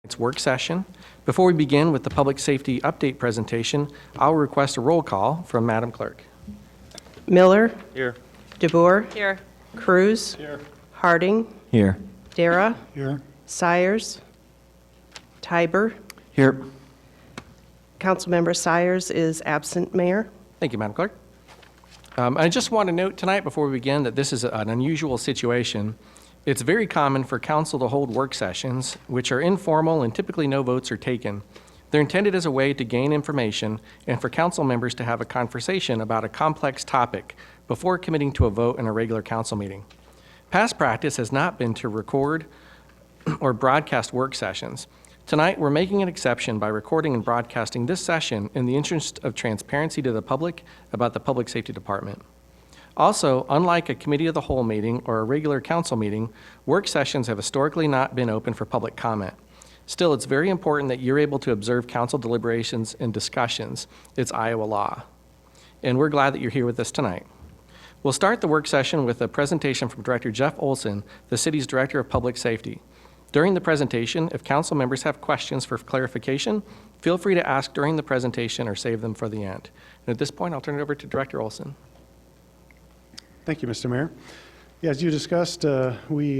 It's work session. Before we begin with the public safety update presentation, I'll request a roll call from Madam Clerk. Miller. Here. DeBoer. Here. Cruz. Here. Harding. Here. Dara. Here. Sires. Tiber. Here. Councilmember Sires is absent, Mayor. Thank you, Madam Clerk. I just want to note tonight before we begin that this is an unusual situation. It's very common for council to hold work sessions, which are informal and typically no votes are taken. They're intended as a way to gain information and for council members to have a conversation about a complex topic before committing to a vote in a regular council meeting. Past practice has not been to record or broadcast work sessions. Tonight, we're making an exception by recording and broadcasting this session in the interest of transparency to the public about the Public Safety Department. Also, unlike a committee of the whole meeting or a regular council meeting, work sessions have historically not been open for public comment. Still, it's very important that you're able to observe council deliberations and discussions. It's Iowa law. And we're glad that you're here with us tonight. We'll start the work session with a presentation from Director Jeff Olson, the city's Director of Public Safety. During the presentation, if council members have questions for clarification, feel free to ask during the presentation or save them for the end. And at this point, I'll turn it over to Director Olson. Thank you, Mr. Mayor. Yeah, as you discussed, we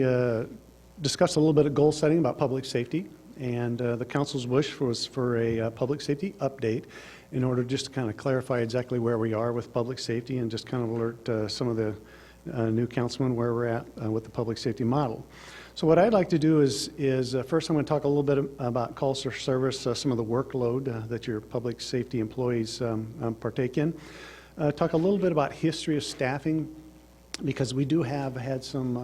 discussed a little bit of goal setting about public safety, and the council's wish was for a public safety update in order just to kind of clarify exactly where we are with public safety and just kind of alert some of the new councilmen where we're at with the public safety model. So what I'd like to do is first I'm going to talk a little bit about calls for service, some of the workload that your public safety employees partake in. Talk a little bit about history of staffing, because we do have had some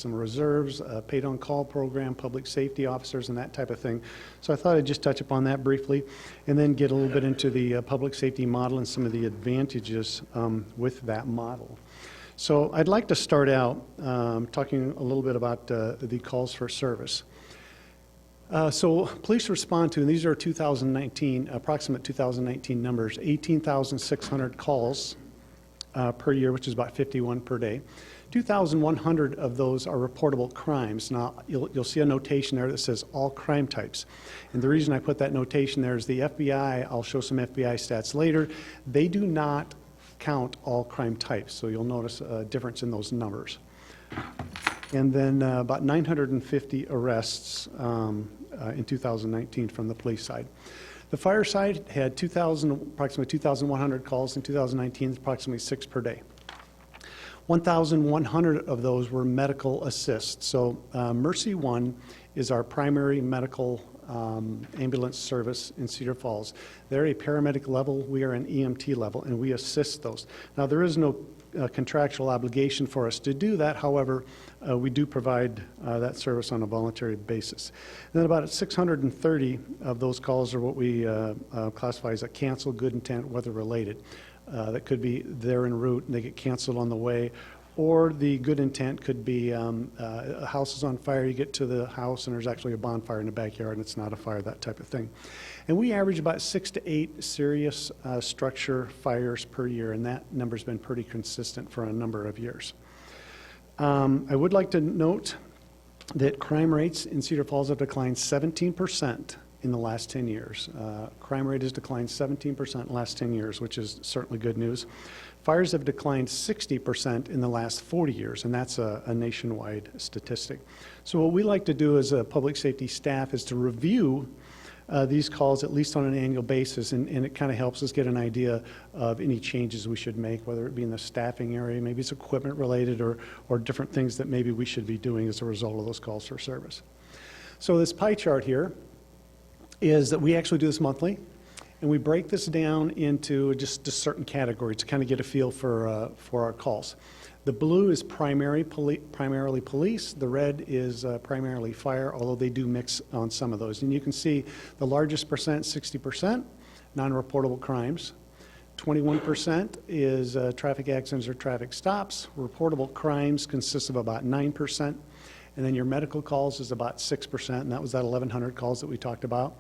reserves, paid on call program, public safety officers and that type of thing. So I thought I'd just touch upon that briefly and then get a little bit into the public safety model and some of the advantages with that model. So I'd like to start out talking a little bit about the calls for service. So police respond to, and these are 2019, approximate 2019 numbers, 18,600 calls per year, which is about 51 per day. 2,100 of those are reportable crimes. Now, you'll see a notation there that says all crime types. And the reason I put that notation there is the FBI, I'll show some FBI stats later, they do not count all crime types. So you'll notice a difference in those numbers. And then about 950 arrests in 2019 from the police side. The fire side had approximately 2,100 calls in 2019, approximately 6 per day. 1,100 of those were medical assists. So Mercy One is our primary medical ambulance service in Cedar Falls. They're a paramedic level, we are an EMT level, and we assist those. Now there is no contractual obligation for us to do that. However, we do provide that service on a voluntary basis. And then about 630 of those calls are what we classify as a canceled good intent weather related. That could be they're en route and they get canceled on the way, or the good intent could be a house is on fire, you get to the house and there's actually a bonfire in the backyard and it's not a fire, that type of thing. And we average about 6 to 8 serious structure fires per year, and that number's been pretty consistent for a number of years. I would like to note that crime rates in Cedar Falls have declined 17% in the last 10 years. Crime rate has declined 17% in the last 10 years, which is certainly good news. Fires have declined 60% in the last 40 years, and that's a nationwide statistic. So what we like to do as a public safety staff is to review these calls at least on an annual basis, and it kind of helps us get an idea of any changes we should make, whether it be in the staffing area, maybe it's equipment related, or different things that maybe we should be doing as a result of those calls for service. So this pie chart here is that we actually do this monthly, and we break this down into just certain categories to kind of get a feel for our calls. The blue is primarily police. The red is primarily fire, although they do mix on some of those. And you can see the largest percent, 60%, non-reportable crimes. 21% is traffic accidents or traffic stops. Reportable crimes consists of about 9%. And then your medical calls is about 6%, and that was that 1,100 calls that we talked about.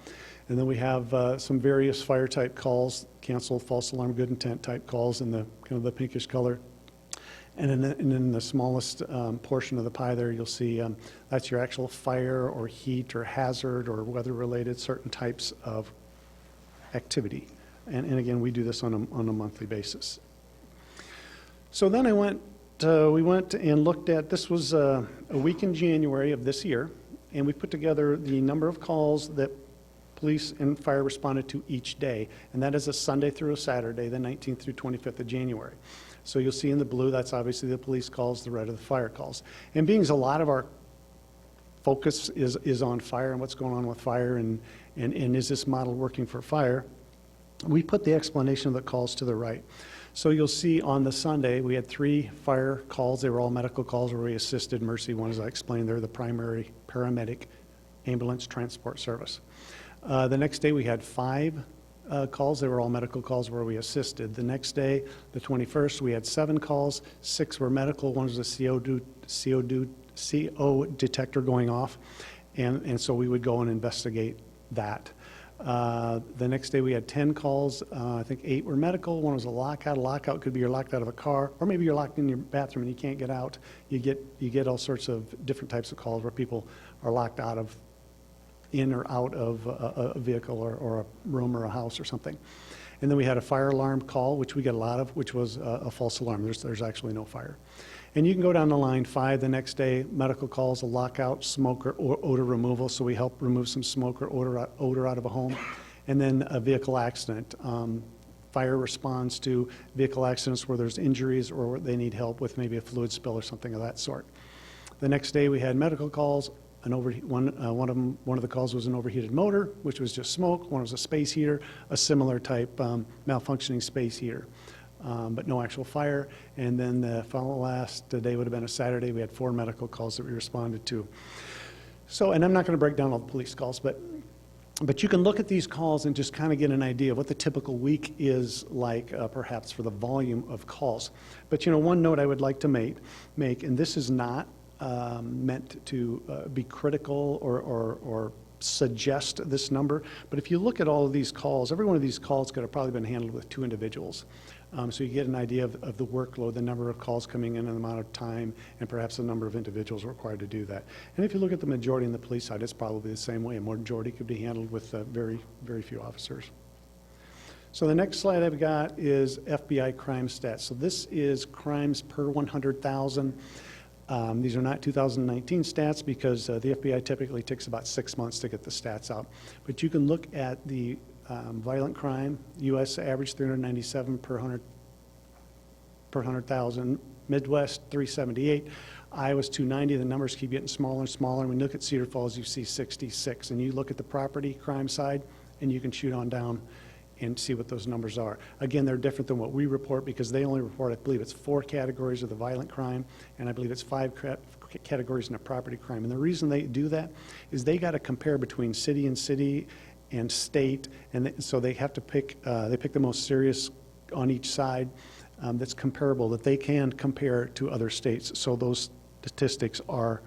And then we have some various fire type calls, canceled, false alarm, good intent type calls in the kind of the pinkish color. And in the smallest portion of the pie there, you'll see that's your actual fire or heat or hazard or weather-related certain types of activity. And again, we do this on a monthly basis. So then we went and looked at, this was a week in January of this year, and we put together the number of calls that police and fire responded to each day, and that is a Sunday through a Saturday, the 19th through 25th of January. So you'll see in the blue, that's obviously the police calls, the red are the fire calls. And being as a lot of our focus is on fire and what's going on with fire and is this model working for fire, we put the explanation of the calls to the right. So you'll see on the Sunday, we had 3 fire calls. They were all medical calls where we assisted Mercy One, as I explained. They're the primary paramedic ambulance transport service. The next day, we had 5 calls. They were all medical calls where we assisted. The next day, the 21st, we had 7 calls. 6 were medical. One was a CO detector going off, and so we would go and investigate that. The next day we had 10 calls. I think 8 were medical. 1 was a lockout. A lockout could be you're locked out of a car, or maybe you're locked in your bathroom and you can't get out. You get all sorts of different types of calls where people are locked out of, in or out of a vehicle or a room or a house or something. And then we had a fire alarm call, which we get a lot of, which was a false alarm. There's actually no fire. And you can go down the line. 5 the next day, medical calls, a lockout, smoke or odor removal. So we help remove some smoke or odor out of a home. And then a vehicle accident. Fire responds to vehicle accidents where there's injuries or where they need help with maybe a fluid spill or something of that sort. The next day we had medical calls. One of the calls was an overheated motor, which was just smoke. One was a space heater, a similar type malfunctioning space heater. But no actual fire. And then the last day would have been a Saturday. We had 4 medical calls that we responded to. So, and I'm not going to break down all the police calls, but you can look at these calls and just kind of get an idea of what the typical week is like, perhaps for the volume of calls. But one note I would like to make, and this is not meant to be critical or suggest this number, but if you look at all of these calls, every one of these calls could have probably been handled with 2 individuals. So you get an idea of the workload, the number of calls coming in, and the amount of time, and perhaps the number of individuals required to do that. And if you look at the majority on the police side, it's probably the same way. A majority could be handled with very, very few officers. So the next slide I've got is FBI crime stats. So this is crimes per 100,000. These are not 2019 stats because the FBI typically takes about 6 months to get the stats out. But you can look at the violent crime. U.S. average 397 per 100,000. Midwest 378. Iowa's 290. The numbers keep getting smaller and smaller. And when you look at Cedar Falls, you see 66. And you look at the property crime side, and you can shoot on down and see what those numbers are. Again, they're different than what we report because they only report, I believe it's 4 categories of the violent crime, and I believe it's 5 categories in the property crime. And the reason they do that is they got to compare between city and state, and so they have to pick the most serious on each side that's comparable, that they can compare to other states. So those statistics are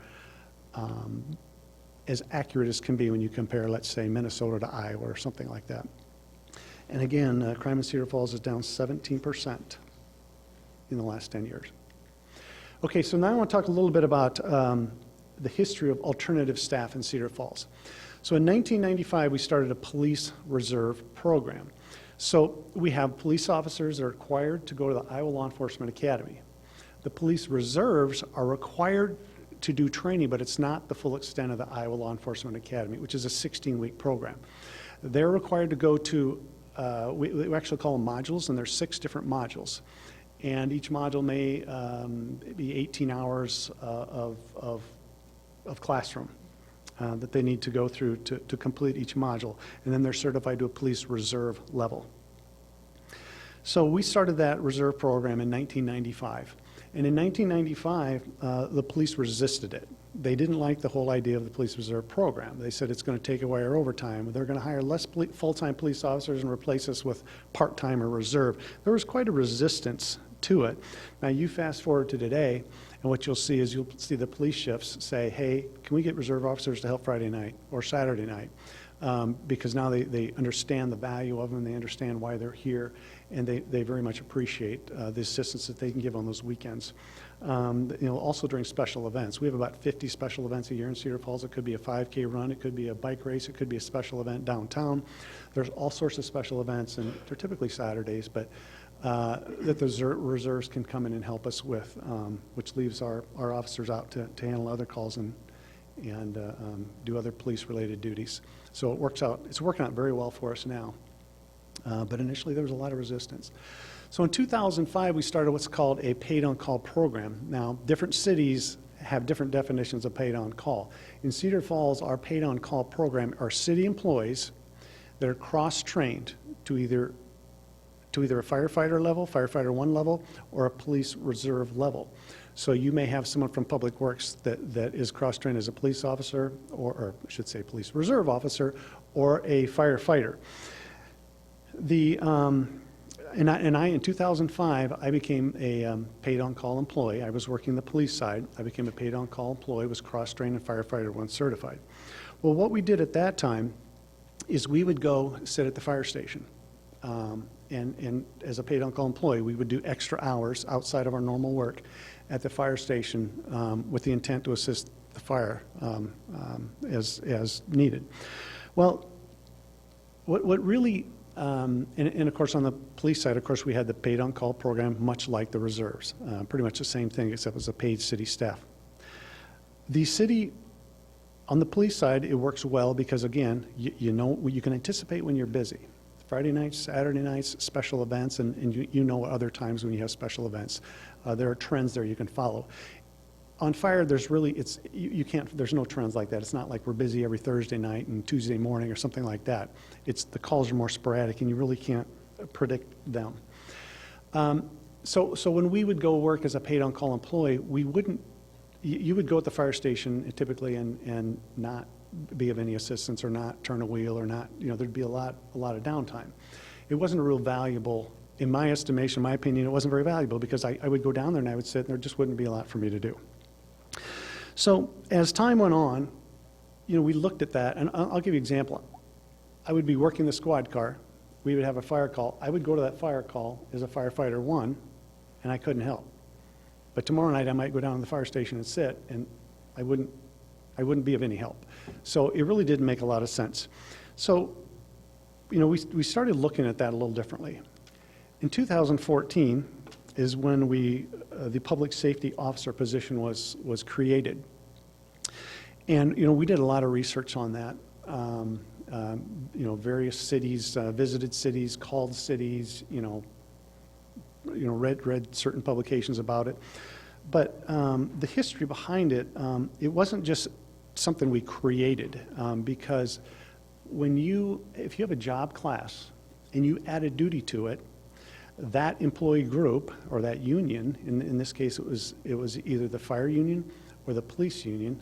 as accurate as can be when you compare, let's say, Minnesota to Iowa or something like that. And again, crime in Cedar Falls is down 17% in the last 10 years. Okay, so now I want to talk a little bit about the history of alternative staff in Cedar Falls. So in 1995, we started a police reserve program. So we have police officers that are required to go to the Iowa Law Enforcement Academy. The police reserves are required to do training, but it's not the full extent of the Iowa Law Enforcement Academy, which is a 16-week program. They're required to go to, we actually call them modules, and there's 6 different modules. And each module may be 18 hours of classroom that they need to go through to complete each module. And then they're certified to a police reserve level. So we started that reserve program in 1995. And in 1995, the police resisted it. They didn't like the whole idea of the police reserve program. They said it's going to take away our overtime. They're going to hire less full-time police officers and replace us with part-time or reserve. There was quite a resistance to it. Now you fast forward to today, And what you'll see is you'll see the police shifts say, hey, can we get reserve officers to help Friday night or Saturday night? Because now they understand the value of them, they understand why they're here, and they very much appreciate the assistance that they can give on those weekends. Also during special events. We have about 50 special events a year in Cedar Falls. It could be a 5K run, it could be a bike race, it could be a special event downtown. There's all sorts of special events, and they're typically Saturdays, but that the reserves can come in and help us with, which leaves our officers out to handle other calls and do other police-related duties. So it's working out very well for us now. But initially there was a lot of resistance. So in 2005, we started what's called a paid-on-call program. Now, different cities have different definitions of paid-on-call. In Cedar Falls, our paid-on-call program are city employees that are cross-trained to either a firefighter level, firefighter 1 level, or a police reserve level. So you may have someone from Public Works that is cross-trained as a police officer, or I should say police reserve officer, or a firefighter. In 2005, I became a paid-on-call employee. I was working the police side. I became a paid-on-call employee, was cross-trained and firefighter 1 certified. Well, what we did at that time is we would go sit at the fire station. And as a paid-on-call employee, we would do extra hours outside of our normal work at the fire station with the intent to assist the fire as needed. Well, what really, and of course on the police side, of course, we had the paid-on-call program, much like the reserves. Pretty much the same thing, except it was a paid city staff. The city, on the police side, it works well because, again, you can anticipate when you're busy. Friday nights, Saturday nights, special events, and you know other times when you have special events. There are trends there you can follow. On fire, there's really, there's no trends like that. It's not like we're busy every Thursday night and Tuesday morning or something like that. The calls are more sporadic and you really can't predict them. So when we would go work as a paid-on-call employee, you would go at the fire station typically and not be of any assistance or not turn a wheel or not, there'd be a lot of downtime. It wasn't a real valuable, in my estimation, my opinion, it wasn't very valuable because I would go down there and I would sit and there just wouldn't be a lot for me to do. So as time went on, we looked at that, and I'll give you an example. I would be working the squad car, we would have a fire call, I would go to that fire call as a firefighter 1, and I couldn't help. But tomorrow night I might go down to the fire station and sit, and I wouldn't be of any help. So it really didn't make a lot of sense. So, we started looking at that a little differently. In 2014 is when the public safety officer position was created. And, we did a lot of research on that. Various cities, visited cities, called cities, read certain publications about it. But the history behind it, it wasn't just something we created, because if you have a job class and you add a duty to it, that employee group or that union, in this case it was either the fire union or the police union,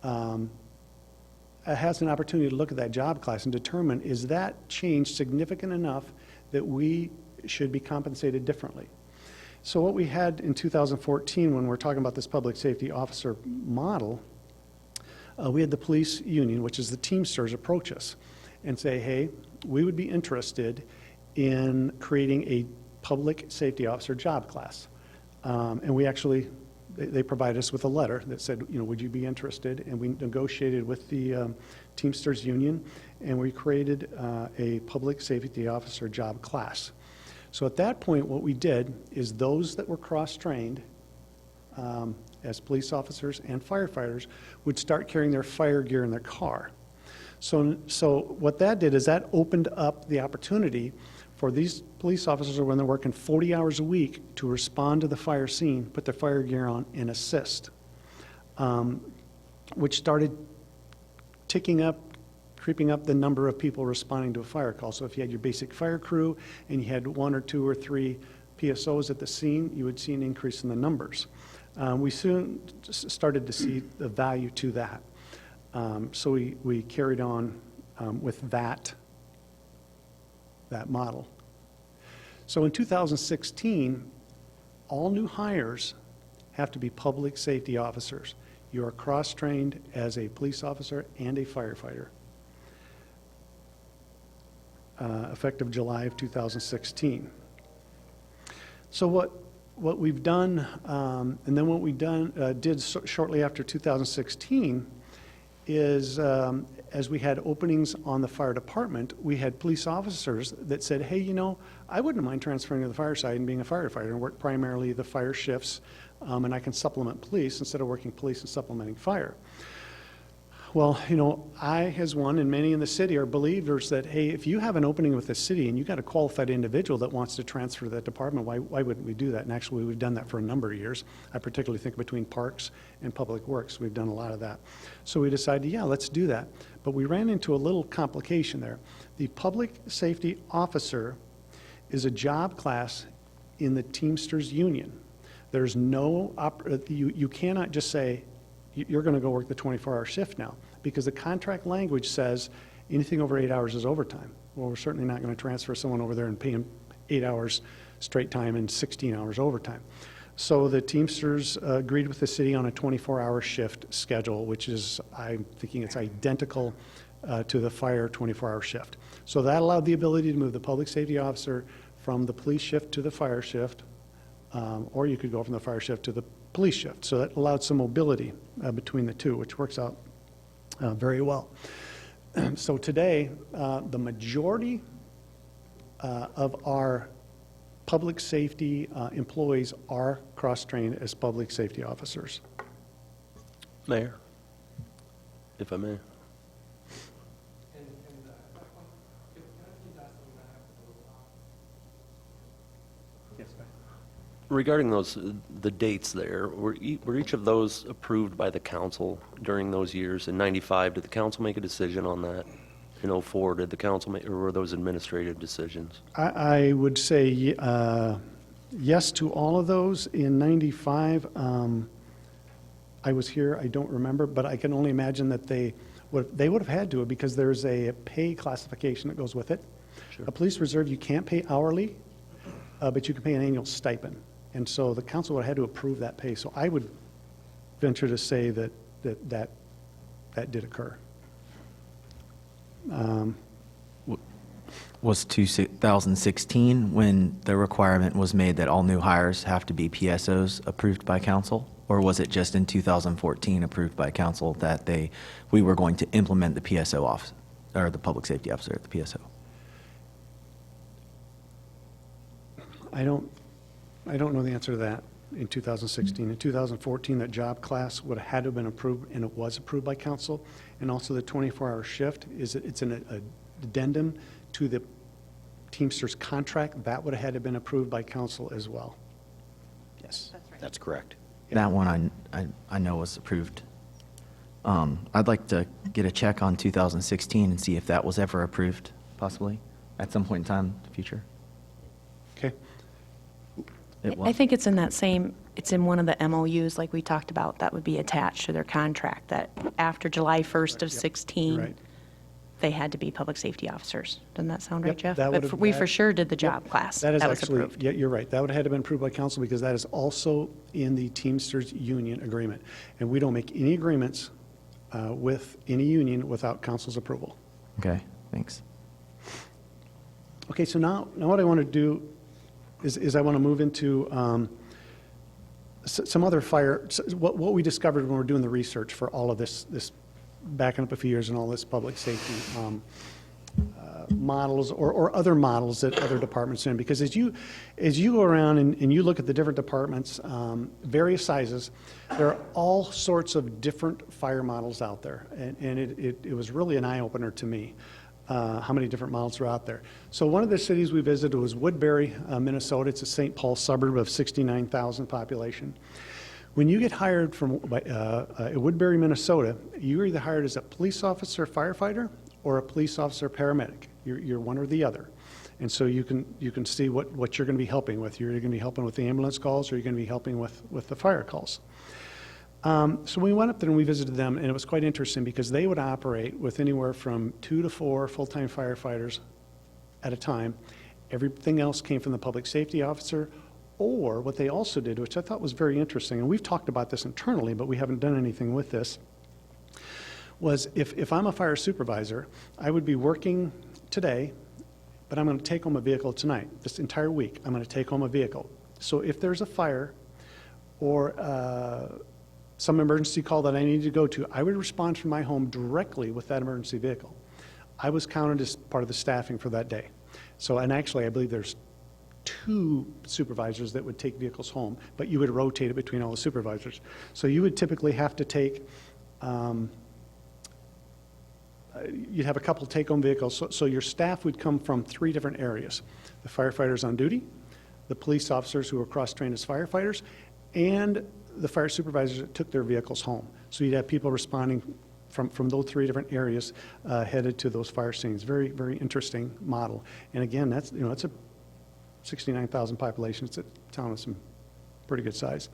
has an opportunity to look at that job class and determine, is that change significant enough that we should be compensated differently? So what we had in 2014 when we're talking about this public safety officer model, we had the police union, which is the Teamsters, approach us and say, hey, we would be interested in creating a public safety officer job class. And we actually, they provided us with a letter that said, would you be interested? And we negotiated with the Teamsters union, and we created a public safety officer job class. So at that point, what we did is those that were cross-trained as police officers and firefighters would start carrying their fire gear in their car. So what that did is that opened up the opportunity for these police officers, when they're working 40 hours a week, to respond to the fire scene, put their fire gear on, and assist, which started creeping up the number of people responding to a fire call. So if you had your basic fire crew and you had 1 or 2 or 3 PSOs at the scene, you would see an increase in the numbers. We soon started to see the value to that. So we carried on with that model. So in 2016, all new hires have to be public safety officers. You are cross-trained as a police officer and a firefighter. Effective July of 2016. So what we've done, and then what we did shortly after 2016 is, as we had openings on the fire department, we had police officers that said, hey, you know, I wouldn't mind transferring to the fire side and being a firefighter and work primarily the fire shifts, and I can supplement police instead of working police and supplementing fire. Well, you know, I, as one, and many in the city are believers that, hey, if you have an opening with the city and you got a qualified individual that wants to transfer to that department, why wouldn't we do that? And actually, we've done that for a number of years. I particularly think between Parks and Public Works, we've done a lot of that. So we decided, yeah, let's do that. But we ran into a little complication there. The public safety officer is a job class in the Teamsters Union. There's no, you cannot just say, you're going to go work the 24-hour shift now, because the contract language says anything over 8 hours is overtime. Well, we're certainly not going to transfer someone over there and pay them 8 hours straight time and 16 hours overtime. So the Teamsters agreed with the city on a 24-hour shift schedule, which is, I'm thinking it's identical to the fire 24-hour shift. So that allowed the ability to move the public safety officer from the police shift to the fire shift, or you could go from the fire shift to the police shift. So that allowed some mobility between the two, which works out very well. So today, the majority of our public safety employees are cross-trained as public safety officers. Mayor, if I may. Regarding the dates there, were each of those approved by the council during those years? In 95, did the council make a decision on that? In 04, did the council make, or were those administrative decisions? I would say yes to all of those. In 95, I was here, I don't remember, but I can only imagine that they would have had to, because there's a pay classification that goes with it. Sure. A police reserve, you can't pay hourly, but you can pay an annual stipend. And so the council would have had to approve that pay. So I would venture to say that did occur. Was 2016 when the requirement was made that all new hires have to be PSOs approved by council? Or was it just in 2014 approved by council that we were going to implement the PSO officer, or the public safety officer at the PSO? I don't know the answer to that in 2016. In 2014, that job class would have had to have been approved, and it was approved by council. And also the 24-hour shift, it's an addendum to the Teamsters contract. That would have had to have been approved by council as well. Yes, that's correct. That one I know was approved. I'd like to get a check on 2016 and see if that was ever approved, possibly, at some point in time in the future. Okay. I think it's in that same, it's in one of the MOUs like we talked about, that would be attached to their contract, that after July 1st of Yep, 16, you're right. they had to be public safety officers. Doesn't that sound right, Yep, Jeff? that But would've- we that- for sure did the Yep. job class. That is was actually, approved. yeah, you're right. That would have had to have been approved by council, because that is also in the Teamsters union agreement. And we don't make any agreements with any union without council's approval. Okay, thanks. Okay, so now what I want to do is I want to move into some other what we discovered when we were doing the research for all of this backing up a few years and all this public safety models or other models that other departments are in. Because as you go around and you look at the different departments, various sizes, there are all sorts of different fire models out there. And it was really an eye-opener to me. How many different models are out there. So one of the cities we visited was Woodbury, Minnesota. It's a St. Paul suburb of 69,000 population. When you get hired from Woodbury, Minnesota, you're either hired as a police officer firefighter or a police officer paramedic. You're one or the other. And so you can see what you're going to be helping with. You're going to be helping with the ambulance calls, or you're going to be helping with the fire calls. So we went up there and we visited them, and it was quite interesting because they would operate with anywhere from 2 to 4 full-time firefighters at a time. Everything else came from the public safety officer Or what they also did, which I thought was very interesting, and we've talked about this internally, but we haven't done anything with this, was if I'm a fire supervisor, I would be working today, but I'm going to take home a vehicle tonight. This entire week, I'm going to take home a vehicle. So if there's a fire or some emergency call that I need to go to, I would respond from my home directly with that emergency vehicle. I was counted as part of the staffing for that day. So, and actually, I believe there's 2 supervisors that would take vehicles home, but you would rotate it between all the supervisors. So you would typically have to take, you'd have a couple take-home vehicles, so your staff would come from 3 different areas. The firefighters on duty, the police officers who were cross-trained as firefighters, and the fire supervisors that took their vehicles home. So you'd have people responding from those 3 different areas headed to those fire scenes. Very, very interesting model. And again, that's, you know, it's a 69,000 population. It's a town of some pretty good size.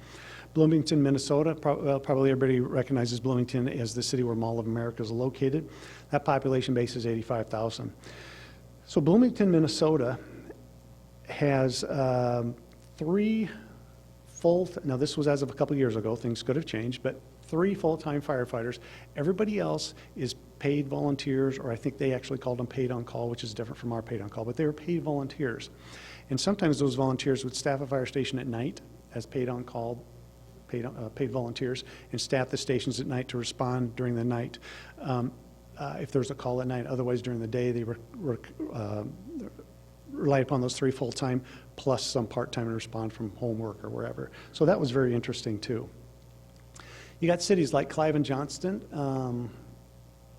Bloomington, Minnesota, probably everybody recognizes Bloomington as the city where Mall of America is located. That population base is 85,000. So Bloomington, Minnesota has 3 full, now this was as of a couple years ago, things could have changed, but 3 full-time firefighters. Everybody else is paid volunteers, or I think they actually called them paid on call, which is different from our paid on call, but they were paid volunteers. And sometimes those volunteers would staff a fire station at night as paid on call, paid volunteers, and staff the stations at night to respond during the night if there's a call at night. Otherwise, during the day, they relied upon those 3 full-time plus some part-time to respond from homework or wherever. So that was very interesting, too. You got cities like Clive and Johnston.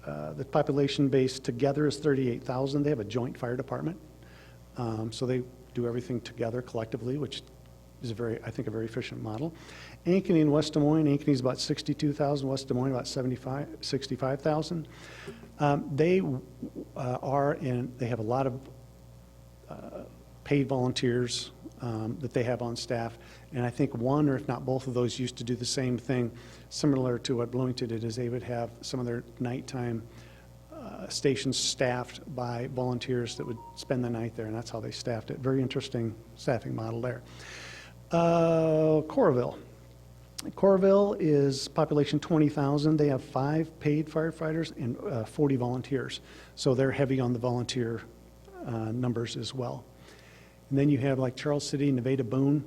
The population base together is 38,000. They have a joint fire department. So they do everything together collectively, which is I think, a very efficient model. Ankeny and West Des Moines. Ankeny is about 62,000. West Des Moines about 65,000. They they have a lot of paid volunteers that they have on staff. And I think one, or if not both of those, used to do the same thing, similar to what Bloomington did, is they would have some of their nighttime stations staffed by volunteers that would spend the night there, and that's how they staffed it. Very interesting staffing model there. Coralville. Coralville is population 20,000. They have 5 paid firefighters and 40 volunteers. So they're heavy on the volunteer numbers as well. And then you have like Charles City, Nevada Boone.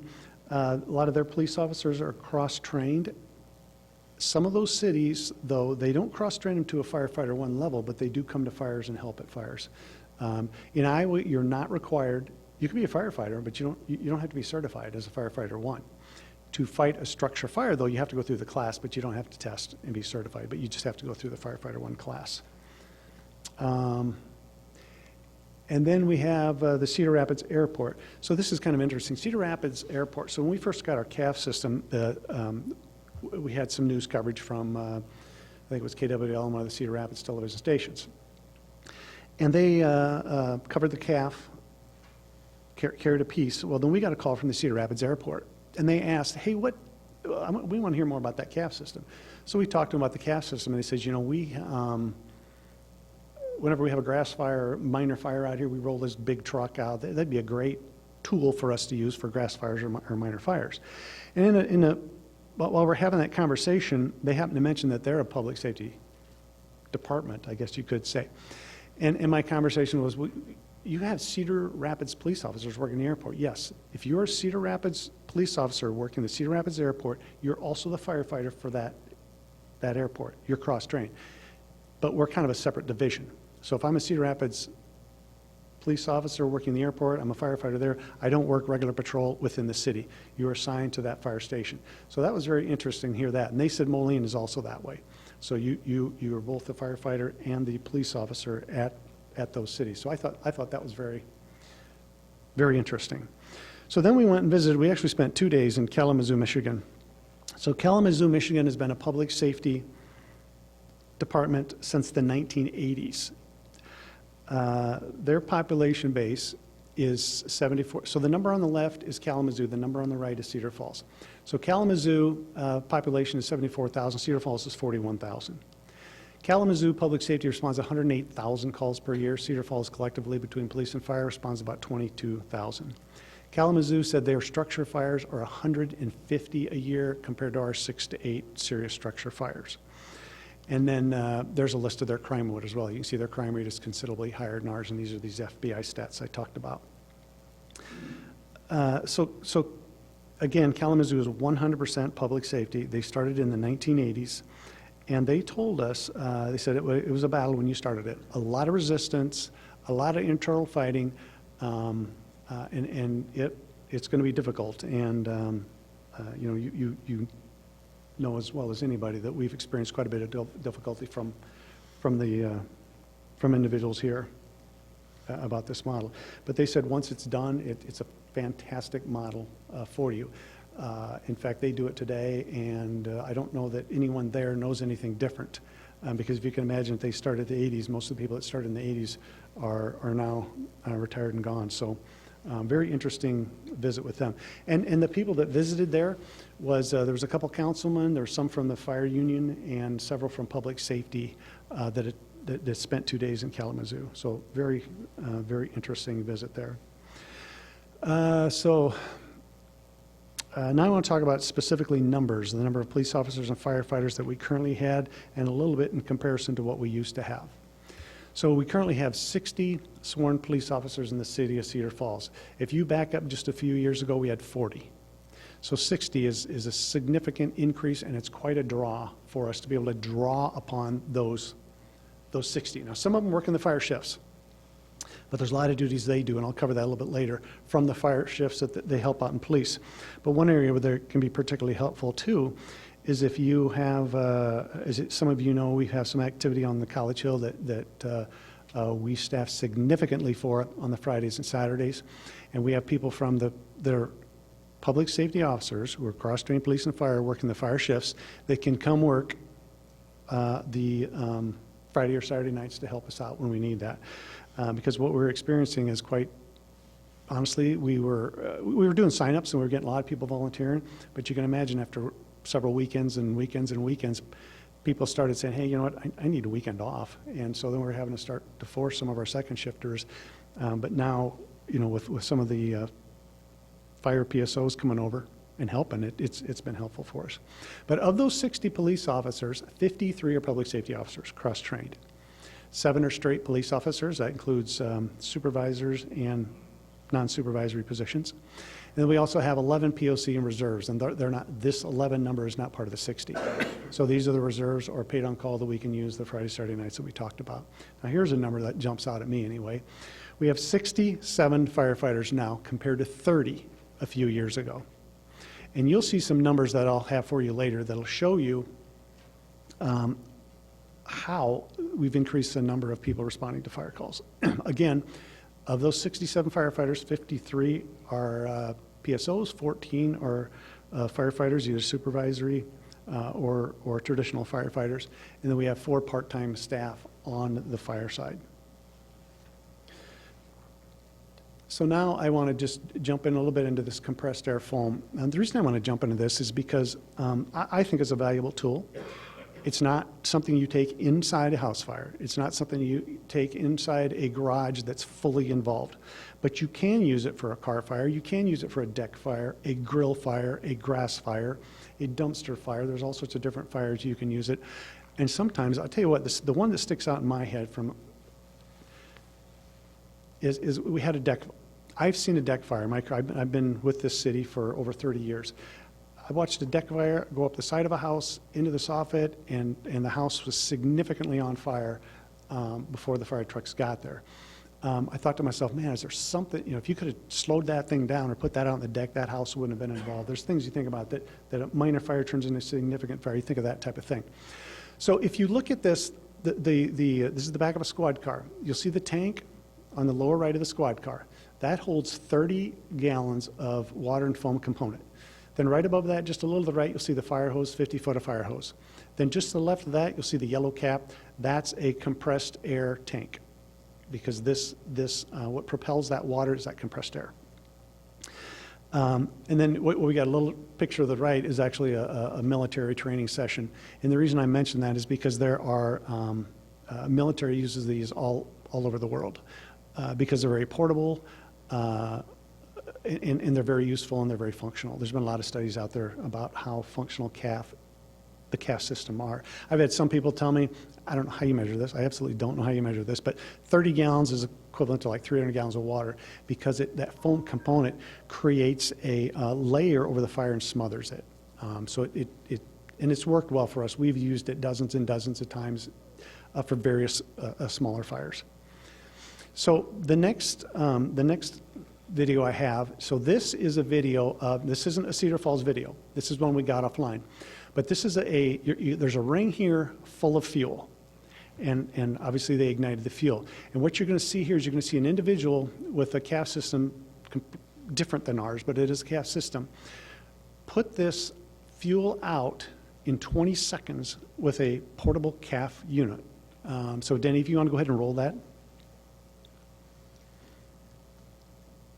A lot of their police officers are cross-trained. Some of those cities, though, they don't cross-train them to a firefighter 1 level, but they do come to fires and help at fires. In Iowa, you're not required. You can be a firefighter, but you don't have to be certified as a firefighter 1. To fight a structure fire, though, you have to go through the class, but you don't have to test and be certified, but you just have to go through the firefighter 1 class. And then we have the Cedar Rapids Airport. So this is kind of interesting. Cedar Rapids Airport, so when we first got our CAF system, we had some news coverage from, I think it was KWL and one of the Cedar Rapids television stations. And they covered the CAF, carried a piece. Well, then we got a call from the Cedar Rapids Airport. And they asked, hey, we want to hear more about that CAF system. So we talked to them about the CAF system, and they said, you know, whenever we have a grass fire, minor fire out here, we roll this big truck out. That'd be a great tool for us to use for grass fires or minor fires. And while we're having that conversation, they happen to mention that they're a public safety department, I guess you could say. And my conversation was, you have Cedar Rapids police officers working in the airport. Yes, if you're a Cedar Rapids police officer working the Cedar Rapids Airport, you're also the firefighter for that airport. You're cross-trained. But we're kind of a separate division. So if I'm a Cedar Rapids police officer working the airport, I'm a firefighter there, I don't work regular patrol within the city. You're assigned to that fire station. So that was very interesting to hear that. And they said Moline is also that way. So you are both the firefighter and the police officer at those cities. So I thought that was very, very interesting. So then we went and visited. We actually spent 2 days in Kalamazoo, Michigan. So Kalamazoo, Michigan has been a public safety department since the 1980s. Their population base is 74. So the number on the left is Kalamazoo. The number on the right is Cedar Falls. So Kalamazoo population is 74,000. Cedar Falls is 41,000. Kalamazoo Public Safety responds 108,000 calls per year. Cedar Falls collectively between police and fire responds about 22,000. Kalamazoo said their structure fires are 150 a year compared to our 6 to 8 serious structure fires. And then there's a list of their crime rate as well. You can see their crime rate is considerably higher than ours, and these are these FBI stats I talked about. So again, Kalamazoo is 100% public safety. They started in the 1980s, and they told us, they said it was a battle when you started it. A lot of resistance, a lot of internal fighting, and it's going to be difficult. And you know as well as anybody that we've experienced quite a bit of difficulty from individuals here about this model. But they said once it's done, it's a fantastic model for you. In fact, they do it today, and I don't know that anyone there knows anything different. Because if you can imagine, if they started in the 80s, most of the people that started in the 80s are now retired and gone. So very interesting visit with them. And the people that visited there was, there was a couple councilmen, there were some from the fire union, and several from public safety that spent 2 days in Kalamazoo. So very interesting visit there. Now I want to talk about specifically numbers, the number of police officers and firefighters that we currently had, and a little bit in comparison to what we used to have. So we currently have 60 sworn police officers in the city of Cedar Falls. If you back up just a few years ago, we had 40. So 60 is a significant increase, and it's quite a draw for us to be able to draw upon those 60. Now, some of them work in the fire shifts, but there's a lot of duties they do, and I'll cover that a little bit later, from the fire shifts that they help out in police. But one area where they can be particularly helpful, too, is if you have, some of you know, we have some activity on the College Hill that we staff significantly for on the Fridays and Saturdays. And we have people from that are public safety officers who are cross-trained police and fire, working the fire shifts, that can come work the Friday or Saturday nights to help us out when we need that. Because what we're experiencing is quite, honestly, we were doing sign-ups and we were getting a lot of people volunteering, but you can imagine after several weekends and weekends and weekends, people started saying, hey, you know what, I need a weekend off. And so then we're having to start to force some of our second shifters. But now, you know, with some of the fire PSOs coming over and helping, it's been helpful for us. But of those 60 police officers, 53 are public safety officers, cross-trained. 7 are straight police officers. That includes supervisors and non-supervisory positions. And then we also have 11 POC and reserves, and they're not, this 11 number is not part of the 60. So these are the reserves or paid on call that we can use the Friday, Saturday nights that we talked about. Now here's a number that jumps out at me anyway. We have 67 firefighters now compared to 30 a few years ago. And you'll see some numbers that I'll have for you later that'll show you how we've increased the number of people responding to fire calls. Again, of those 67 firefighters, 53 are PSOs, 14 are firefighters, either supervisory or traditional firefighters, and then we have 4 part-time staff on the fire side. So now I want to just jump in a little bit into this compressed air foam. And the reason I want to jump into this is because I think it's a valuable tool. It's not something you take inside a house fire. It's not something you take inside a garage that's fully involved. But you can use it for a car fire. You can use it for a deck fire, a grill fire, a grass fire, a dumpster fire. There's all sorts of different fires you can use it. And sometimes, I'll tell you what, the one that sticks out in my head from is we had a deck. I've seen a deck fire. I've been with this city for over 30 years. I watched a deck fire go up the side of a house into the soffit, and the house was significantly on fire before the fire trucks got there. I thought to myself, man, is there something, you know, if you could have slowed that thing down or put that out on the deck, that house wouldn't have been involved. There's things you think about that a minor fire turns into a significant fire. You think of that type of thing. So if you look at this, this is the back of a squad car. You'll see the tank on the lower right of the squad car. That holds 30 gallons of water and foam component. Then right above that, just a little to the right, you'll see the fire hose, 50-foot of fire hose. Then just to the left of that, you'll see the yellow cap. That's a compressed air tank, because what propels that water is that compressed air. And then what we got a little picture of the right is actually a military training session. And the reason I mention that is because there are military uses these all over the world because they're very portable. and they're very useful and they're very functional. There's been a lot of studies out there about how functional the CAF system are. I've had some people tell me, I don't know how you measure this, I absolutely don't know how you measure this, but 30 gallons is equivalent to like 300 gallons of water because that foam component creates a layer over the fire and smothers it. And it's worked well for us. We've used it dozens and dozens of times for various smaller fires. So the next video I have, so this is a video of, this isn't a Cedar Falls video. This is one we got offline. But this is there's a ring here full of fuel. And obviously they ignited the fuel. And what you're going to see here is you're going to see an individual with a CAF system different than ours, but it is a CAF system. Put this fuel out in 20 seconds with a portable CAF unit. So Denny, if you want to go ahead and roll that.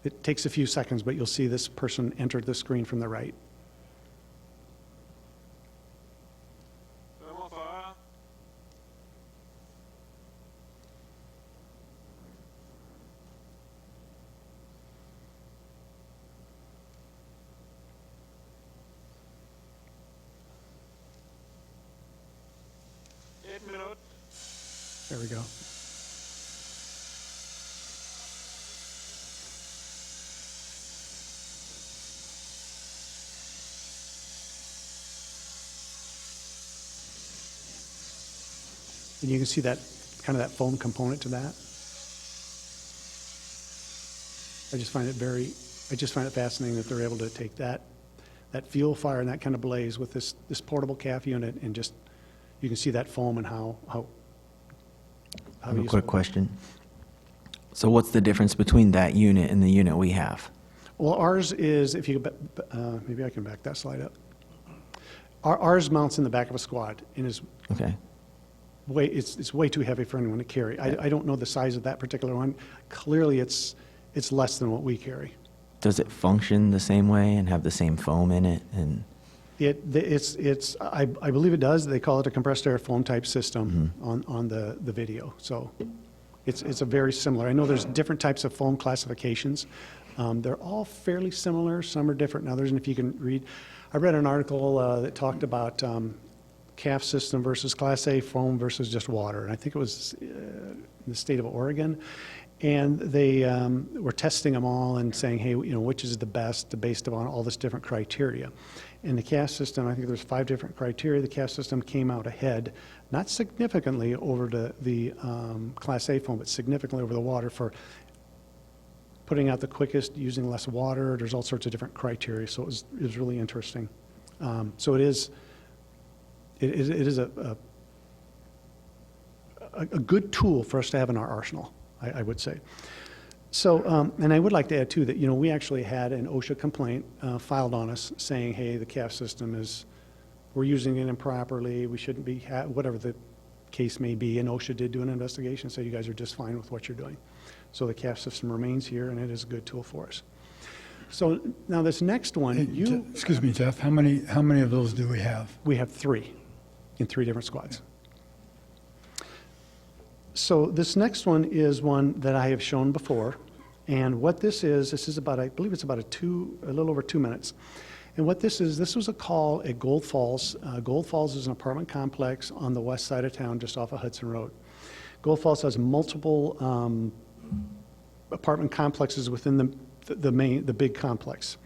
It takes a few seconds, but you'll see this person enter the screen from the right. There we go. And you can see that kind of that foam component to that. I just find it fascinating that they're able to take that fuel fire and that kind of blaze with this portable CAF unit, and just you can see that foam and how I have a quick question. So what's the difference between that unit and the unit we have? Well, ours is, if you maybe I can back that slide up. Ours mounts in the back of a squad and is Okay. it's way too heavy for anyone to carry. I don't know the size of that particular one. Clearly, it's less than what we carry. Does it function the same way and have the same foam in it? And I believe it does. They call it a compressed air foam type system on the video. So it's a very similar. I know there's different types of foam classifications. They're all fairly similar. Some are different than others. And if you can read, I read an article that talked about CAF system versus Class A foam versus just water. And I think it was in the state of Oregon. And they were testing them all and saying, hey, which is the best based on all this different criteria. In the CAF system, I think there's 5 different criteria. The CAF system came out ahead, not significantly over the Class A foam, but significantly over the water for putting out the quickest, using less water. There's all sorts of different criteria, so it was really interesting. So it is a good tool for us to have in our arsenal, I would say. So, and I would like to add too that, we actually had an OSHA complaint filed on us saying, hey, the CAF system we're using it improperly, we shouldn't be, whatever the case may be, and OSHA did do an investigation, so you guys are just fine with what you're doing. So the CAF system remains here, and it is a good tool for us. So now this next one, Hey, excuse me, Jeff, how many of those do we have? we have 3 in 3 different squads. So this next one is one that I have shown before, and what this is about, I believe it's about a little over 2 minutes. And what this was a call at Gold Falls. Gold Falls is an apartment complex on the west side of town, just off of Hudson Road. Gold Falls has multiple apartment complexes within the big complex.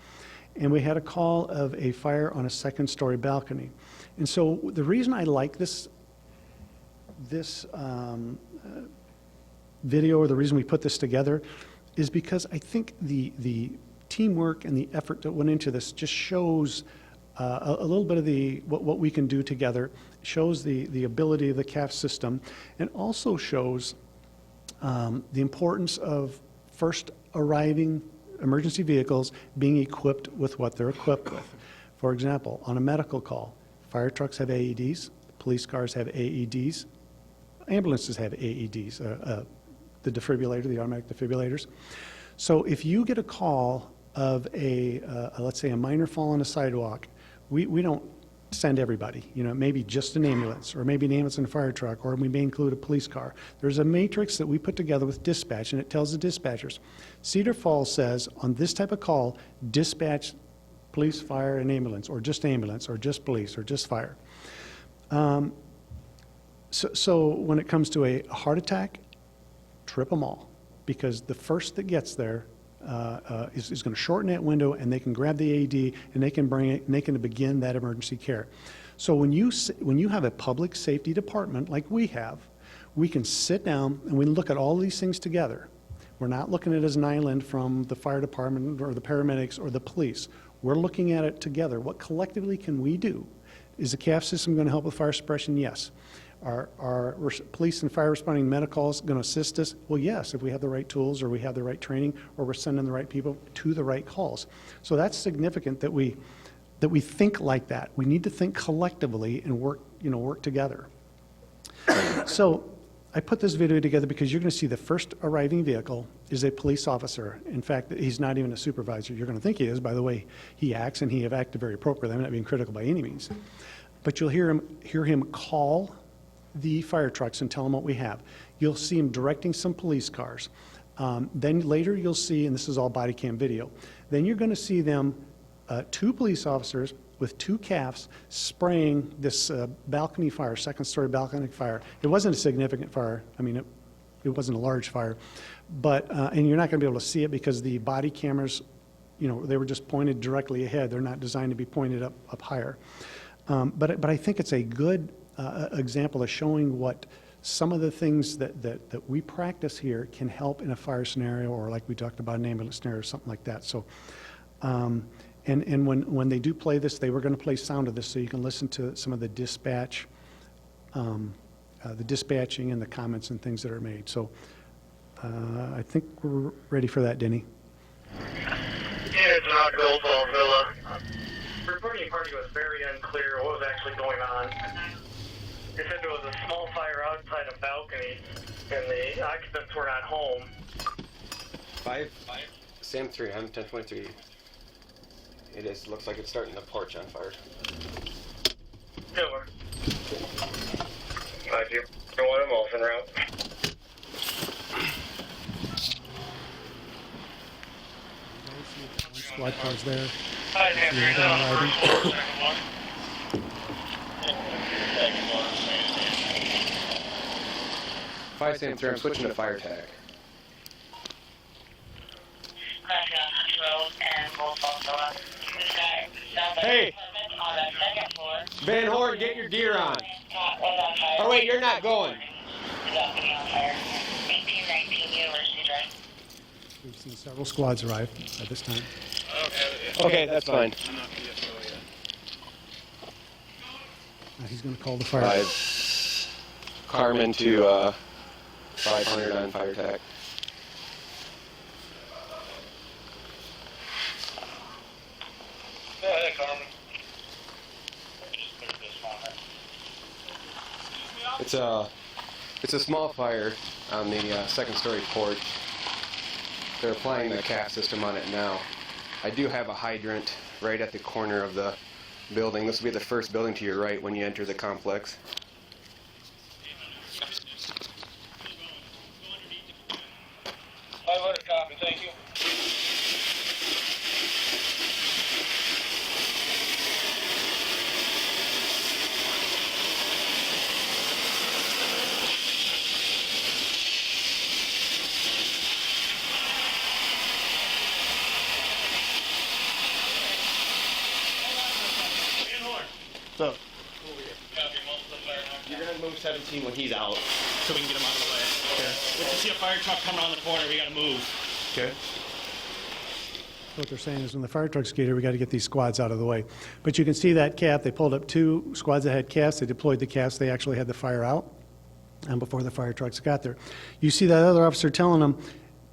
And we had a call of a fire on a second-story balcony. And so the reason I like this video, or the reason we put this together, is because I think the teamwork and the effort that went into this just shows a little bit of what we can do together, shows the ability of the CAF system, and also shows the importance of first arriving emergency vehicles being equipped with what they're equipped with. For example, on a medical call, fire trucks have AEDs, police cars have AEDs, ambulances have AEDs, the defibrillator, the automatic defibrillators. So if you get a call of let's say a minor fall on a sidewalk, we don't send everybody. You know, it may be just an ambulance, or maybe an ambulance and a fire truck, or we may include a police car. There's a matrix that we put together with dispatch, and it tells the dispatchers. Cedar Falls says, on this type of call, dispatch police, fire, and ambulance, or just police, or just fire. So when it comes to a heart attack, trip them all, because the first that gets there is going to shorten that window, and they can grab the AED, and they can bring it, and they can begin that emergency care. So when you have a public safety department like we have, we can sit down and we look at all these things together. We're not looking at it as an island from the fire department or the paramedics or the police. We're looking at it together. What collectively can we do? Is the CAF system going to help with fire suppression? Yes. Are police and fire responding medicals going to assist us? Well, yes, if we have the right tools, or we have the right training, or we're sending the right people to the right calls. So that's significant that we think like that. We need to think collectively and work together. So I put this video together because you're going to see the first arriving vehicle is a police officer. In fact, he's not even a supervisor. You're going to think he is, by the way he acts, and he have acted very appropriately. I'm not being critical by any means. But you'll hear him call the fire trucks and tell them what we have. You'll see him directing some police cars. Then later you'll see, and this is all body cam video, then you're going to see them, 2 police officers with 2 CAFs spraying this balcony fire, second-story balcony fire. It wasn't a significant fire. I mean, it wasn't a large fire. But, and you're not going to be able to see it because the body cameras, they were just pointed directly ahead. They're not designed to be pointed up higher. But I think it's a good example of showing what some of the things that we practice here can help in a fire scenario, or like we talked about, an ambulance scenario or something like that. So, and when they do play this, they were going to play sound of this so you can listen to some of the dispatch, the dispatching and the comments and things that are made. So I think we're ready for that, Denny. It's not Goldwall Villa. Reporting party was very unclear what was actually going on. They said there was a small fire outside a balcony, and the occupants were not home. 5, Sam 3, I'm 1023. It looks like it's starting the porch on fire. Silver. 5 0 1 I'm off en route. Squad cars there. Hi, Andrew. First one, second one. Five Sam 3, I'm switching to fire tag. Hey! Van Horn, get your gear on. Oh wait, you're not going. We've seen several squads arrive at this time. Okay, that's fine. He's going to call the fire. 5 Carmen to 500 on fire tag. Go ahead, Carmen. It's a small fire on the second-story porch. They're applying the CAF system on it now. I do have a hydrant right at the corner of the building. This will be the first building to your right when you enter the complex. Copy, thank you. So, you're going to move 17 when he's out, so we can get him out of the way. Okay. If you see a fire truck coming around the corner, we got to move. Okay. What they're saying is when the fire trucks get here, we got to get these squads out of the way. But you can see that CAF, they pulled up 2 squads that had CAFs, they deployed the CAFs, they actually had the fire out, and before the fire trucks got there. You see that other officer telling them,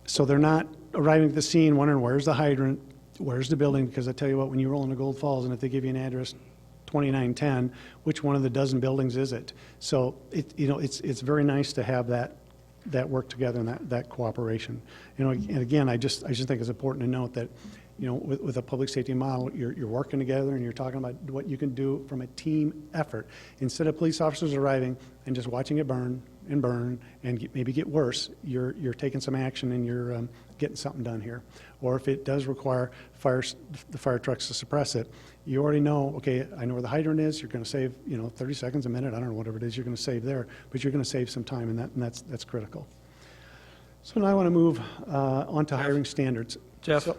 so they're not arriving at the scene wondering where's the hydrant, where's the building, because I tell you what, when you roll into Gold Falls and if they give you an address, 2910, which one of the dozen buildings is it? So it's very nice to have that work together and that cooperation. And again, I just think it's important to note that with a public safety model, you're working together and you're talking about what you can do from a team effort. Instead of police officers arriving and just watching it burn and maybe get worse, you're taking some action and you're getting something done here. Or if it does require the fire trucks to suppress it, you already know, okay, I know where the hydrant is, you're going to save 30 seconds, a minute, I don't know, whatever it is you're going to save there, but you're going to save some time, and that's critical. So now I want to move on to hiring standards. Jeff, So-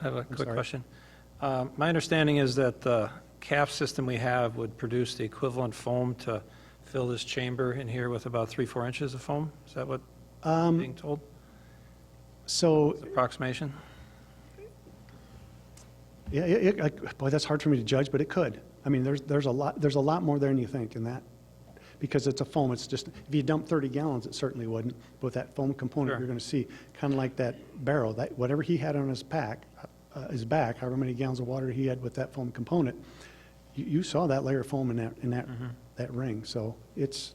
I have a quick sorry. question. My understanding is that the CAF system we have would produce the equivalent foam to fill this chamber in here with about 3-4 inches of foam? Is that what I'm being told? So, Approximation? yeah, boy, that's hard for me to judge, but it could. I mean, there's a lot more there than you think in that, because it's a foam. It's just, if you dump 30 gallons, it certainly wouldn't. But with that foam component, Sure. you're going to see kind of like that barrel, that whatever he had on his back, however many gallons of water he had with that foam component, you saw that layer of foam in that ring. So it's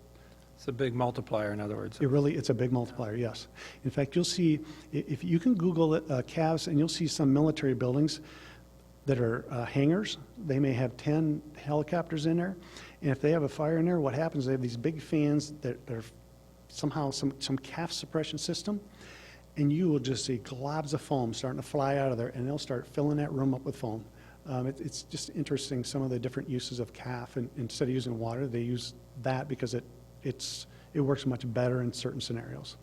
a big multiplier, in other words. it's a big multiplier, yes. In fact, you'll see, if you can Google it, calves, and you'll see some military buildings that are hangars. They may have 10 helicopters in there, and if they have a fire in there, what happens, they have these big fans that are somehow some calf suppression system, and you will just see globs of foam starting to fly out of there, and they'll start filling that room up with foam. It's just interesting, some of the different uses of calf, and instead of using water, they use that because it works much better in certain scenarios.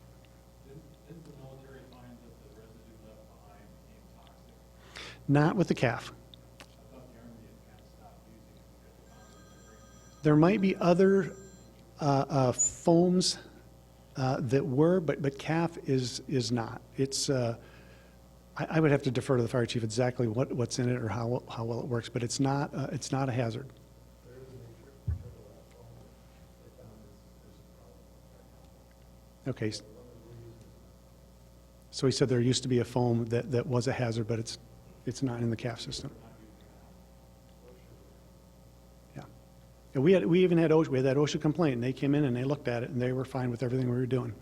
Didn't the military find that the residue left behind became toxic? Not with the calf. I thought the Army had kind of stopped using it because they found it was There might be other foams that were, but calf is not. It's I would have to defer to the fire chief exactly what's in it or how well it works, but it's not a hazard. Okay. So he said there used to be a foam that was a hazard, but it's not in the calf system. Yeah. And we even had OSHA, we had that OSHA complaint, and they came in and they looked at it, and they were fine with everything we were doing.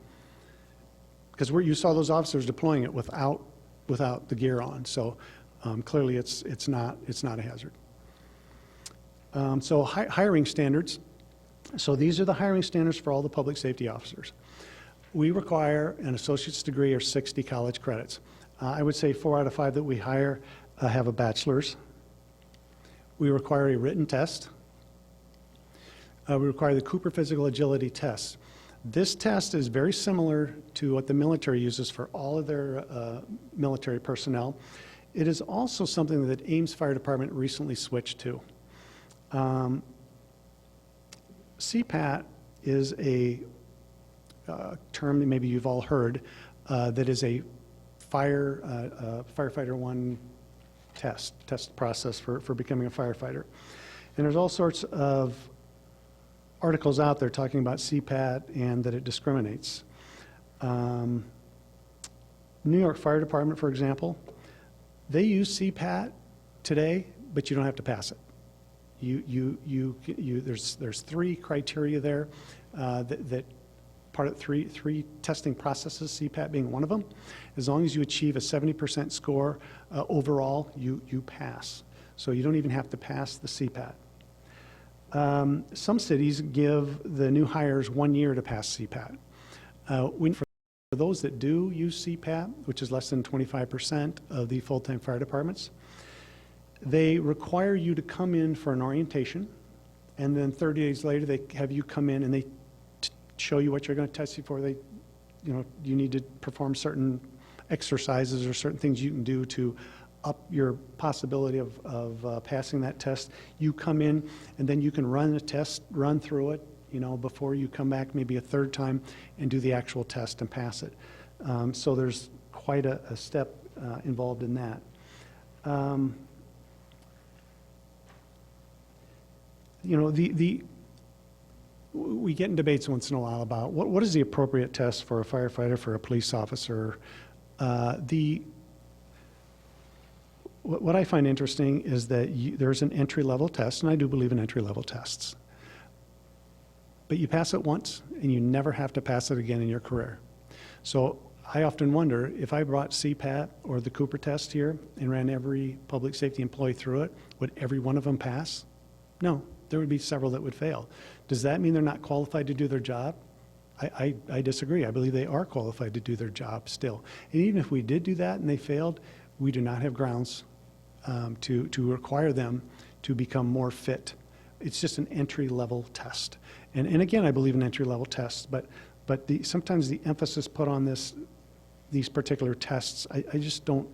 Because you saw those officers deploying it without the gear on, so clearly it's not a hazard. So hiring standards. So these are the hiring standards for all the public safety officers. We require an associate's degree or 60 college credits. I would say 4 out of 5 that we hire have a bachelor's. We require a written test. We require the Cooper Physical Agility Test. This test is very similar to what the military uses for all of their military personnel. It is also something that Ames Fire Department recently switched to. CPAT is a term that maybe you've all heard that is a firefighter 1 test process for becoming a firefighter. And there's all sorts of articles out there talking about CPAT and that it discriminates. New York Fire Department, for example, they use CPAT today, but you don't have to pass it. There's 3 criteria there that part of 3 testing processes, CPAT being one of them. As long as you achieve a 70% score overall, you pass. So you don't even have to pass the CPAT. Some cities give the new hires 1 year to pass CPAT. For those that do use CPAT, which is less than 25% of the full-time fire departments, they require you to come in for an orientation, and then 30 days later they have you come in and they show you what you're going to test you for. You need to perform certain exercises or certain things you can do to up your possibility of passing that test. You come in and then you can run the test, run through it, before you come back maybe a 3rd time and do the actual test and pass it. So there's quite a step involved in that. We get in debates once in a while about what is the appropriate test for a firefighter, for a police officer. What I find interesting is that there's an entry-level test, and I do believe in entry-level tests. But you pass it once, and you never have to pass it again in your career. So I often wonder, if I brought CPAT or the Cooper test here and ran every public safety employee through it, would every one of them pass? No, there would be several that would fail. Does that mean they're not qualified to do their job? I disagree. I believe they are qualified to do their job still. And even if we did do that and they failed, we do not have grounds to require them to become more fit. It's just an entry-level test. And again, I believe in entry-level tests, but sometimes the emphasis put on these particular tests, I just don't,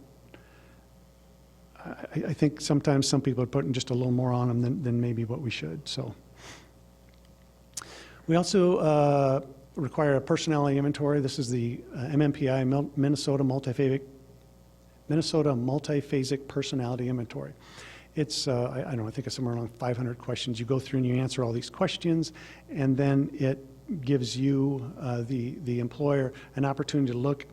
I think sometimes some people are putting just a little more on them than maybe what we should, so. We also require a personality inventory. This is the MMPI, Minnesota Multiphasic Personality Inventory. It's, I don't know, I think it's somewhere around 500 questions. You go through and you answer all these questions, and then it gives you, the employer, an opportunity to look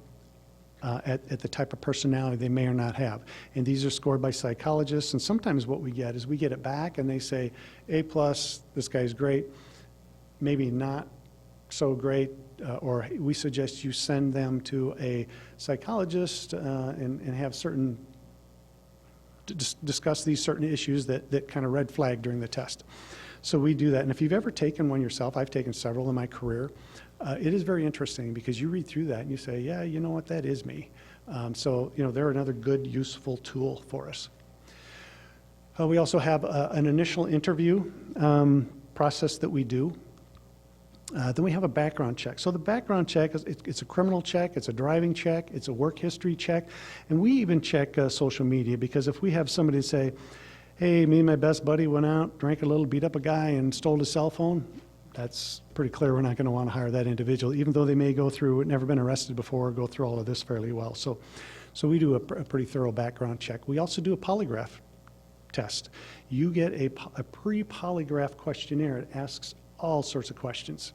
at the type of personality they may or not have. And these are scored by psychologists, and sometimes what we get is we get it back and they say, A+, this guy's great, maybe not so great, or we suggest you send them to a psychologist and have certain, discuss these certain issues that kind of red flag during the test. So we do that. And if you've ever taken one yourself, I've taken several in my career, it is very interesting because you read through that and you say, yeah, you know what, that is me. So, you know, they're another good, useful tool for us. We also have an initial interview process that we do. Then we have a background check. So the background check, it's a criminal check, it's a driving check, it's a work history check, and we even check social media, because if we have somebody say, hey, me and my best buddy went out, drank a little, beat up a guy, and stole his cell phone, that's pretty clear we're not going to want to hire that individual, even though they may go through, never been arrested before, go through all of this fairly well. So we do a pretty thorough background check. We also do a polygraph test. You get a pre-polygraph questionnaire. It asks all sorts of questions.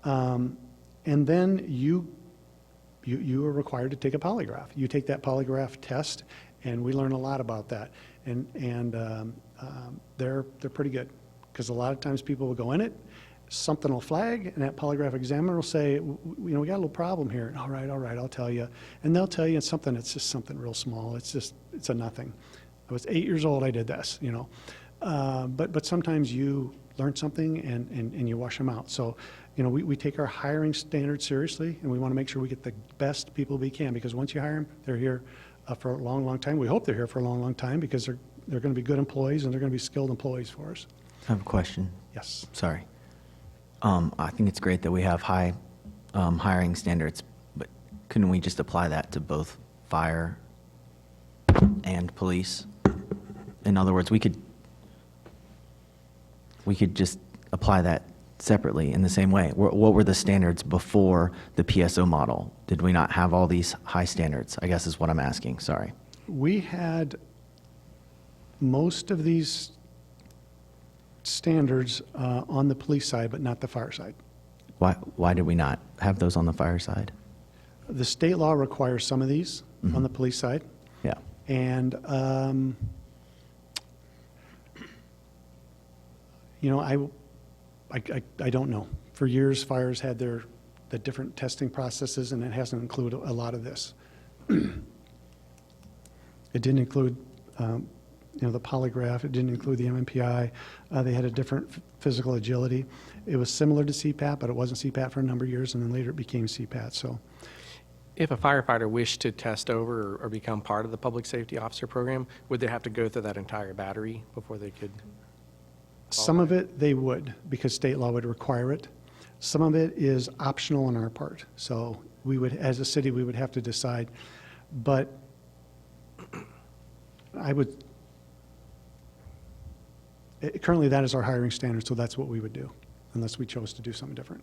And then you are required to take a polygraph. You take that polygraph test, and we learn a lot about that. And they're pretty good, because a lot of times people will go in it, something will flag, and that polygraph examiner will say, you know, we got a little problem here. All right, I'll tell you. And they'll tell you something that's just something real small. It's a nothing. I was 8 years old, I did this, you know. But sometimes you learn something and you wash them out. So, you know, we take our hiring standards seriously, and we want to make sure we get the best people we can, because once you hire them, they're here for a long, long time. We hope they're here for a long, long time, because they're going to be good employees and they're going to be skilled employees for us. I have a question. Yes. Sorry. I think it's great that we have high hiring standards, but couldn't we just apply that to both fire and police? In other words, we could just apply that separately in the same way. What were the standards before the PSO model? Did we not have all these high standards, I guess is what I'm asking. Sorry. We had most of these standards on the police side, but not the fire side. Why did we not have those on the fire side? The state law requires some of these on the police side. Yeah. And, you know, I don't know. For years, fires had the different testing processes, and it hasn't included a lot of this. It didn't include, you know, the polygraph. It didn't include the MMPI. They had a different physical agility. It was similar to CPAT, but it wasn't CPAT for a number of years, and then later it became CPAT. So, If a firefighter wished to test over or become part of the public safety officer program, would they have to go through that entire battery before they could? some of it they would, because state law would require it. Some of it is optional on our part. So we would, as a city, we would have to decide. But currently that is our hiring standard, so that's what we would do, unless we chose to do something different.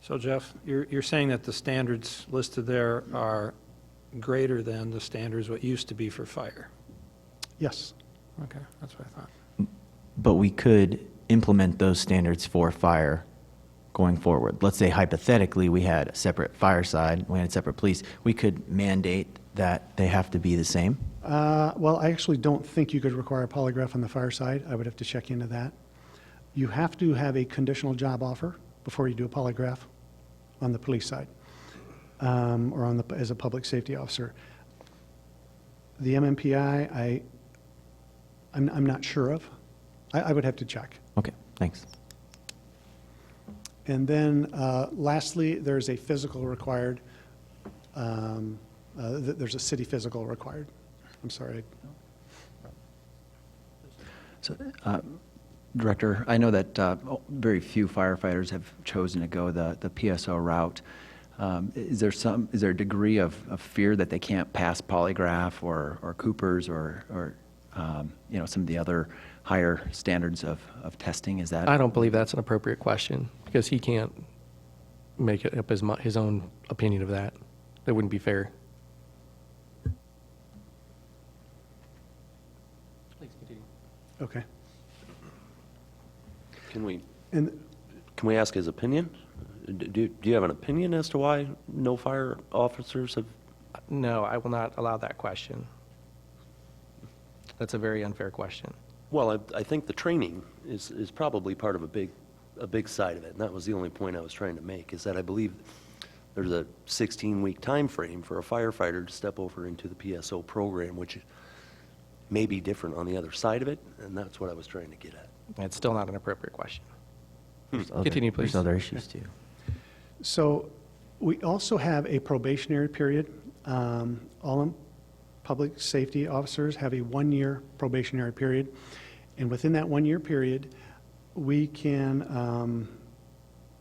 So Jeff, you're saying that the standards listed there are greater than the standards what used to be for fire? Yes. Okay, that's what I thought. But we could implement those standards for fire going forward. Let's say hypothetically we had a separate fire side, we had a separate police. We could mandate that they have to be the same? Well, I actually don't think you could require a polygraph on the fire side. I would have to check into that. You have to have a conditional job offer before you do a polygraph on the police side. or as a public safety officer. The MMPI, I'm not sure of. I would have to check. Okay, thanks. And then lastly, there's a physical required, there's a city physical required. I'm sorry. So, Director, I know that very few firefighters have chosen to go the PSO route. Is there a degree of fear that they can't pass polygraph or Cooper's or some of the other higher standards of testing? Is that? I don't believe that's an appropriate question because he can't make it up his own opinion of that. That wouldn't be fair. Please continue. Okay. Can we And ask his opinion? Do you have an opinion as to why no fire officers have? No, I will not allow that question. That's a very unfair question. Well, I think the training is probably part of a big side of it, and that was the only point I was trying to make, is that I believe there's a 16-week time frame for a firefighter to step over into the PSO program, which may be different on the other side of it, and that's what I was trying to get at. It's still not an appropriate question. There's Continue, please. There's other issues too. so we also have a probationary period. All public safety officers have a 1-year probationary period. And within that 1-year period, we can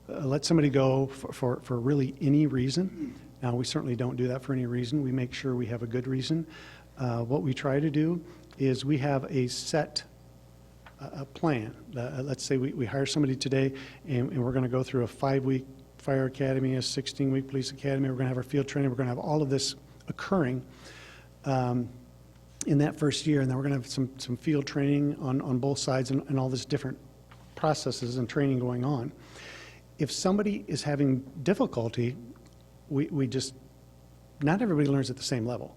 let somebody go for really any reason. Now, we certainly don't do that for any reason. We make sure we have a good reason. What we try to do is we have a set plan. Let's say we hire somebody today, and we're going to go through a 5-week fire academy, a 16-week police academy. We're going to have our field training. We're going to have all of this occurring in that first year, and then we're going to have some field training on both sides and all this different processes and training going on. If somebody is having difficulty, we just, not everybody learns at the same level.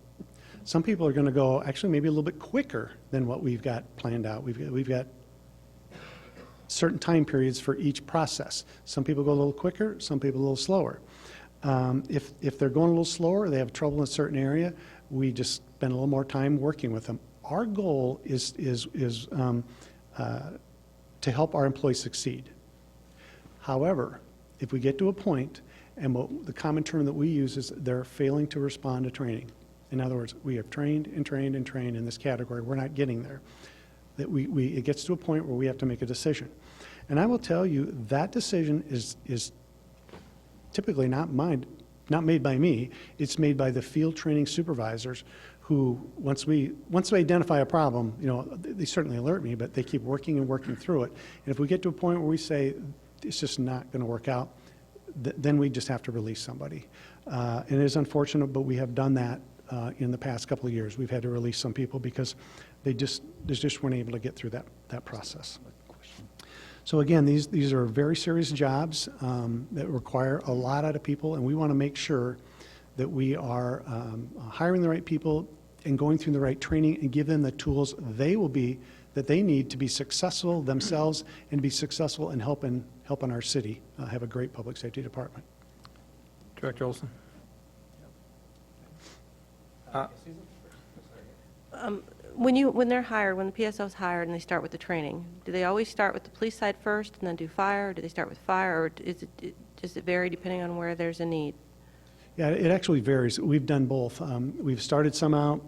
Some people are going to go actually maybe a little bit quicker than what we've got planned out. We've got certain time periods for each process. Some people go a little quicker, some people a little slower. If they're going a little slower, they have trouble in a certain area, we just spend a little more time working with them. Our goal is to help our employees succeed. However, if we get to a point, and the common term that we use is they're failing to respond to training. In other words, we have trained and trained and trained in this category. We're not getting there. That it gets to a point where we have to make a decision. And I will tell you, that decision is typically not made by me. It's made by the field training supervisors who, once we identify a problem, they certainly alert me, but they keep working and working through it. And if we get to a point where we say, it's just not going to work out, then we just have to release somebody. And it is unfortunate, but we have done that in the past couple of years. We've had to release some people because they just weren't able to get through that process. So again, these are very serious jobs that require a lot out of people, and we want to make sure that we are hiring the right people and going through the right training and give them the tools that they need to be successful themselves and be successful in helping our city have a great public safety department. Director Olson? When they're hired, when the PSO's hired and they start with the training, do they always start with the police side first and then do fire? Or do they start with fire, or does it vary depending on where there's a need? Yeah, it actually varies. We've done both. We've started some out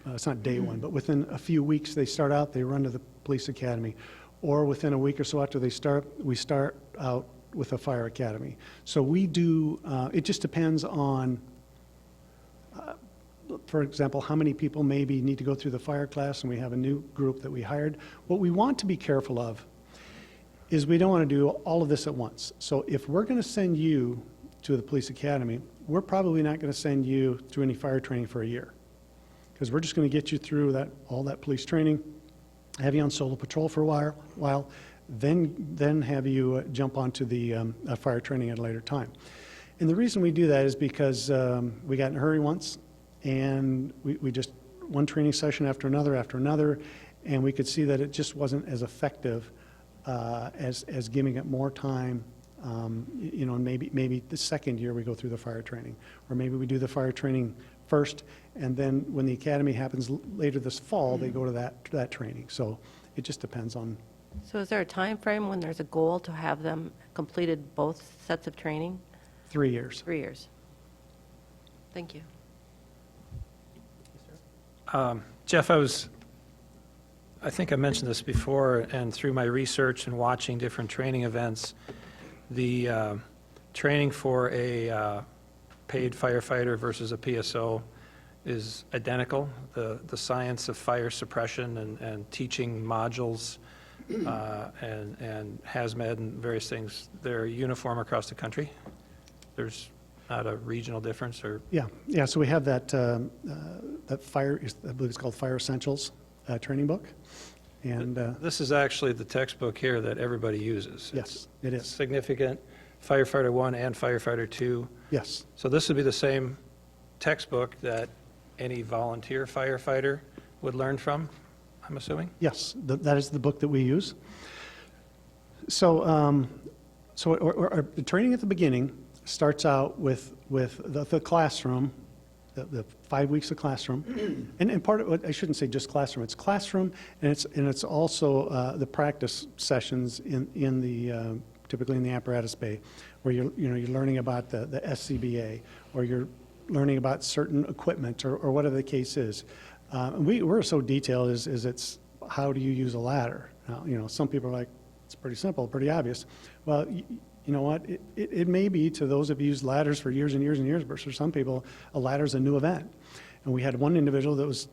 it's not day one, but within a few weeks they start out, they run to the police academy. Or within a week or so after they start, we start out with a fire academy. So we do, it just depends on, for example, how many people maybe need to go through the fire class, and we have a new group that we hired. What we want to be careful of is we don't want to do all of this at once. So if we're going to send you to the police academy, we're probably not going to send you through any fire training for a year, because we're just going to get you through all that police training, have you on solo patrol for a while, then have you jump onto the fire training at a later time. And the reason we do that is because we got in a hurry once, and we just, one training session after another, and we could see that it just wasn't as effective as giving it more time And maybe the second year we go through the fire training, or maybe we do the fire training first, and then when the academy happens later this fall, they go to that training. So it just depends on. So is there a time frame when there's a goal to have them completed both sets of training? 3 years. 3 years. Thank you. Jeff, I think I mentioned this before, and through my research and watching different training events, the training for a paid firefighter versus a PSO is identical. The science of fire suppression and teaching modules and hazmat and various things, they're uniform across the country. There's not a regional difference, or? Yeah. So we have that fire, I believe it's called Fire Essentials training book. And this is actually the textbook here that everybody uses. Yes, it is. Significant, Firefighter 1 and Firefighter 2. Yes. So this would be the same textbook that any volunteer firefighter would learn from, I'm assuming? Yes, that is the book that we use. So, the training at the beginning starts out with the classroom, the 5 weeks of classroom, and part of it, I shouldn't say just classroom. It's classroom, and it's also the practice sessions in the typically in the apparatus bay, where you're learning about the SCBA, or you're learning about certain equipment, or whatever the case is. And we're so detailed is it's how do you use a ladder? Now, some people are like, it's pretty simple, pretty obvious. Well, you know what? It may be to those who have used ladders for years and years and years, but for some people, a ladder is a new event. And we had one individual that was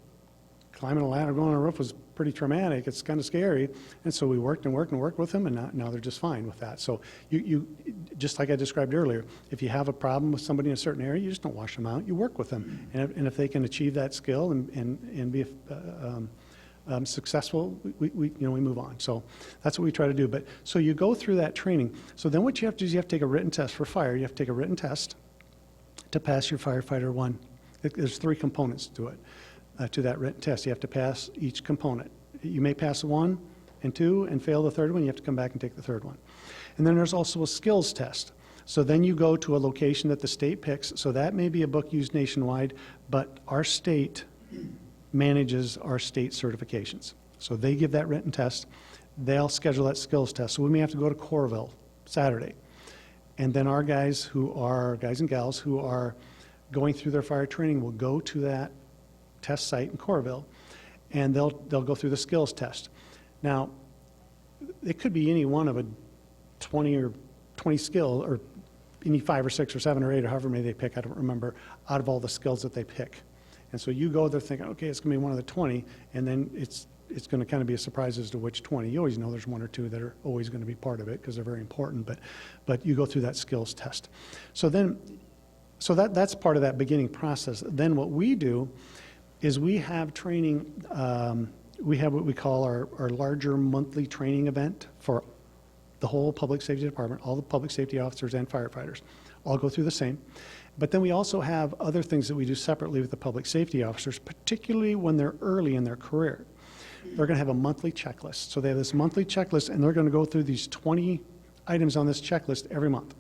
climbing a ladder, going on a roof was pretty traumatic. It's kind of scary. And so we worked with them, and now they're just fine with that. So you just like I described earlier, if you have a problem with somebody in a certain area, you just don't wash them out. You work with them. And if they can achieve that skill and be successful, we move on. So that's what we try to do. But so you go through that training. So then what you have to do is you have to take a written test for fire. You have to take a written test to pass your Firefighter 1. There's 3 components to it, to that written test. You have to pass each component. You may pass 1 and 2 and fail the 3rd one. You have to come back and take the 3rd one. And then there's also a skills test. So then you go to a location that the state picks. So that may be a book used nationwide, but our state manages our state certifications. So they give that written test. They'll schedule that skills test. So we may have to go to Coralville Saturday. And then our guys and gals who are going through their fire training will go to that test site in Coralville, and they'll go through the skills test. Now, it could be any one of a 20 skill, or any 5 or 6 or 7 or 8 or however many they pick, I don't remember, out of all the skills that they pick. And so you go there thinking, okay, it's going to be one of the 20, and then it's going to kind of be a surprise as to which 20. You always know there's 1 or 2 that are always going to be part of it because they're very important, but you go through that skills test. So that's part of that beginning process. Then what we do is we have training, we have what we call our larger monthly training event for the whole public safety department. All the public safety officers and firefighters all go through the same. But then we also have other things that we do separately with the public safety officers, particularly when they're early in their career. They're going to have a monthly checklist. So they have this monthly checklist, and they're going to go through these 20 items on this checklist every month,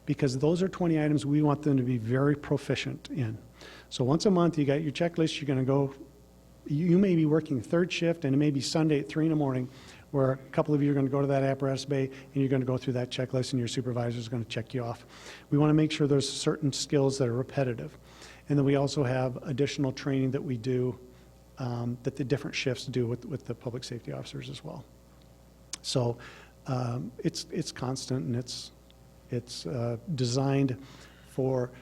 because those are 20 items we want them to be very proficient in. So once a month, you got your checklist. You're going to go, you may be working 3rd shift, and it may be Sunday at 3 in the morning, where a couple of you are going to go to that apparatus bay, and you're going to go through that checklist, and your supervisor is going to check you off. We want to make sure there's certain skills that are repetitive. And then we also have additional training that we do that the different shifts do with the public safety officers as well. So it's constant, and it's designed for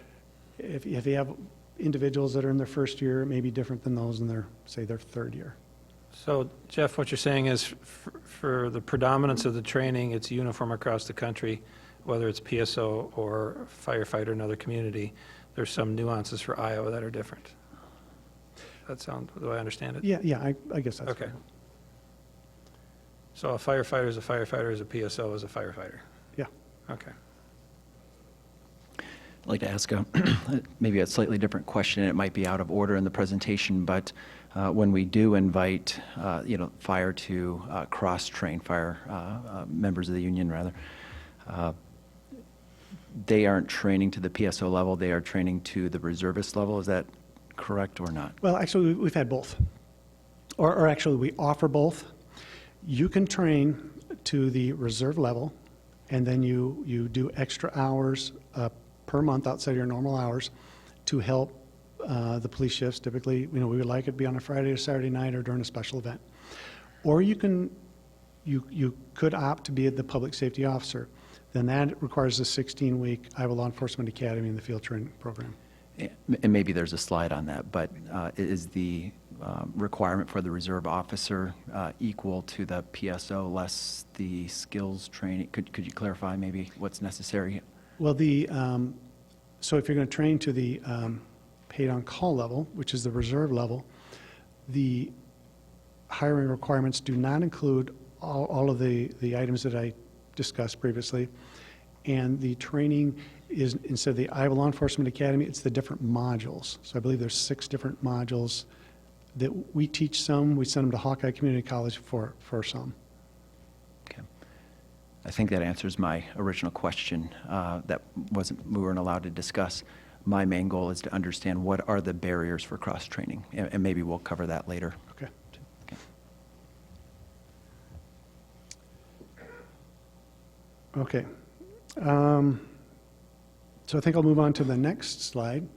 if you have individuals that are in their 1st year, it may be different than those in their 3rd year. So, Jeff, what you're saying is for the predominance of the training, it's uniform across the country, whether it's PSO or firefighter in another community. There's some nuances for Iowa that are different. That sound the way I understand it? Yeah, I guess that's okay. Right. So a firefighter is a PSO is a firefighter? Yeah. Okay. I'd like to ask maybe a slightly different question, and it might be out of order in the presentation, but when we do invite, fire to cross-train, members of the union rather, they aren't training to the PSO level, they are training to the reservist level. Is that correct or not? Well, actually, we've had both. Or actually, we offer both. You can train to the reserve level, and then you do extra hours per month outside of your normal hours to help the police shifts. Typically, we would like it to be on a Friday or Saturday night or during a special event. Or you could opt to be the public safety officer. Then that requires a 16-week Iowa Law Enforcement Academy in the field training program. And maybe there's a slide on that, but is the requirement for the reserve officer equal to the PSO less the skills training? Could you clarify maybe what's necessary? Well, so if you're going to train to the paid on call level, which is the reserve level, the hiring requirements do not include all of the items that I discussed previously. And the training is, instead of the Iowa Law Enforcement Academy, it's the different modules. So I believe there's 6 different modules that we teach some. We send them to Hawkeye Community College for some. Okay. I think that answers my original question that we weren't allowed to discuss. My main goal is to understand what are the barriers for cross-training, and maybe we'll cover that later. Okay. Okay. So I think I'll move on to the next slide,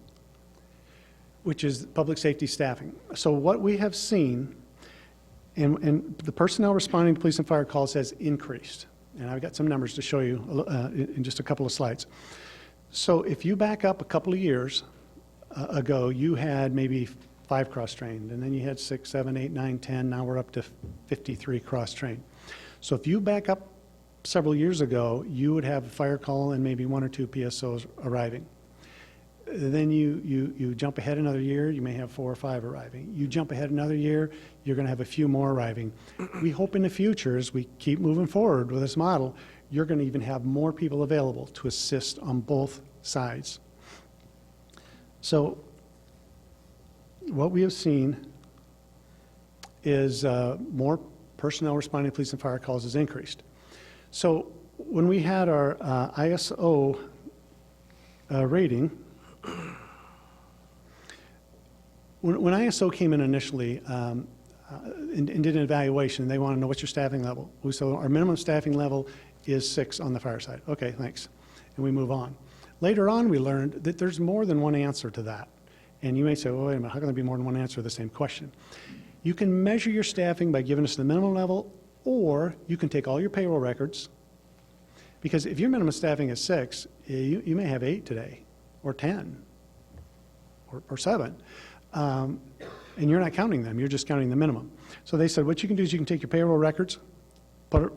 which is public safety staffing. So what we have seen, and the personnel responding to police and fire calls has increased. And I've got some numbers to show you in just a couple of slides. So if you back up a couple of years ago, you had maybe 5 cross-trained, and then you had 6, 7, 8, 9, 10. Now we're up to 53 cross-trained. So if you back up several years ago, you would have a fire call and maybe 1 or 2 PSOs arriving. Then you jump ahead another year, you may have 4 or 5 arriving. You jump ahead another year, you're going to have a few more arriving. We hope in the future, as we keep moving forward with this model, you're going to even have more people available to assist on both sides. So what we have seen is more personnel responding to police and fire calls has increased. So when we had our ISO rating, when ISO came in initially and did an evaluation, they want to know what's your staffing level. So our minimum staffing level is 6 on the fire side. Okay, thanks. And we move on. Later on, we learned that there's more than one answer to that. And you may say, well, wait a minute, how can there be more than one answer to the same question? You can measure your staffing by giving us the minimum level, or you can take all your payroll records, because if your minimum staffing is 6, you may have 8 today, or 10, or 7, and you're not counting them, you're just counting the minimum. So they said what you can do is you can take your payroll records, put,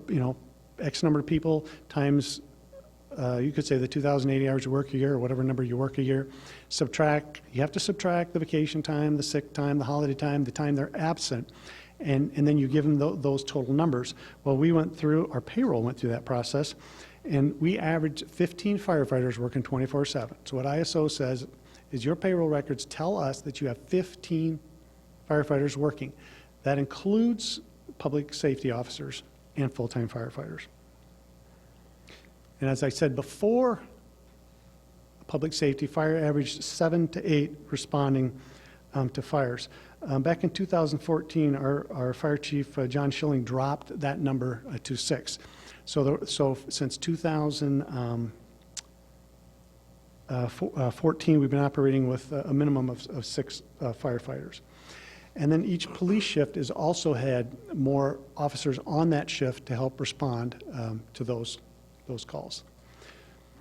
X number of people times, you could say the 2,080 hours you work a year, or whatever number you work a year, subtract, you have to subtract the vacation time, the sick time, the holiday time, the time they're absent, and then you give them those total numbers. Well, we went through, our payroll went through that process, and we averaged 15 firefighters working 24/7. So what ISO says is your payroll records tell us that you have 15 firefighters working. That includes public safety officers and full-time firefighters. And as I said before, public safety, fire averaged 7 to 8 responding to fires. Back in 2014, our fire chief, John Schilling, dropped that number to 6. So since 2014, we've been operating with a minimum of 6 firefighters. And then each police shift has also had more officers on that shift to help respond to those calls.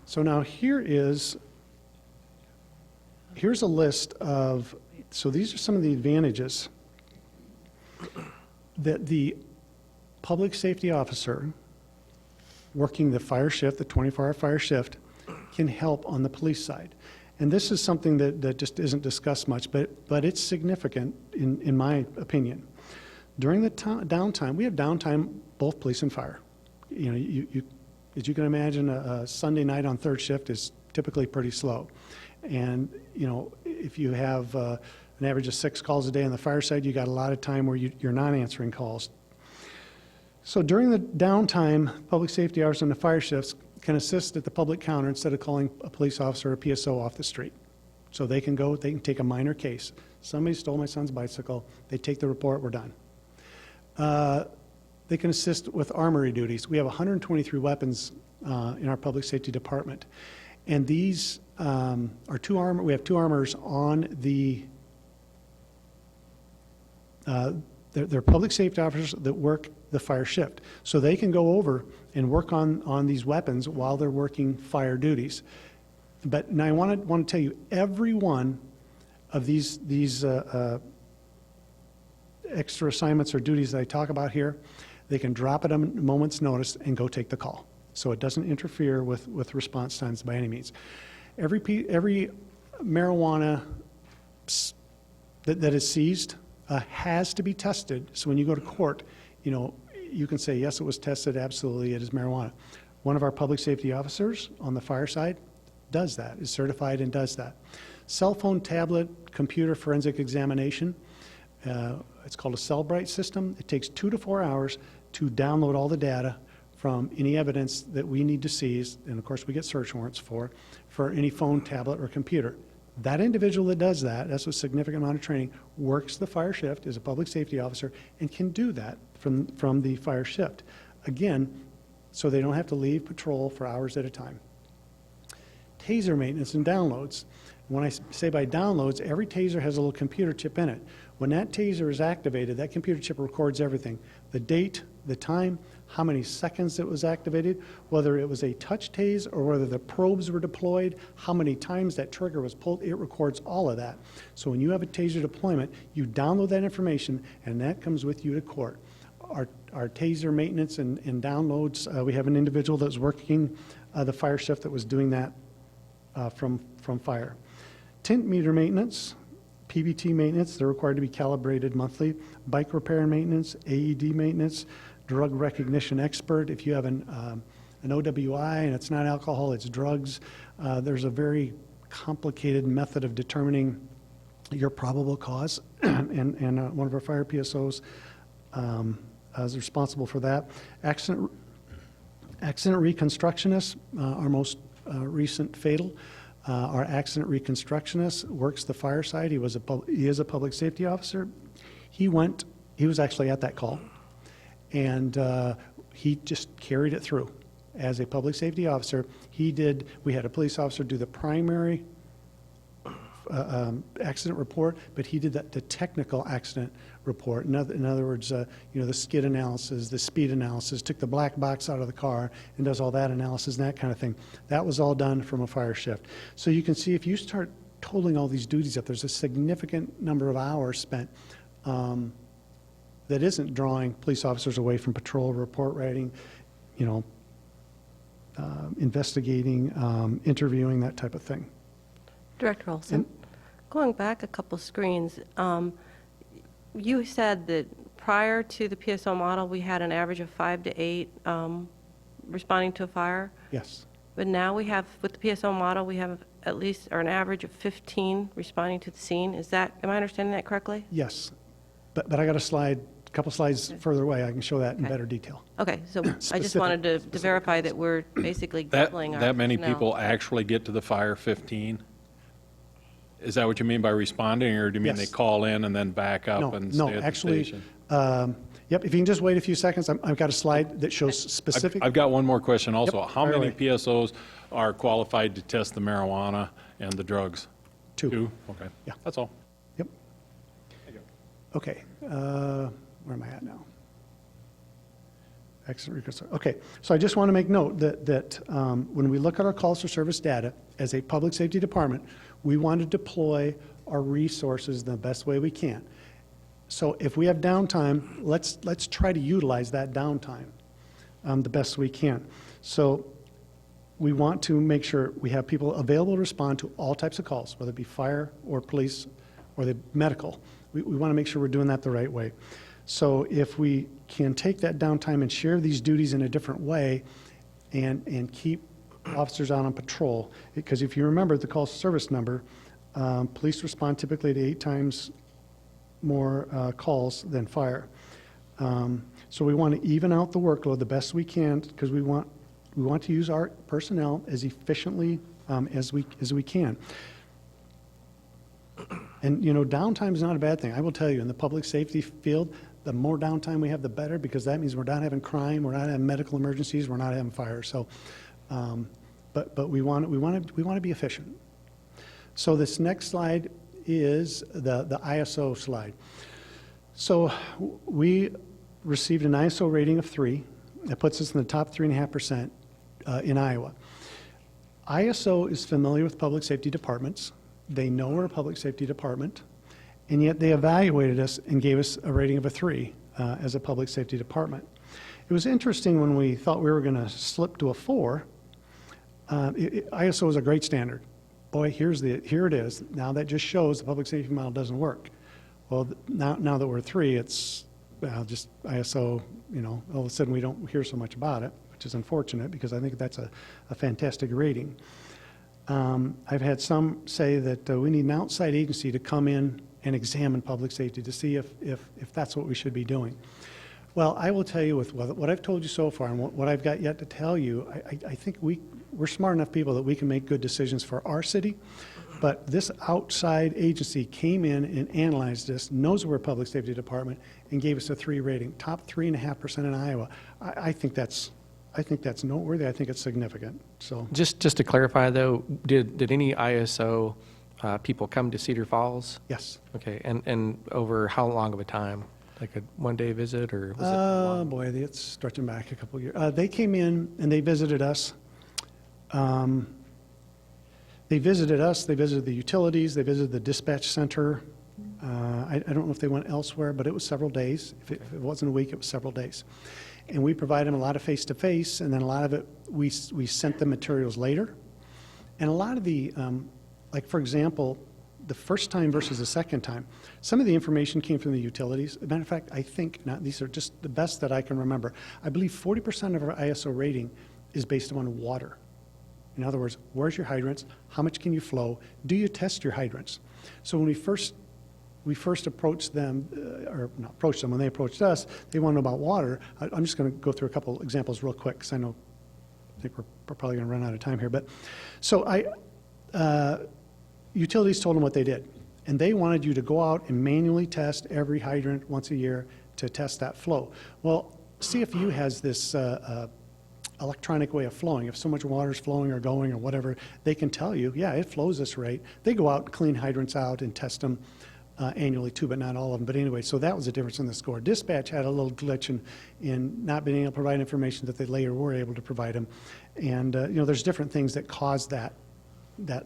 So now here's a list of, so these are some of the advantages that the public safety officer working the fire shift, the 24-hour fire shift, can help on the police side. And this is something that just isn't discussed much, but it's significant in my opinion. During the downtime, we have downtime, both police and fire. As you can imagine, a Sunday night on third shift is typically pretty slow. And, if you have an average of 6 calls a day on the fire side, you got a lot of time where you're not answering calls. So during the downtime, public safety hours on the fire shifts can assist at the public counter instead of calling a police officer or a PSO off the street. So they can go, they can take a minor case. Somebody stole my son's bicycle, they take the report, we're done. They can assist with armory duties. We have 123 weapons in our public safety department. And these are we have two armors on the, they're public safety officers that work the fire shift. So they can go over and work on these weapons while they're working fire duties. But now I want to tell you, every one of these extra assignments or duties that I talk about here, they can drop at a moment's notice and go take the call. So it doesn't interfere with response times by any means. Every marijuana that is seized has to be tested. So when you go to court, you can say, yes, it was tested, absolutely, it is marijuana. One of our public safety officers on the fire side does that, is certified and does that. Cell phone, tablet, computer forensic examination, it's called a Cellbrite system. It takes 2 to 4 hours to download all the data from any evidence that we need to seize, and of course we get search warrants for any phone, tablet, or computer. That individual that does that, that's a significant amount of training, works the fire shift as a public safety officer and can do that from the fire shift. Again, so they don't have to leave patrol for hours at a time. Taser maintenance and downloads. When I say by downloads, every taser has a little computer chip in it. When that taser is activated, that computer chip records everything. The date, the time, how many seconds it was activated, whether it was a touch tase or whether the probes were deployed, how many times that trigger was pulled, it records all of that. So when you have a taser deployment, you download that information and that comes with you to court. Our taser maintenance and downloads, we have an individual that's working the fire shift that was doing that from fire. Tint meter maintenance, PBT maintenance, they're required to be calibrated monthly. Bike repair and maintenance, AED maintenance, drug recognition expert. If you have an OWI and it's not alcohol, it's drugs, there's a very complicated method of determining your probable cause, and one of our fire PSOs is responsible for that. Accident reconstructionist, our most recent fatal. Our accident reconstructionist works the fire side. He is a public safety officer. He was actually at that call, and he just carried it through. As a public safety officer, we had a police officer do the primary accident report, but he did the technical accident report. In other words, the skid analysis, the speed analysis, took the black box out of the car and does all that analysis and that kind of thing. That was all done from a fire shift. So you can see if you start totaling all these duties up, there's a significant number of hours spent that isn't drawing police officers away from patrol, report writing, investigating, interviewing, that type of thing. Director Olson, going back a couple screens, you said that prior to the PSO model, we had an average of 5 to 8 responding to a fire. Yes. But now we have, with the PSO model, we have at least, or an average of 15 responding to the scene. Am I understanding that correctly? Yes. But I got a couple slides further away. I can show that in better detail. Okay, so I just wanted to verify that we're basically doubling our That many personnel. people actually get to the fire 15? Is that what you mean by responding, or do you mean Yes. they call in and then back up and stay at the station? Yep, if you can just wait a few seconds, I've got a slide that shows specific. I've got one more question also. Yep, How fire many away. PSOs are qualified to test the marijuana and the drugs? 2. 2? Okay. Yeah. That's all. Yep. Okay, where am I at now? Excellent reconstruction. Okay, so I just want to make note that when we look at our calls for service data, as a public safety department, we want to deploy our resources the best way we can. So if we have downtime, let's try to utilize that downtime the best we can. So we want to make sure we have people available to respond to all types of calls, whether it be fire or police or the medical. We want to make sure we're doing that the right way. So if we can take that downtime and share these duties in a different way and keep officers out on patrol, because if you remember the call service number, police respond typically to 8 times more calls than fire. So we want to even out the workload the best we can, because we want We want to use our personnel as efficiently as we can. And, you know, downtime is not a bad thing. I will tell you, in the public safety field, the more downtime we have, the better, because that means we're not having crime, we're not having medical emergencies, we're not having fire. So, but we want to be efficient. So this next slide is the ISO slide. So we received an ISO rating of 3. That puts us in the top 3.5% in Iowa. ISO is familiar with public safety departments. They know we're a public safety department, and yet they evaluated us and gave us a rating of a 3 as a public safety department. It was interesting when we thought we were going to slip to a 4. ISO is a great standard. Boy, here it is. Now that just shows the public safety model doesn't work. Well, now that we're 3, it's just ISO, you know, all of a sudden we don't hear so much about it, which is unfortunate because I think that's a fantastic rating. I've had some say that we need an outside agency to come in and examine public safety to see if that's what we should be doing. Well, I will tell you with what I've told you so far and what I've got yet to tell you, I think we're smart enough people that we can make good decisions for our city. But this outside agency came in and analyzed this, knows we're a public safety department, and gave us a 3 rating, top 3.5% in Iowa. I think that's noteworthy. I think it's significant. So Just to clarify, though, did any ISO people come to Cedar Falls? yes. Okay, and over how long of a time? Like a one-day visit, or was it long? Boy, it's stretching back a couple of years. They came in and they visited us. They visited the utilities, they visited the dispatch center. I don't know if they went elsewhere, but it was several days. If it wasn't a week, it was several days. And we provided them a lot of face-to-face, and then a lot of it, we sent them materials later. And a lot of the, like for example, the first time versus the second time, some of the information came from the utilities. As a matter of fact, I think, these are just the best that I can remember. I believe 40% of our ISO rating is based on water. In other words, where's your hydrants? How much can you flow? Do you test your hydrants? So when we first approached them, or not approached them, when they approached us, they want to know about water. I'm just going to go through a couple examples real quick because I think we're probably going to run out of time here. But so utilities told them what they did, and they wanted you to go out and manually test every hydrant once a year to test that flow. Well, CFU has this electronic way of flowing. If so much water is flowing or going or whatever, they can tell you, yeah, it flows this rate. They go out and clean hydrants out and test them annually too, but not all of them. But anyway, so that was a difference in the score. Dispatch had a little glitch in not being able to provide information that they later were able to provide them. And, you know, there's different things that cause that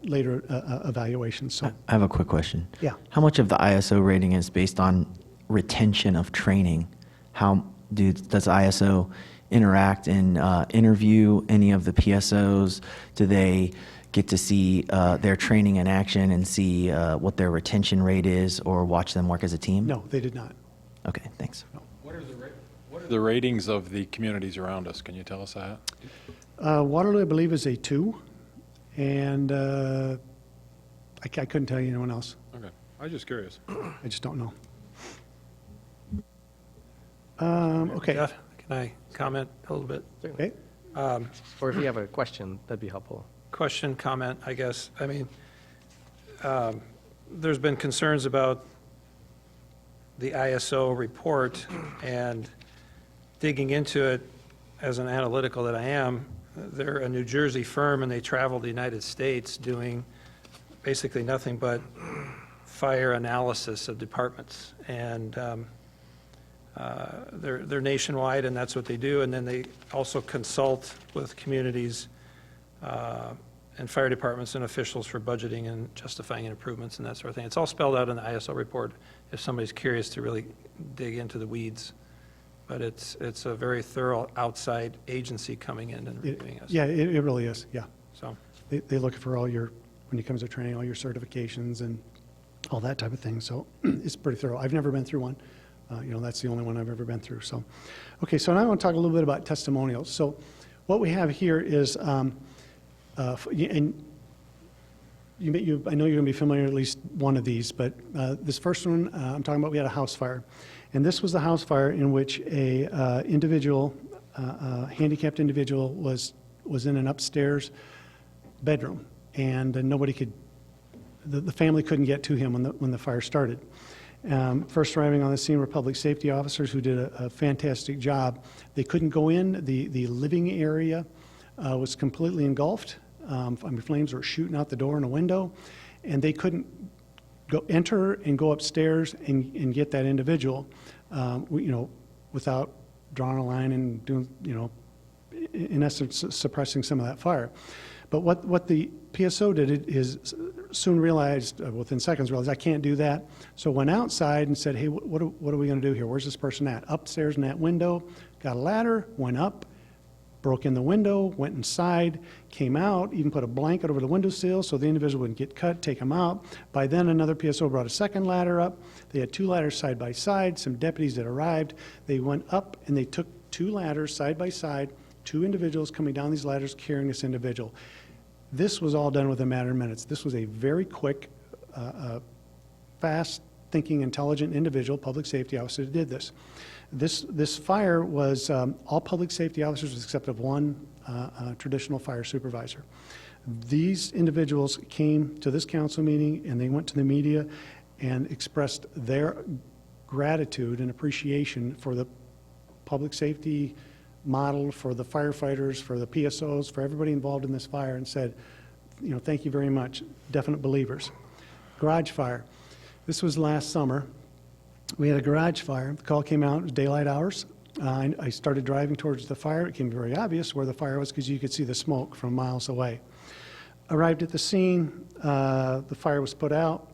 later evaluation. So I have a quick question. Yeah. How much of the ISO rating is based on retention of training? How does ISO interact and interview any of the PSOs? Do they get to see their training in action and see what their retention rate is, or watch them work as a team? No, they did not. Okay, thanks. What are the ratings of the communities around us? Can you tell us that? Waterloo, I believe, is a 2, and I couldn't tell you anyone else. Okay, I was just curious. I just don't know. Okay. Jeff, can I comment a little bit? Okay. Or if you have a question, that'd be helpful. Question, comment, I guess. I mean, there's been concerns about the ISO report, and digging into it as an analytical that I am, they're a New Jersey firm, and they travel the United States doing basically nothing but fire analysis of departments. And they're nationwide, and that's what they do. And then they also consult with communities and fire departments and officials for budgeting and justifying improvements and that sort of thing. It's all spelled out in the ISO report if somebody's curious to really dig into the weeds. But it's a very thorough outside agency coming in and reviewing us. Yeah, it really is, yeah. So They look for all your, when it comes to training, all your certifications and all that type of thing. So it's pretty thorough. I've never been through one. You know, that's the only one I've ever been through. So, okay, so now I want to talk a little bit about testimonials. So what we have here is, and I know you're going to be familiar with at least one of these, but this first one I'm talking about, we had a house fire. And this was the house fire in which a individual, a handicapped individual, was was in an upstairs bedroom, and nobody could, the family couldn't get to him when the fire started. First arriving on the scene were public safety officers who did a fantastic job. They couldn't go in. The living area was completely engulfed. Flames were shooting out the door and a window, and they couldn't enter and go upstairs and get that individual, without drawing a line and doing, in essence, suppressing some of that fire. But what the PSO did is soon realized, within seconds, realized I can't do that. So went outside and said, hey, what are we going to do here? Where's this person at? Upstairs in that window, got a ladder, went up, broke in the window, went inside, came out, even put a blanket over the windowsill so the individual wouldn't get cut, take him out. By then, another PSO brought a second ladder up. They had 2 ladders side by side. Some deputies that arrived, they went up and they took 2 ladders side by side, 2 individuals coming down these ladders carrying this individual. This was all done within a matter of minutes. This was a very quick, fast-thinking, intelligent individual, public safety officer, that did this. This fire was all public safety officers except of one traditional fire supervisor. These individuals came to this council meeting and they went to the media and expressed their gratitude and appreciation for the public safety model, for the firefighters, for the PSOs, for everybody involved in this fire, and said, thank you very much, definite believers. Garage fire. This was last summer. We had a garage fire. The call came out, it was daylight hours. I started driving towards the fire. It became very obvious where the fire was because you could see the smoke from miles away. Arrived at the scene, the fire was put out.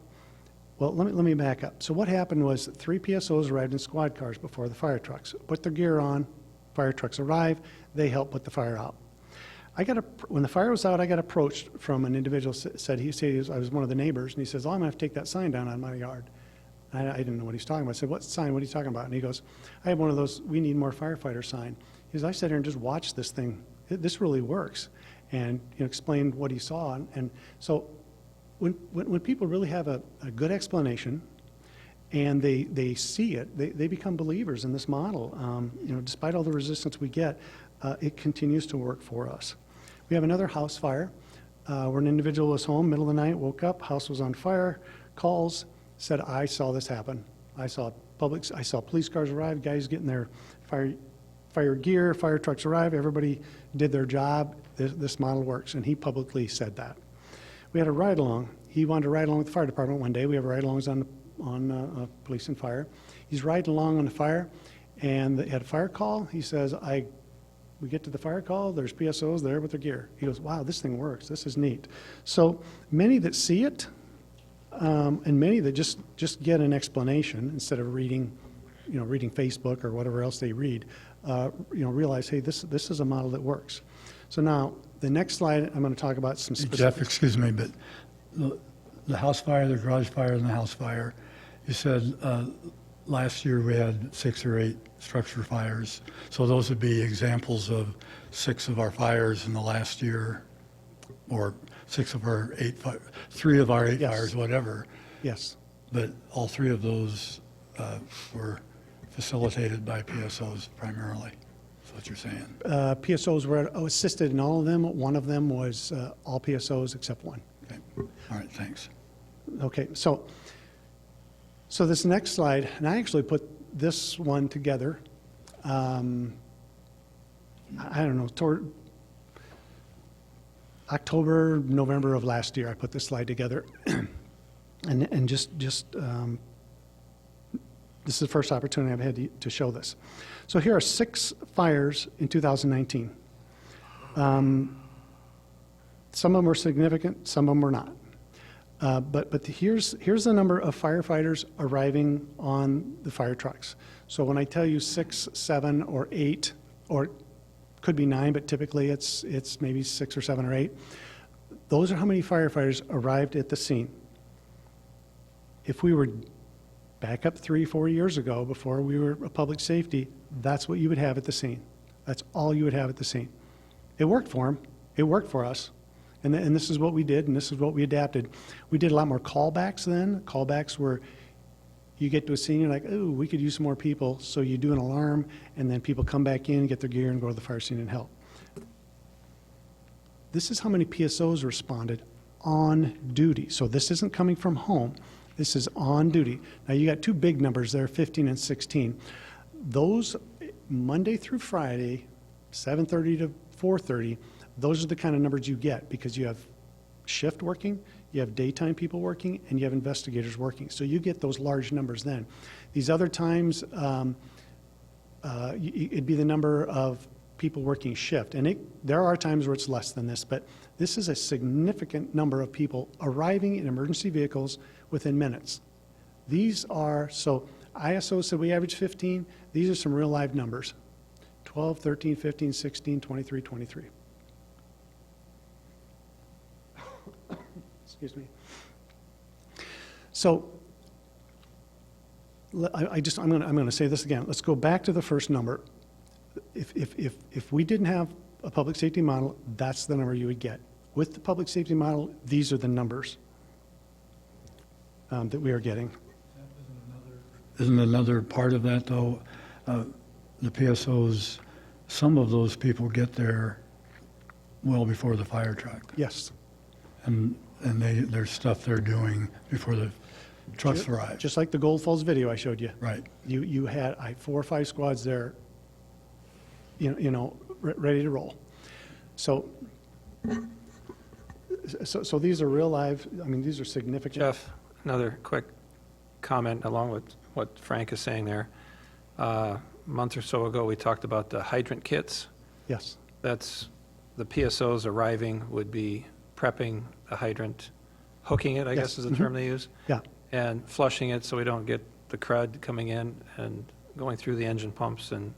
Well, let me back up. So what happened was 3 PSOs arrived in squad cars before the fire trucks, put their gear on. Fire trucks arrive, they help put the fire out. When the fire was out, I got approached from an individual. I was one of the neighbors, and he says, I'm going to have to take that sign down on my yard. I didn't know what he's talking about. I said, what sign? What are you talking about? And he goes, I have one of those, we need more firefighter sign. He says, I sat here and just watched this thing. This really works. And explained what he saw. And so when people really have a good explanation, and they see it, they become believers in this model. Despite all the resistance we get, it continues to work for us. We have another house fire where an individual was home, middle of the night, woke up, house was on fire, calls, said, I saw this happen. I saw police cars arrive, guys getting their fire gear, fire trucks arrive, everybody did their job. This model works, and he publicly said that. We had a ride-along. He wanted to ride along with the fire department one day. We have ride-alongs on police and fire. He's riding along on the fire, and they had a fire call. He says, we get to the fire call, there's PSOs there with their gear. He goes, wow, this thing works. This is neat. So many that see it, and many that just get an explanation instead of reading Facebook or whatever else they read, realize, hey, this is a model that works. So now, the next slide, I'm going to talk about some specifics. Jeff, excuse me, but the house fire, the garage fire, and the house fire, you said last year we had 6 or 8 structure fires. So those would be examples of 6 of our fires in the last year, or 6 of our 8, 3 of our 8 Yes. fires, whatever. Yes. But all 3 of those were facilitated by PSOs primarily. That's what you're saying. PSOs were assisted in all of them. One of them was all PSOs except one. Okay. All right, thanks. Okay, so this next slide, and I actually put this one together, I don't know, toward October, November of last year, I put this slide together. and just this is the first opportunity I've had to show this. So here are 6 fires in 2019. Some of them were significant, some of them were not. But here's the number of firefighters arriving on the fire trucks. So when I tell you 6, 7, or 8, or it could be 9, but typically it's maybe 6 or 7 or 8, those are how many firefighters arrived at the scene. If we were back up 3, 4 years ago, before we were a public safety, that's what you would have at the scene. That's all you would have at the scene. It worked for them. It worked for us. And this is what we did, and this is what we adapted. We did a lot more callbacks then. Callbacks were, you get to a scene, you're like, oh, we could use some more people. So you do an alarm, and then people come back in, get their gear, and go to the fire scene and help. This is how many PSOs responded on duty. So this isn't coming from home. This is on duty. Now, you got two big numbers there, 15 and 16. Those Monday through Friday, 7:30 to 4:30, those are the kind of numbers you get because you have shift working, you have daytime people working, and you have investigators working. So you get those large numbers then. These other times, it'd be the number of people working shift. And there are times where it's less than this, but this is a significant number of people arriving in emergency vehicles within minutes. These are, so ISO said we average 15. These are some real live numbers. 12, 13, 15, 16, 23, 23. Excuse me. So I'm going to say this again. Let's go back to the first number. If we didn't have a public safety model, that's the number you would get. With the public safety model, these are the numbers that we are getting. Isn't another part of that, though, the PSOs, some of those people get there well before the fire truck. Yes. And there's stuff they're doing before the trucks arrive. Just like the Gold Falls video I showed you. Right. You had 4 or 5 squads there, ready to roll. So these are real live, these are significant. Jeff, another quick comment along with what Frank is saying there. A month or so ago, we talked about the hydrant kits. Yes. That's the PSOs arriving would be prepping the hydrant, hooking it, I Yes. guess is the term they use. Yeah. And flushing it so we don't get the crud coming in and going through the engine pumps and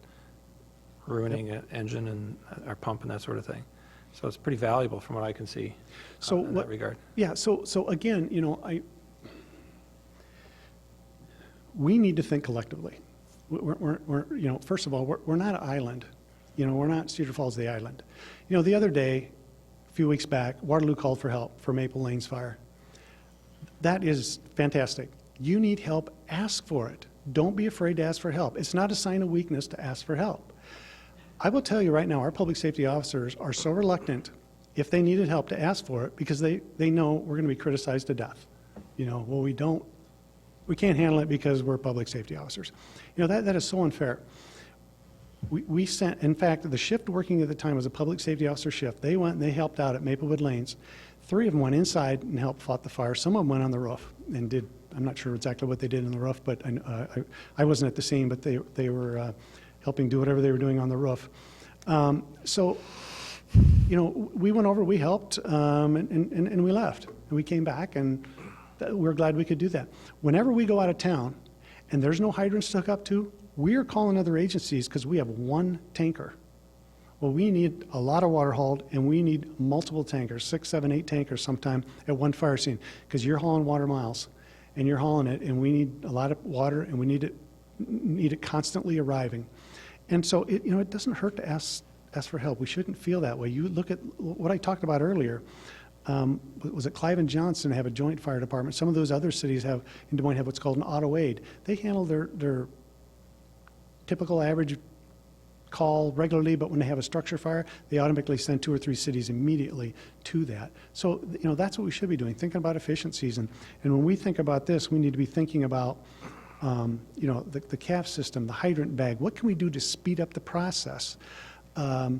ruining an engine and our pump and that sort of thing. So it's pretty valuable from what I can see in that regard. Yeah, so again, we need to think collectively. We're first of all, we're not an island. We're not Cedar Falls, the island. The other day, a few weeks back, Waterloo called for help for Maple Lanes Fire. That is fantastic. You need help, ask for it. Don't be afraid to ask for help. It's not a sign of weakness to ask for help. I will tell you right now, our public safety officers are so reluctant, if they needed help, to ask for it because they know we're going to be criticized to death. We can't handle it because we're public safety officers. That is so unfair. We sent, in fact, the shift working at the time was a public safety officer shift. They went and they helped out at Maplewood Lanes. 3 of them went inside and helped fought the fire. Some of them went on the roof and did, I'm not sure exactly what they did in the roof, but I wasn't at the scene, but they were helping do whatever they were doing on the roof. We went over, we helped, and we left. And we came back, and we're glad we could do that. Whenever we go out of town and there's no hydrants to hook up to, we are calling other agencies because we have 1 tanker. Well, we need a lot of water hauled, and we need multiple tankers, 6, 7, 8 tankers sometime at one fire scene, because you're hauling water miles, and you're hauling it, and we need a lot of water, and we need it constantly arriving. And so, it doesn't hurt to ask for help. We shouldn't feel that way. You look at what I talked about earlier. Was it Clive and Johnson have a joint fire department? Some of those other cities in Des Moines have what's called an auto aid. They handle their typical average call regularly, but when they have a structure fire, they automatically send 2 or 3 cities immediately to that. So, that's what we should be doing, thinking about efficiencies. And when we think about this, we need to be thinking about, the CAF system, the hydrant bag. What can we do to speed up the process? The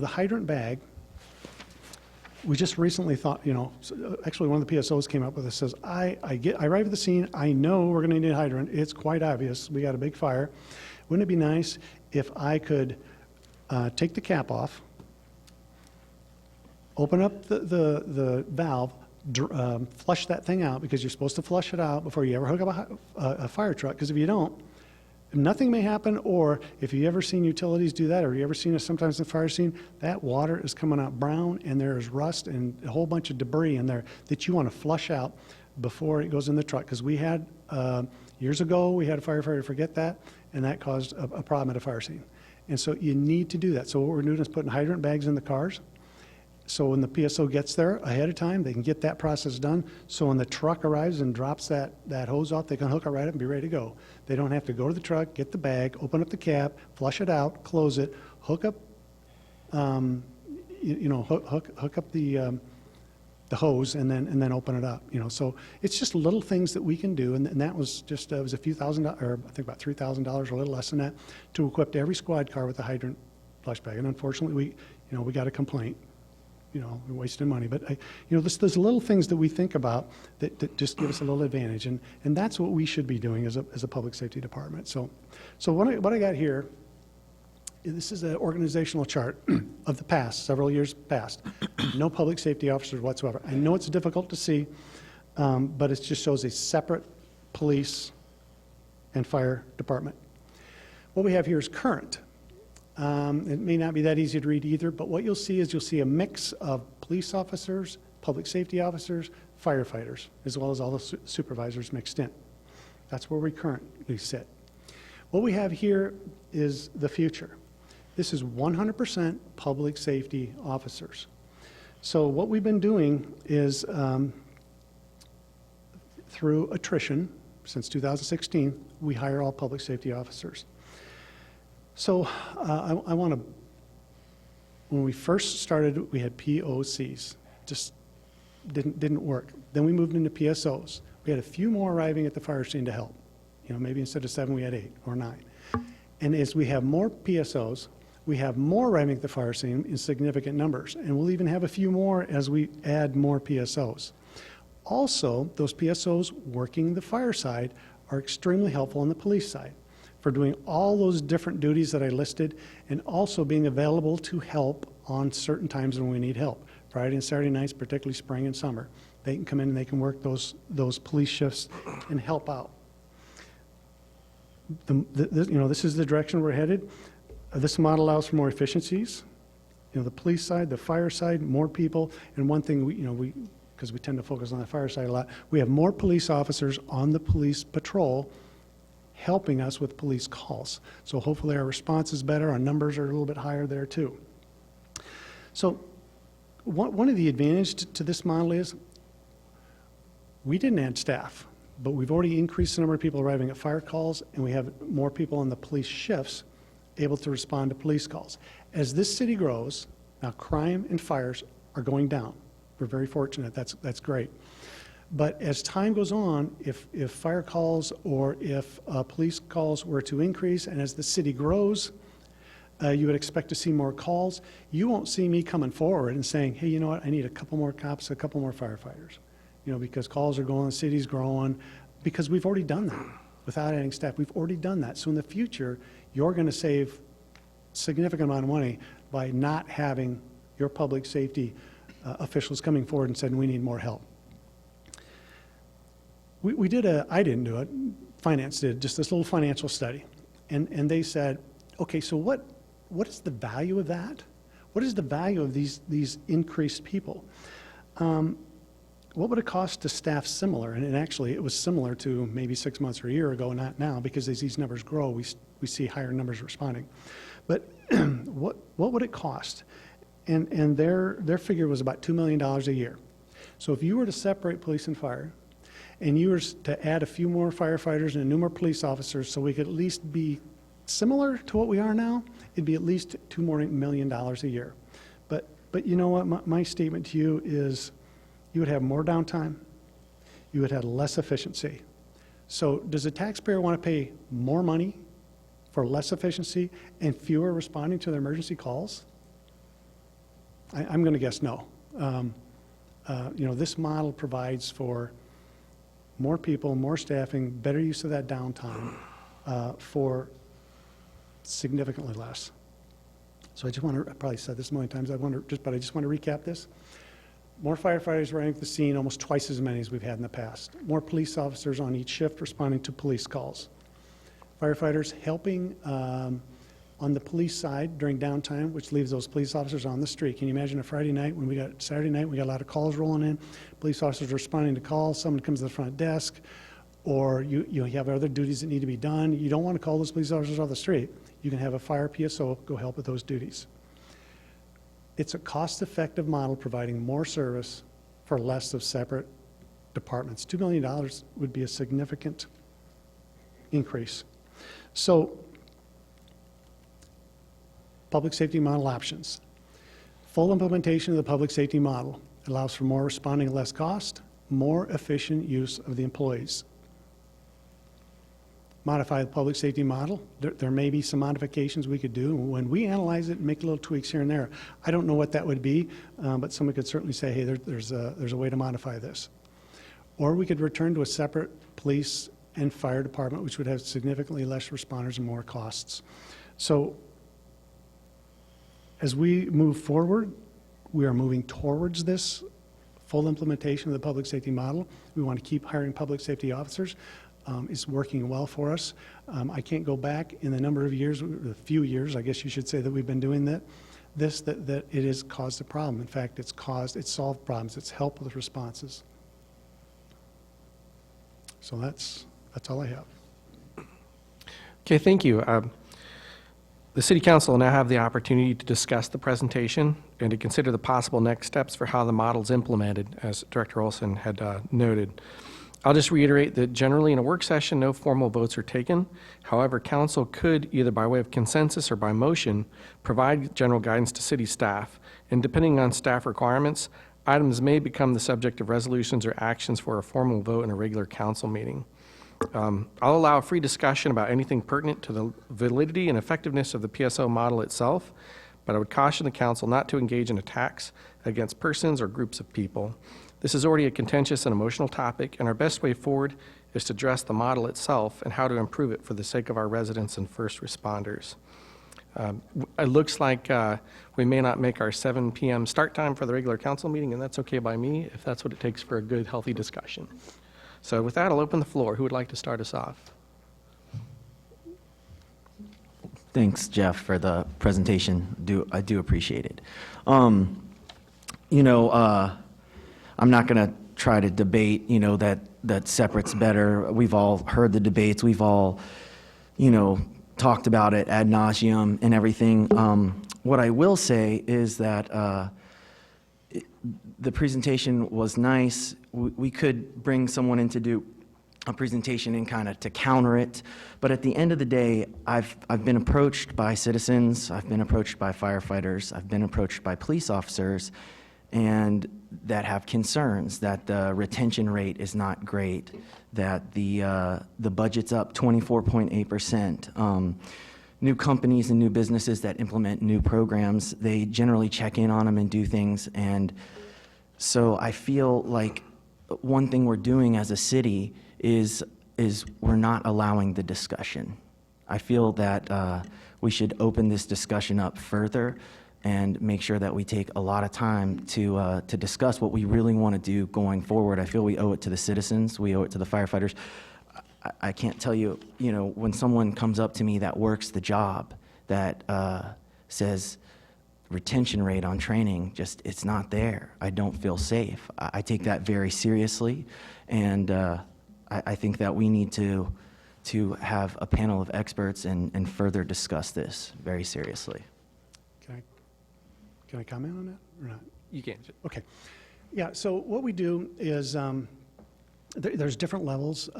hydrant bag, we just recently thought, actually one of the PSOs came up with this, says, I arrive at the scene, I know we're going to need a hydrant. It's quite obvious. We got a big fire. Wouldn't it be nice if I could take the cap off, open up the valve, flush that thing out, because you're supposed to flush it out before you ever hook up a fire truck, because if you don't, nothing may happen. Or if you ever seen utilities do that, or you ever seen it sometimes in the fire scene, that water is coming out brown, and there is rust and a whole bunch of debris in there that you want to flush out before it goes in the truck. Because we had, years ago, we had a firefighter forget that, and that caused a problem at a fire scene. And so you need to do that. So what we're doing is putting hydrant bags in the cars. So when the PSO gets there ahead of time, they can get that process done. So when the truck arrives and drops that hose off, they can hook it right up and be ready to go. They don't have to go to the truck, get the bag, open up the cap, flush it out, close it, hook up hook up the hose and then open it up, So it's just little things that we can do, and that was just, it was a few $1,000, or I think about $3,000, a little less than that, to equip every squad car with a hydrant flush bag. And unfortunately, we got a complaint, we wasted money. But, there's little things that we think about that just give us a little advantage, and that's what we should be doing as a public safety department. So what I got here, this is an organizational chart of the past, several years past. No public safety officers whatsoever. I know it's difficult to see, but it just shows a separate police and fire department. What we have here is current. It may not be that easy to read either, but what you'll see is a mix of police officers, public safety officers, firefighters, as well as all the supervisors mixed in. That's where we currently sit. What we have here is the future. This is 100% public safety officers. So what we've been doing is, through attrition, since 2016, we hire all public safety officers. So I want to, when we first started, we had POCs, just didn't work. Then we moved into PSOs. We had a few more arriving at the fire scene to help. Maybe instead of 7, we had 8 or 9. And as we have more PSOs, we have more arriving at the fire scene in significant numbers, and we'll even have a few more as we add more PSOs. Also, those PSOs working the fire side are extremely helpful on the police side for doing all those different duties that I listed, and also being available to help on certain times when we need help. Friday and Saturday nights, particularly spring and summer. They can come in and they can work those police shifts and help out. This is the direction we're headed. This model allows for more efficiencies. The police side, the fire side, more people. And one thing because we tend to focus on the fire side a lot, we have more police officers on the police patrol helping us with police calls. So hopefully our response is better. Our numbers are a little bit higher there too. So one of the advantages to this model is we didn't add staff, but we've already increased the number of people arriving at fire calls, and we have more people on the police shifts able to respond to police calls. As this city grows, now crime and fires are going down. We're very fortunate. That's great. But as time goes on, if fire calls or if police calls were to increase, and as the city grows, you would expect to see more calls. You won't see me coming forward and saying, hey, you know what, I need a couple more cops, a couple more firefighters. Because calls are going, the city's growing, because we've already done that. Without adding staff, we've already done that. So in the future, you're going to save a significant amount of money by not having your public safety officials coming forward and saying, we need more help. We did I didn't do it, finance did, just this little financial study. And they said, okay, so what is the value of that? What is the value of these increased people? What would it cost to staff similar? And actually, it was similar to maybe 6 months or a year ago, not now, because as these numbers grow, we see higher numbers responding. But what would it cost? And their figure was about $2 million a year. So if you were to separate police and fire, and you were to add a few more firefighters and a few more police officers so we could at least be similar to what we are now, it'd be at least $2 million a year. But you know what? My statement to you is, you would have more downtime, you would have less efficiency. So does the taxpayer want to pay more money for less efficiency and fewer responding to their emergency calls? I'm going to guess no. This model provides for more people, more staffing, better use of that downtime for significantly less. So I probably said this a million times, but I just want to recap this. More firefighters running at the scene, almost twice as many as we've had in the past. More police officers on each shift responding to police calls. Firefighters helping on the police side during downtime, which leaves those police officers on the street. Can you imagine a Saturday night, we got a lot of calls rolling in, police officers responding to calls, someone comes to the front desk, or you have other duties that need to be done. You don't want to call those police officers off the street. You can have a fire PSO go help with those duties. It's a cost-effective model providing more service for less of separate departments. $2 million would be a significant increase. So, public safety model options. Full implementation of the public safety model allows for more responding at less cost, more efficient use of the employees. Modify the public safety model. There may be some modifications we could do. When we analyze it and make little tweaks here and there, I don't know what that would be, but someone could certainly say, hey, there's a way to modify this. Or we could return to a separate police and fire department, which would have significantly less responders and more costs. So as we move forward, we are moving towards this full implementation of the public safety model. We want to keep hiring public safety officers. It's working well for us. I can't go back in the number of years, a few years, I guess you should say, that we've been doing that it has caused a problem. In fact, it's solved problems. It's helped with responses. So that's all I have. Okay, thank you. The City Council will now have the opportunity to discuss the presentation and to consider the possible next steps for how the model is implemented, as Director Olson had noted. I'll just reiterate that generally in a work session, no formal votes are taken. However, Council could, either by way of consensus or by motion, provide general guidance to city staff, and depending on staff requirements, items may become the subject of resolutions or actions for a formal vote in a regular council meeting. I'll allow free discussion about anything pertinent to the validity and effectiveness of the PSO model itself, but I would caution the council not to engage in attacks against persons or groups of people. This is already a contentious and emotional topic, and our best way forward is to address the model itself and how to improve it for the sake of our residents and first responders. It looks like we may not make our 7 p.m. start time for the regular council meeting, and that's okay by me if that's what it takes for a good, healthy discussion. So with that, I'll open the floor. Who would like to start us off? Thanks, Jeff, for the presentation. I do appreciate it. I'm not going to try to debate, that separate's better. We've all heard the debates. We've all, talked about it ad nauseum and everything. What I will say is that the presentation was nice. We could bring someone in to do a presentation and kind of to counter it. But at the end of the day, I've been approached by citizens, I've been approached by firefighters, I've been approached by police officers, and that have concerns that the retention rate is not great, that the budget's up 24.8%. New companies and new businesses that implement new programs, they generally check in on them and do things. And so I feel like one thing we're doing as a city is we're not allowing the discussion. I feel that we should open this discussion up further and make sure that we take a lot of time to discuss what we really want to do going forward. I feel we owe it to the citizens, we owe it to the firefighters. I can't tell you, when someone comes up to me that works the job, that says retention rate on training, it's not there. I don't feel safe. I take that very seriously, and I think that we need to have a panel of experts and further discuss this very seriously. Can I comment on that or not? You can. Okay. Yeah, so what we do is there's different levels.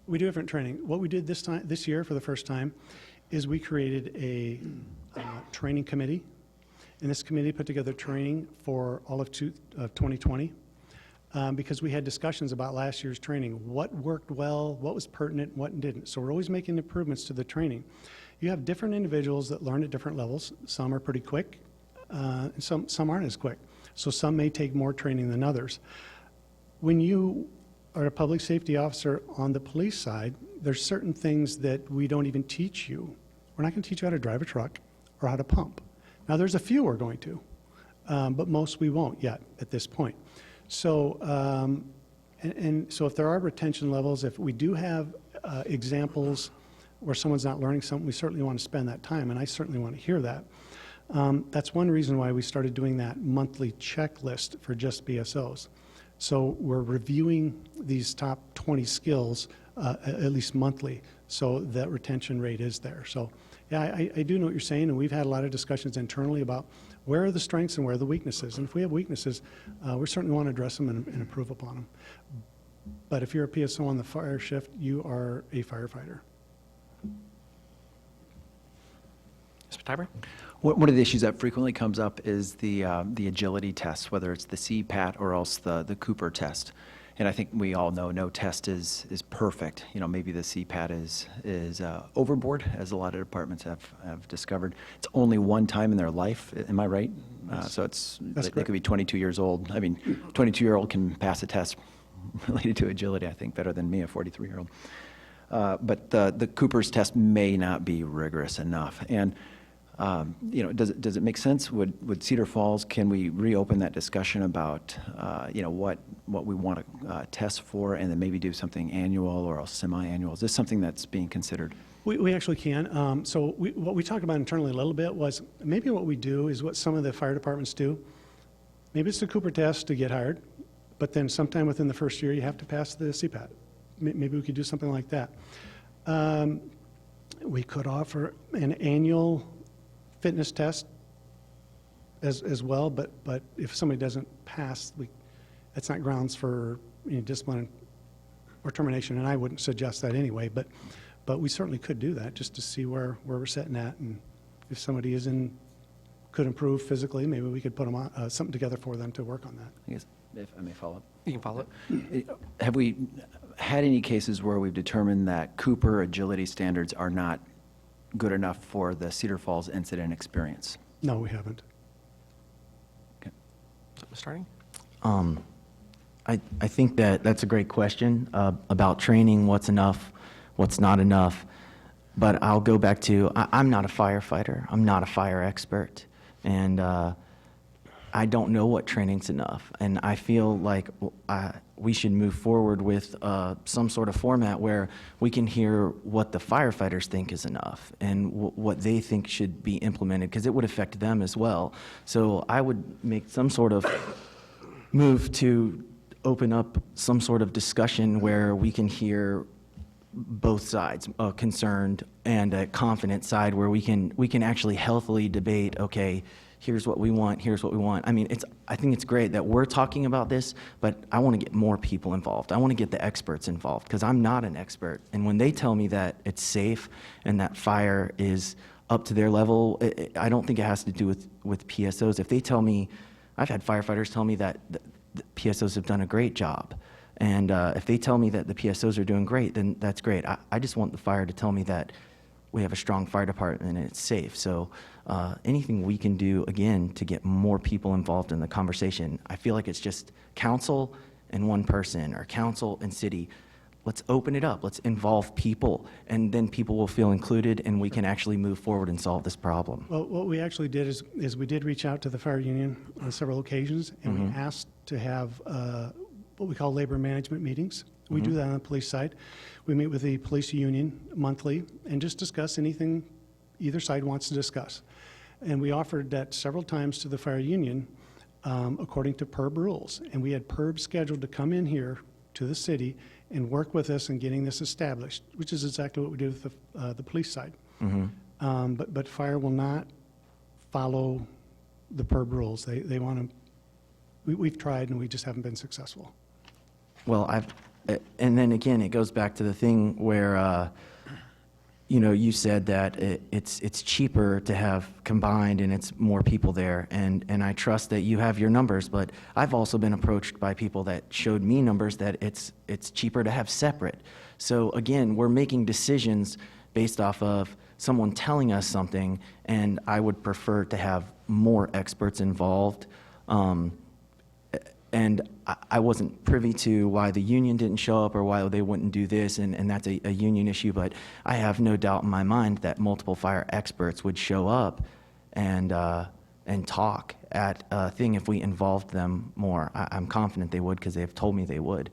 We do different training. What we did this year for the first time is we created a training committee, and this committee put together training for all of 2020 because we had discussions about last year's training. What worked well, what was pertinent, what didn't. So we're always making improvements to the training. You have different individuals that learn at different levels. Some are pretty quick, and some aren't as quick. So some may take more training than others. When you are a public safety officer on the police side, there's certain things that we don't even teach you. We're not going to teach you how to drive a truck or how to pump. Now, there's a few we're going to, but most we won't yet at this point. So, so if there are retention levels, if we do have examples where someone's not learning something, we certainly want to spend that time, and I certainly want to hear that. That's one reason why we started doing that monthly checklist for just BSOs. So we're reviewing these top 20 skills at least monthly, so that retention rate is there. So yeah, I do know what you're saying, and we've had a lot of discussions internally about where are the strengths and where are the weaknesses. And if we have weaknesses, we certainly want to address them and improve upon them. But if you're a PSO on the fire shift, you are a firefighter. Mr. Tiber? One of the issues that frequently comes up is the agility test, whether it's the CPAT or else the Cooper test. And I think we all know no test is perfect. You know, maybe the CPAT is overboard, as a lot of departments have discovered. It's only one time in their life, am I right? So they could be 22 years old. I mean, 22-year-old can pass a test related to agility, I think, better than me, a 43-year-old. But the Cooper's test may not be rigorous enough. And you know, does it make sense? Would Cedar Falls, can we reopen that discussion about, you know, what we want to test for, and then maybe do something annual or semi-annual? Is this something that's being considered? We actually can. So what we talked about internally a little bit was maybe what we do is what some of the fire departments do. Maybe it's the Cooper test to get hired, but then sometime within the first year you have to pass the CPAT. Maybe we could do something like that. We could offer an annual fitness test as well, but if somebody doesn't pass, that's not grounds for discipline or termination, and I wouldn't suggest that anyway, but we certainly could do that just to see where we're sitting at, and if somebody could improve physically, maybe we could put them on, something together for them to work on that. I guess if I may follow up. You can follow up. Have we had any cases where we've determined that Cooper agility standards are not good enough for the Cedar Falls incident experience? No, we haven't. Okay. Starting? I think that's a great question about training, what's enough, what's not enough. But I'll go back to, I'm not a firefighter. I'm not a fire expert. And I don't know what training's enough. And I feel like we should move forward with some sort of format where we can hear what the firefighters think is enough and what they think should be implemented, because it would affect them as well. So I would make some sort of move to open up some sort of discussion where we can hear both sides, a concerned and a confident side, where we can actually healthily debate, okay, here's what we want, here's what we want. I mean, I think it's great that we're talking about this, but I want to get more people involved. I want to get the experts involved, because I'm not an expert. And when they tell me that it's safe and that fire is up to their level, I don't think it has to do with PSOs. If they tell me, I've had firefighters tell me that the PSOs have done a great job. And if they tell me that the PSOs are doing great, then that's great. I just want the fire to tell me that we have a strong fire department and it's safe. So anything we can do, again, to get more people involved in the conversation. I feel like it's just council and one person, or council and city. Let's open it up. Let's involve people, and then people will feel included, and we can actually move forward and solve this problem. Well, what we actually did is we did reach out to the fire union on several occasions, and we asked to have what we call labor management meetings. We do that on the police side. We meet with the police union monthly and just discuss anything either side wants to discuss. And we offered that several times to the fire union according to PERB rules. And we had PERB scheduled to come in here to the city and work with us in getting this established, which is exactly what we did with the police side. But fire will not follow the PERB rules. They want to, we've tried and we just haven't been successful. Well, and then again, it goes back to the thing where, you know, you said that it's cheaper to have combined and it's more people there, and I trust that you have your numbers, but I've also been approached by people that showed me numbers that it's cheaper to have separate. So again, we're making decisions based off of someone telling us something, and I would prefer to have more experts involved. And I wasn't privy to why the union didn't show up or why they wouldn't do this, and that's a union issue, but I have no doubt in my mind that multiple fire experts would show up and talk at a thing if we involved them more. I'm confident they would, because they've told me they would.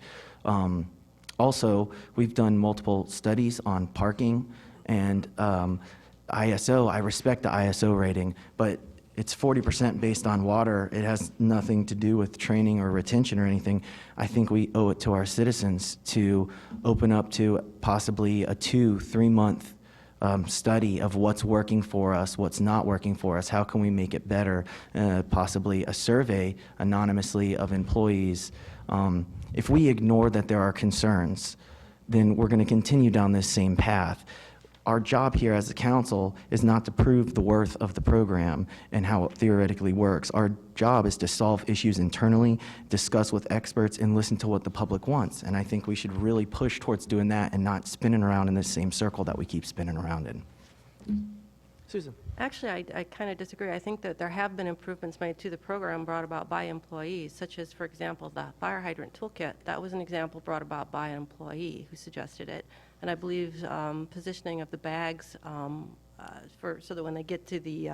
Also, we've done multiple studies on parking and ISO. I respect the ISO rating, but it's 40% based on water. It has nothing to do with training or retention or anything. I think we owe it to our citizens to open up to possibly a 2-3 month study of what's working for us, what's not working for us, how can we make it better, possibly a survey anonymously of employees. If we ignore that there are concerns, then we're going to continue down this same path. Our job here as a council is not to prove the worth of the program and how it theoretically works. Our job is to solve issues internally, discuss with experts, and listen to what the public wants. And I think we should really push towards doing that and not spinning around in the same circle that we keep spinning around in. Susan? Actually, I kind of disagree. I think that there have been improvements made to the program brought about by employees, such as, for example, the fire hydrant toolkit. That was an example brought about by an employee who suggested it. And I believe positioning of the bags so that when they get to the,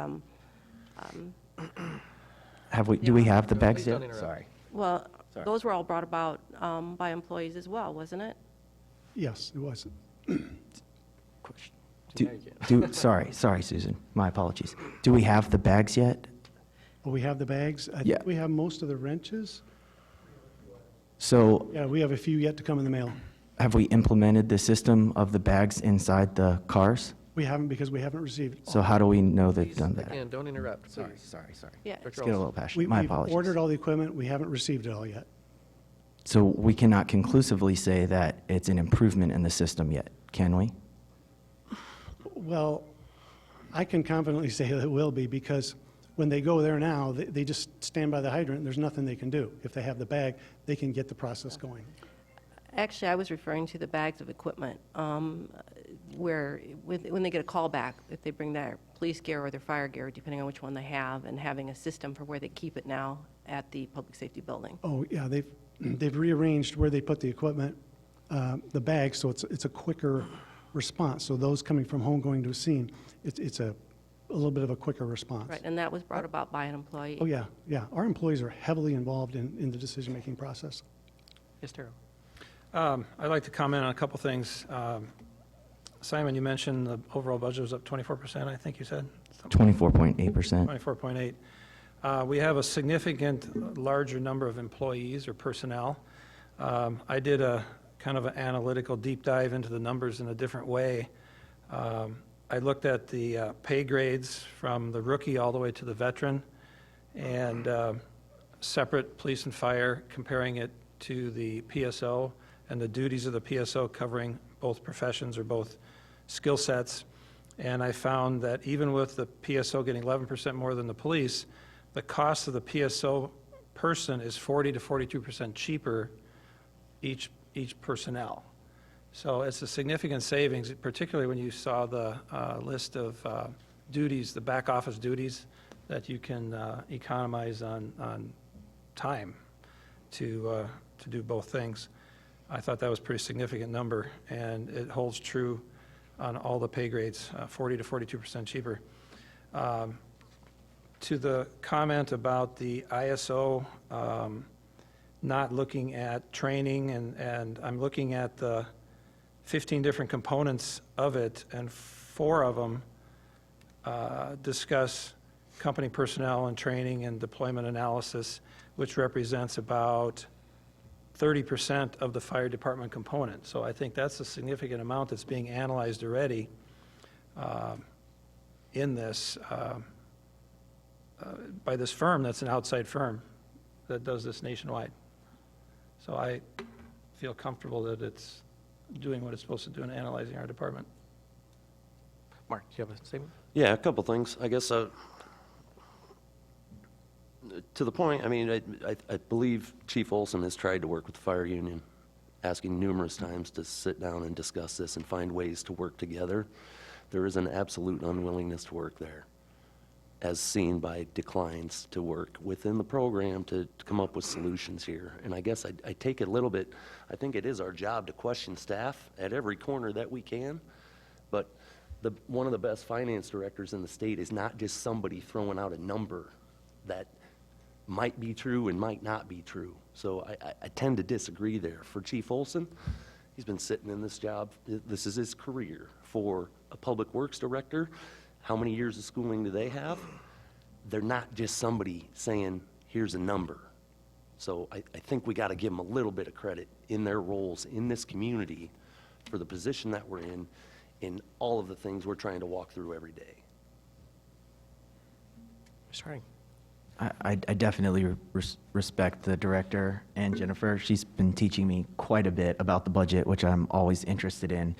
Do we have the bags Please don't yet? interrupt. Sorry. well, Sorry. those were all brought about by employees as well, wasn't it? Yes, it was. Question. Sorry, Susan. My apologies. Do we have the bags yet? Oh, we have the bags? I Yeah. think we have most of the wrenches. So Yeah, we have a few yet to come in the mail. have we implemented the system of the bags inside the cars? We haven't because we haven't received. So how do we know they've done that? Again, don't interrupt, Sorry. please. Yeah. Dr. Let's get a Olson. little passionate. My We've apologies. ordered all the equipment, we haven't received it all yet. So we cannot conclusively say that it's an improvement in the system yet, can we? Well, I can confidently say that it will be because when they go there now, they just stand by the hydrant and there's nothing they can do. If they have the bag, they can get the process going. Actually, I was referring to the bags of equipment, where when they get a call back, if they bring their police gear or their fire gear, depending on which one they have, and having a system for where they keep it now at the public safety building. Oh, yeah, they've rearranged where they put the equipment, the bags, so it's a quicker response. So those coming from home going to a scene, it's a little bit of a quicker response. Right, and that was brought about by an employee. Oh, yeah, yeah. Our employees are heavily involved in the decision-making process. Yes, Taro? I'd like to comment on a couple things. Simon, you mentioned the overall budget was up 24%, I think you said? 24.8%. 24.8. We have a significant larger number of employees or personnel. I did a kind of an analytical deep dive into the numbers in a different way. I looked at the pay grades from the rookie all the way to the veteran, and separate police and fire, comparing it to the PSO and the duties of the PSO covering both professions or both skill sets. And I found that even with the PSO getting 11% more than the police, the cost of the PSO person is 40 to 42% cheaper each personnel. So it's a significant savings, particularly when you saw the list of duties, the back office duties that you can economize on time to do both things. I thought that was a pretty significant number, and it holds true on all the pay grades, 40 to 42% cheaper. To the comment about the ISO not looking at training, and I'm looking at the 15 different components of it, and 4 of them discuss company personnel and training and deployment analysis, which represents about 30% of the fire department component. So I think that's a significant amount that's being analyzed already in this by this firm that's an outside firm that does this nationwide. So I feel comfortable that it's doing what it's supposed to do in analyzing our department. Mark, do you have a statement? Yeah, a couple things. I guess to the point, I mean, I believe Chief Olson has tried to work with the fire union, asking numerous times to sit down and discuss this and find ways to work together. There is an absolute unwillingness to work there, as seen by declines to work within the program to come up with solutions here. And I guess I take it a little bit, I think it is our job to question staff at every corner that we can, but one of the best finance directors in the state is not just somebody throwing out a number that might be true and might not be true. So I tend to disagree there. For Chief Olson, he's been sitting in this job, this is his career. For a public works director, how many years of schooling do they have? They're not just somebody saying, here's a number. So I think we gotta give them a little bit of credit in their roles in this community for the position that we're in all of the things we're trying to walk through every day. Mr. Harding? I definitely respect the director and Jennifer. She's been teaching me quite a bit about the budget, which I'm always interested in.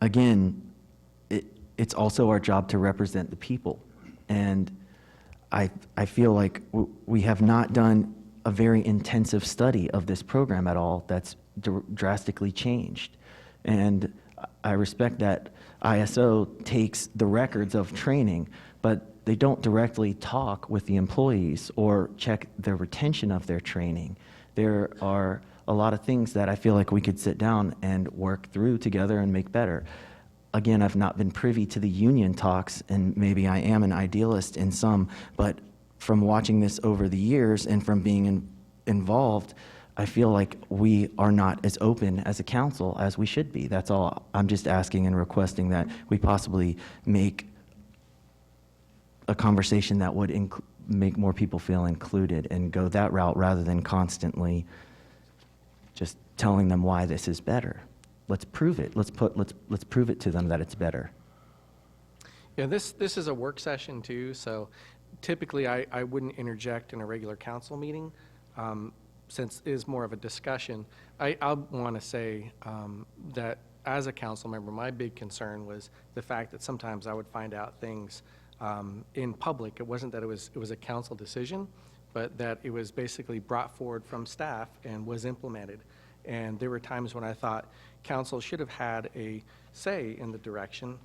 Again, it's also our job to represent the people. And I feel like we have not done a very intensive study of this program at all that's drastically changed. And I respect that ISO takes the records of training, but they don't directly talk with the employees or check the retention of their training. There are a lot of things that I feel like we could sit down and work through together and make better. Again, I've not been privy to the union talks, and maybe I am an idealist in some, but from watching this over the years and from being involved, I feel like we are not as open as a council as we should be. That's all. I'm just asking and requesting that we possibly make a conversation that would make more people feel included and go that route rather than constantly just telling them why this is better. Let's prove it. Let's prove it to them that it's better. Yeah, this is a work session too, so typically I wouldn't interject in a regular council meeting. Since it is more of a discussion, I want to say that as a council member, my big concern was the fact that sometimes I would find out things in public. It wasn't that it was a council decision, but that it was basically brought forward from staff and was implemented. And there were times when I thought council should have had a say in the direction,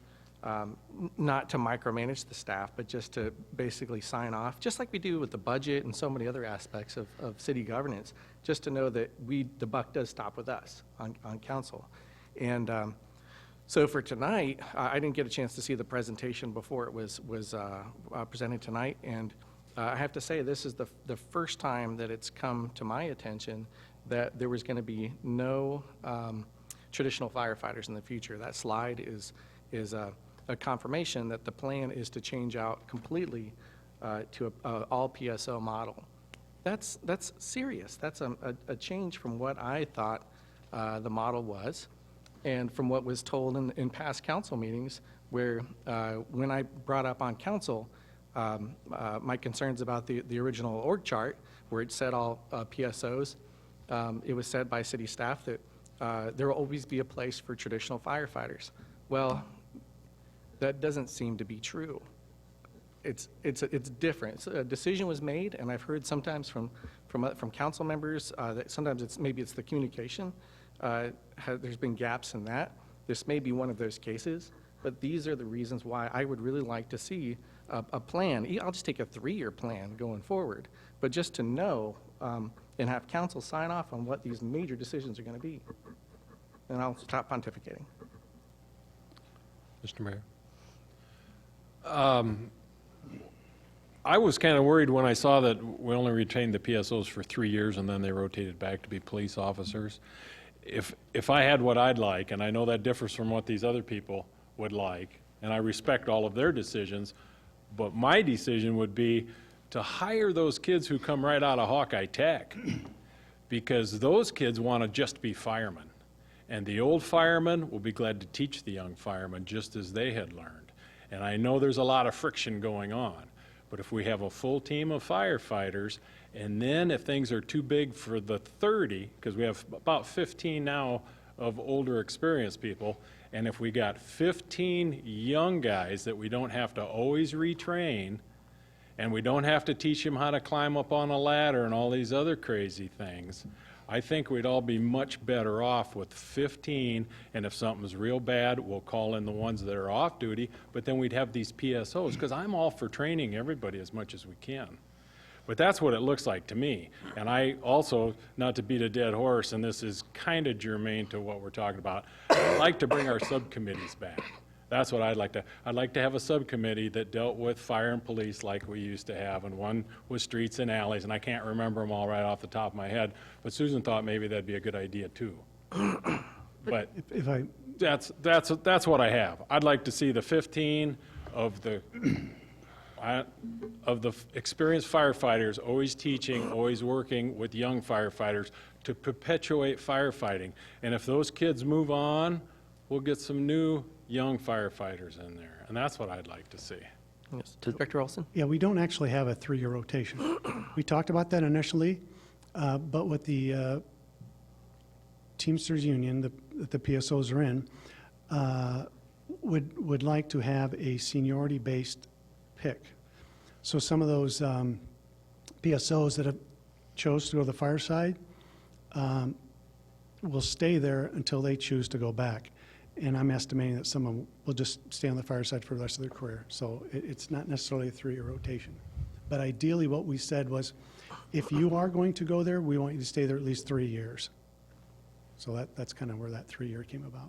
not to micromanage the staff, but just to basically sign off, just like we do with the budget and so many other aspects of city governance, just to know that the buck does stop with us on council. And so for tonight, I didn't get a chance to see the presentation before it was presented tonight, and I have to say this is the first time that it's come to my attention that there was going to be no traditional firefighters in the future. That slide is a confirmation that the plan is to change out completely to a all PSO model. That's serious. That's a change from what I thought the model was, and from what was told in past council meetings, where when I brought up on council my concerns about the original org chart, where it said all PSOs, it was said by city staff that there will always be a place for traditional firefighters. Well, that doesn't seem to be true. It's different. A decision was made, and I've heard sometimes from council members that sometimes maybe it's the communication. There's been gaps in that. This may be one of those cases, but these are the reasons why I would really like to see a plan. I'll just take a 3-year plan going forward, but just to know and have council sign off on what these major decisions are going to be. And I'll stop pontificating. Mr. Mayor. I was kind of worried when I saw that we only retained the PSOs for 3 years and then they rotated back to be police officers. If I had what I'd like, and I know that differs from what these other people would like, and I respect all of their decisions, but my decision would be to hire those kids who come right out of Hawkeye Tech, because those kids want to just be firemen. And the old firemen will be glad to teach the young firemen just as they had learned. And I know there's a lot of friction going on, but if we have a full team of firefighters, and then if things are too big for the 30, because we have about 15 now of older experienced people, and if we got 15 young guys that we don't have to always retrain, and we don't have to teach them how to climb up on a ladder and all these other crazy things, I think we'd all be much better off with 15, and if something's real bad, we'll call in the ones that are off duty, but then we'd have these PSOs, because I'm all for training everybody as much as we can. But that's what it looks like to me. And I also, not to beat a dead horse, and this is kind of germane to what we're talking about, I'd like to bring our subcommittees back. That's what I'd like to have a subcommittee that dealt with fire and police like we used to have, and one was streets and alleys, and I can't remember them all right off the top of my head, but Susan thought maybe that'd be a good idea too. But If I, that's what I have. I'd like to see the 15 of the experienced firefighters always teaching, always working with young firefighters to perpetuate firefighting. And if those kids move on, we'll get some new young firefighters in there, and that's what I'd like to see. Yes. Director Olson? yeah, we don't actually have a 3-year rotation. We talked about that initially, but with the Teamsters Union that the PSOs are in, would like to have a seniority-based pick. So some of those PSOs that have chose to go to the fireside will stay there until they choose to go back. And I'm estimating that some of them will just stay on the fireside for the rest of their career. So it's not necessarily a 3-year rotation. But ideally, what we said was, if you are going to go there, we want you to stay there at least 3 years. So that's kind of where that 3-year came about.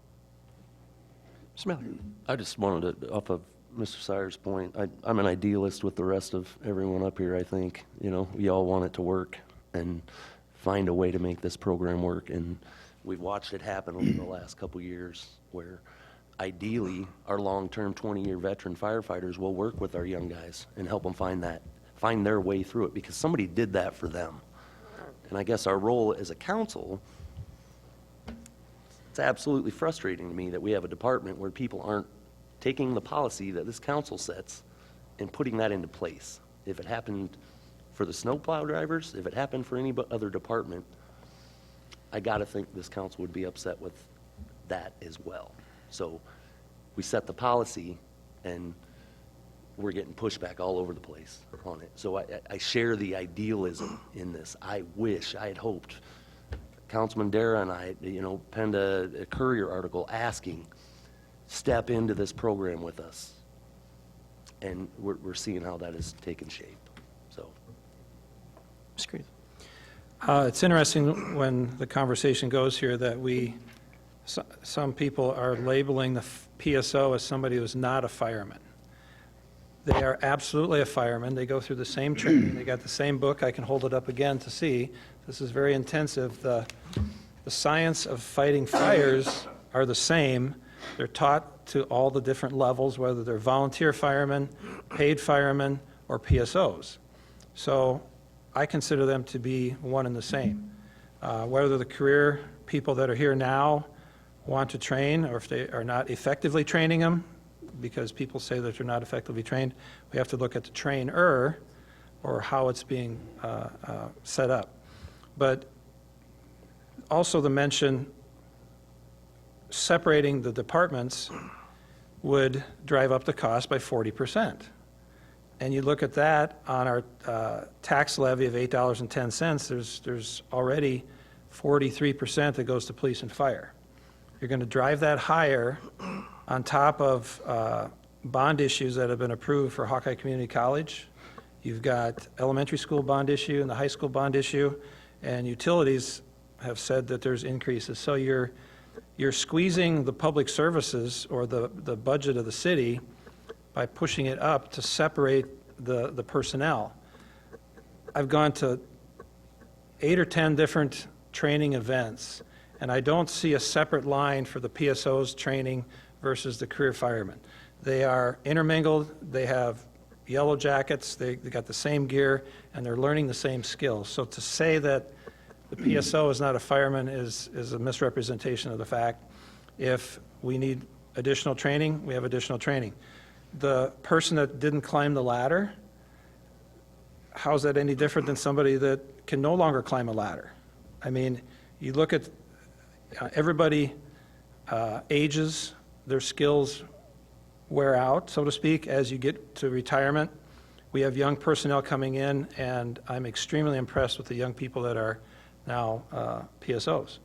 Mr. Miller? I just wanted to, off of Mr. Sire's point, I'm an idealist with the rest of everyone up here, I think. You know, we all want it to work and find a way to make this program work. And we've watched it happen over the last couple years where ideally our long-term 20-year veteran firefighters will work with our young guys and help them find their way through it, because somebody did that for them. And I guess our role as a council, it's absolutely frustrating to me that we have a department where people aren't taking the policy that this council sets and putting that into place. If it happened for the snowplow drivers, if it happened for any other department, I got to think this council would be upset with that as well. So we set the policy, and we're getting pushback all over the place on it. So I share the idealism in this. I had hoped, Councilman Dara and I, penned a Courier article asking, step into this program with us. And we're seeing how that has taken shape, so. Mr. Creed? It's interesting when the conversation goes here that some people are labeling the PSO as somebody who's not a fireman. They are absolutely a fireman. They go through the same training. They got the same book. I can hold it up again to see. This is very intensive. The science of fighting fires are the same. They're taught to all the different levels, whether they're volunteer firemen, paid firemen, or PSOs. So I consider them to be one and the same. Whether the career people that are here now want to train, or if they are not effectively training them, because people say that they're not effectively trained, we have to look at the trainer or how it's being set up. But also the mention separating the departments would drive up the cost by 40%. And you look at that on our tax levy of $8.10, there's already 43% that goes to police and fire. You're going to drive that higher on top of bond issues that have been approved for Hawkeye Community College. You've got elementary school bond issue and the high school bond issue, and utilities have said that there's increases. So you're squeezing the public services or the budget of the city by pushing it up to separate the personnel. I've gone to 8 or 10 different training events, and I don't see a separate line for the PSO's training versus the career firemen. They are intermingled, they have yellow jackets, they got the same gear, and they're learning the same skills. So to say that the PSO is not a fireman is a misrepresentation of the fact. If we need additional training, we have additional training. The person that didn't climb the ladder, how's that any different than somebody that can no longer climb a ladder? I mean, you look at everybody ages, their skills wear out, so to speak, as you get to retirement. We have young personnel coming in, and I'm extremely impressed with the young people that are now PSOs.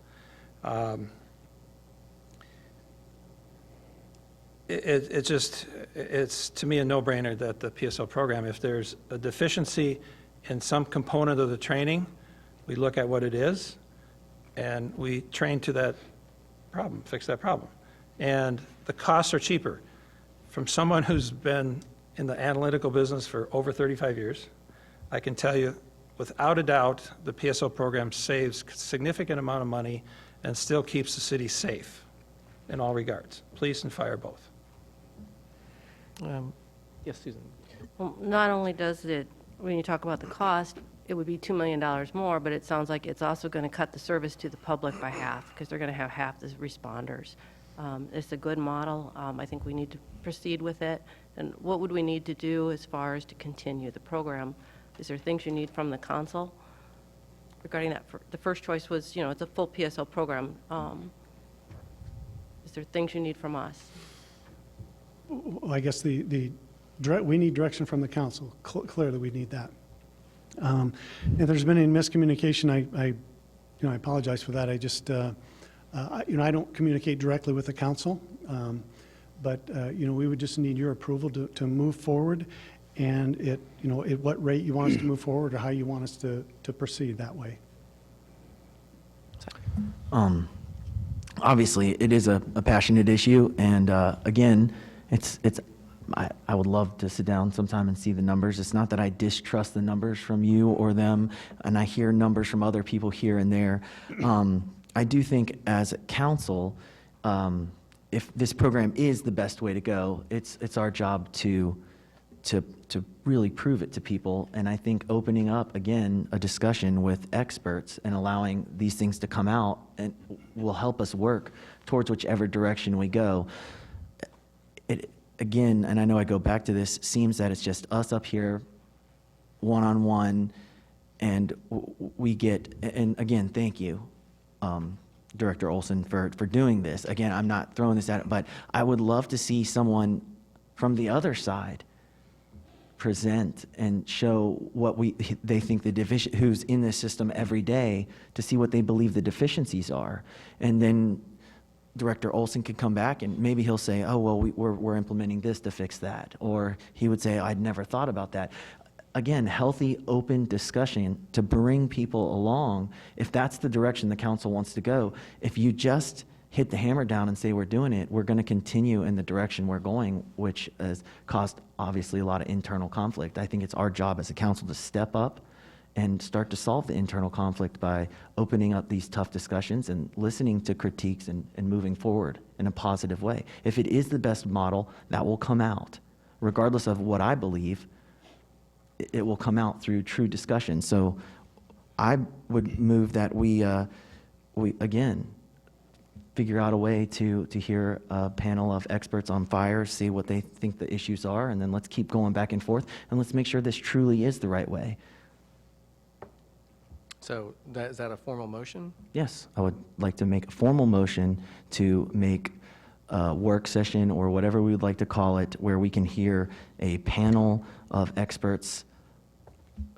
It's to me a no-brainer that the PSO program, if there's a deficiency in some component of the training, we look at what it is, and we train to that problem, fix that problem. And the costs are cheaper. From someone who's been in the analytical business for over 35 years, I can tell you, without a doubt, the PSO program saves a significant amount of money and still keeps the city safe in all regards, police and fire both. Yes, Susan. Well, not only does it, when you talk about the cost, it would be $2 million more, but it sounds like it's also going to cut the service to the public by half, because they're going to have half the responders. It's a good model. I think we need to proceed with it. And what would we need to do as far as to continue the program? Is there things you need from the council regarding that? The first choice was, it's a full PSO program. Is there things you need from us? I guess we need direction from the council. Clearly, we need that. If there's been any miscommunication, I apologize for that. I just, I don't communicate directly with the council, but we would just need your approval to move forward, and at what rate you want us to move forward, or how you want us to proceed that way. Obviously, it is a passionate issue, and again, I would love to sit down sometime and see the numbers. It's not that I distrust the numbers from you or them, and I hear numbers from other people here and there. I do think as a council, if this program is the best way to go, it's our job to really prove it to people. And I think opening up, again, a discussion with experts and allowing these things to come out and will help us work towards whichever direction we go. Again, and I know I go back to this, seems that it's just us up here, one-on-one, and we get, and again, thank you, Director Olson, for doing this. Again, I'm not throwing this at it, but I would love to see someone from the other side present and show what they think the division, who's in this system every day, to see what they believe the deficiencies are. And then Director Olson could come back and maybe he'll say, oh, well, we're implementing this to fix that. Or he would say, I'd never thought about that. Again, healthy, open discussion to bring people along. If that's the direction the council wants to go, if you just hit the hammer down and say we're doing it, we're going to continue in the direction we're going, which has caused obviously a lot of internal conflict. I think it's our job as a council to step up and start to solve the internal conflict by opening up these tough discussions and listening to critiques and moving forward in a positive way. If it is the best model, that will come out. Regardless of what I believe, it will come out through true discussion. So I would move that we again, figure out a way to hear a panel of experts on fire, see what they think the issues are, and then let's keep going back and forth, and let's make sure this truly is the right way. So is that a formal motion? Yes, I would like to make a formal motion to make a work session, or whatever we would like to call it, where we can hear a panel of experts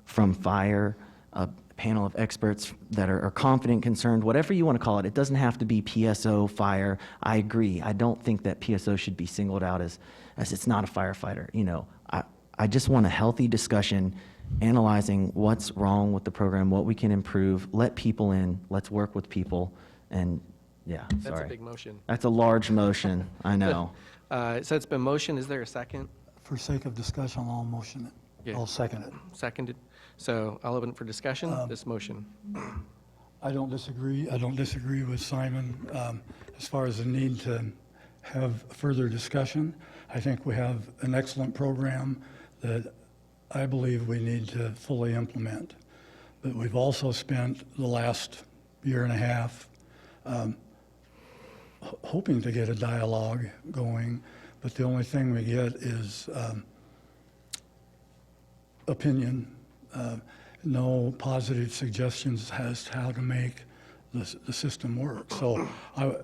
from fire, a panel of experts that are confident, concerned, whatever you want to call it. It doesn't have to be PSO, fire. I agree. I don't think that PSO should be singled out as it's not a firefighter. I just want a healthy discussion analyzing what's wrong with the program, what we can improve, let people in, let's work with people, and yeah, sorry. That's a big motion. That's a large motion, I know. So it's been motioned. Is there a second? For sake of discussion, I'll motion it. Yeah. I'll second it. Seconded. So I'll open it for discussion, this motion. I don't disagree. I don't disagree with Simon as far as the need to have further discussion. I think we have an excellent program that I believe we need to fully implement. But we've also spent the last year and a half hoping to get a dialogue going, but the only thing we get is opinion, no positive suggestions as to how to make the system work. So I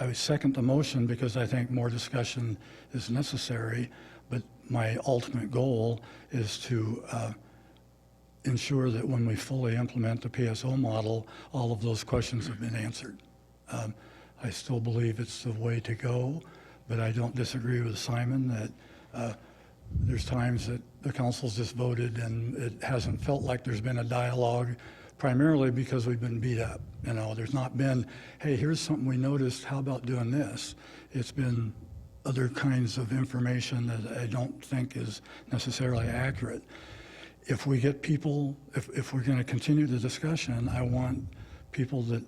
would second the motion because I think more discussion is necessary, but my ultimate goal is to ensure that when we fully implement the PSO model, all of those questions have been answered. I still believe it's the way to go, but I don't disagree with Simon that there's times that the council's just voted and it hasn't felt like there's been a dialogue, primarily because we've been beat up. There's not been, hey, here's something we noticed, how about doing this? It's been other kinds of information that I don't think is necessarily accurate. If we get people, if we're going to continue the discussion, I want people that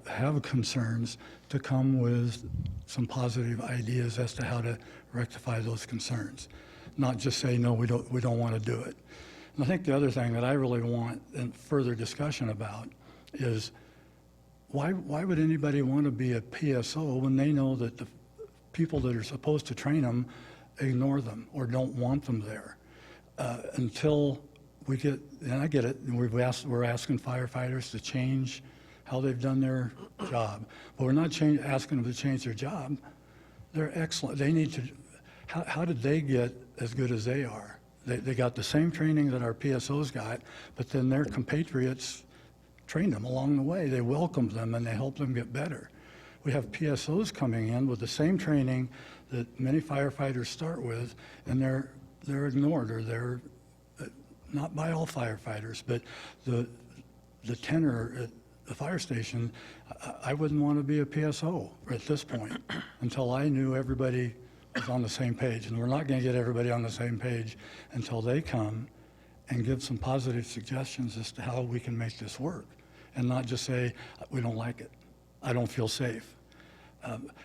have concerns to come with some positive ideas as to how to rectify those concerns. Not just say, no, we don't want to do it. And I think the other thing that I really want further discussion about is why would anybody want to be a PSO when they know that the people that are supposed to train them ignore them or don't want them there? Until we get, and I get it, and we're asking firefighters to change how they've done their job. But we're not asking them to change their job. They're excellent. They need to, how did they get as good as they are? They got the same training that our PSOs got, but then their compatriots trained them along the way. They welcomed them and they helped them get better. We have PSOs coming in with the same training that many firefighters start with, and they're ignored, or they're not by all firefighters, but the tenor at the fire station, I wouldn't want to be a PSO at this point until I knew everybody was on the same page. And we're not going to get everybody on the same page until they come and give some positive suggestions as to how we can make this work, and not just say, we don't like it, I don't feel safe.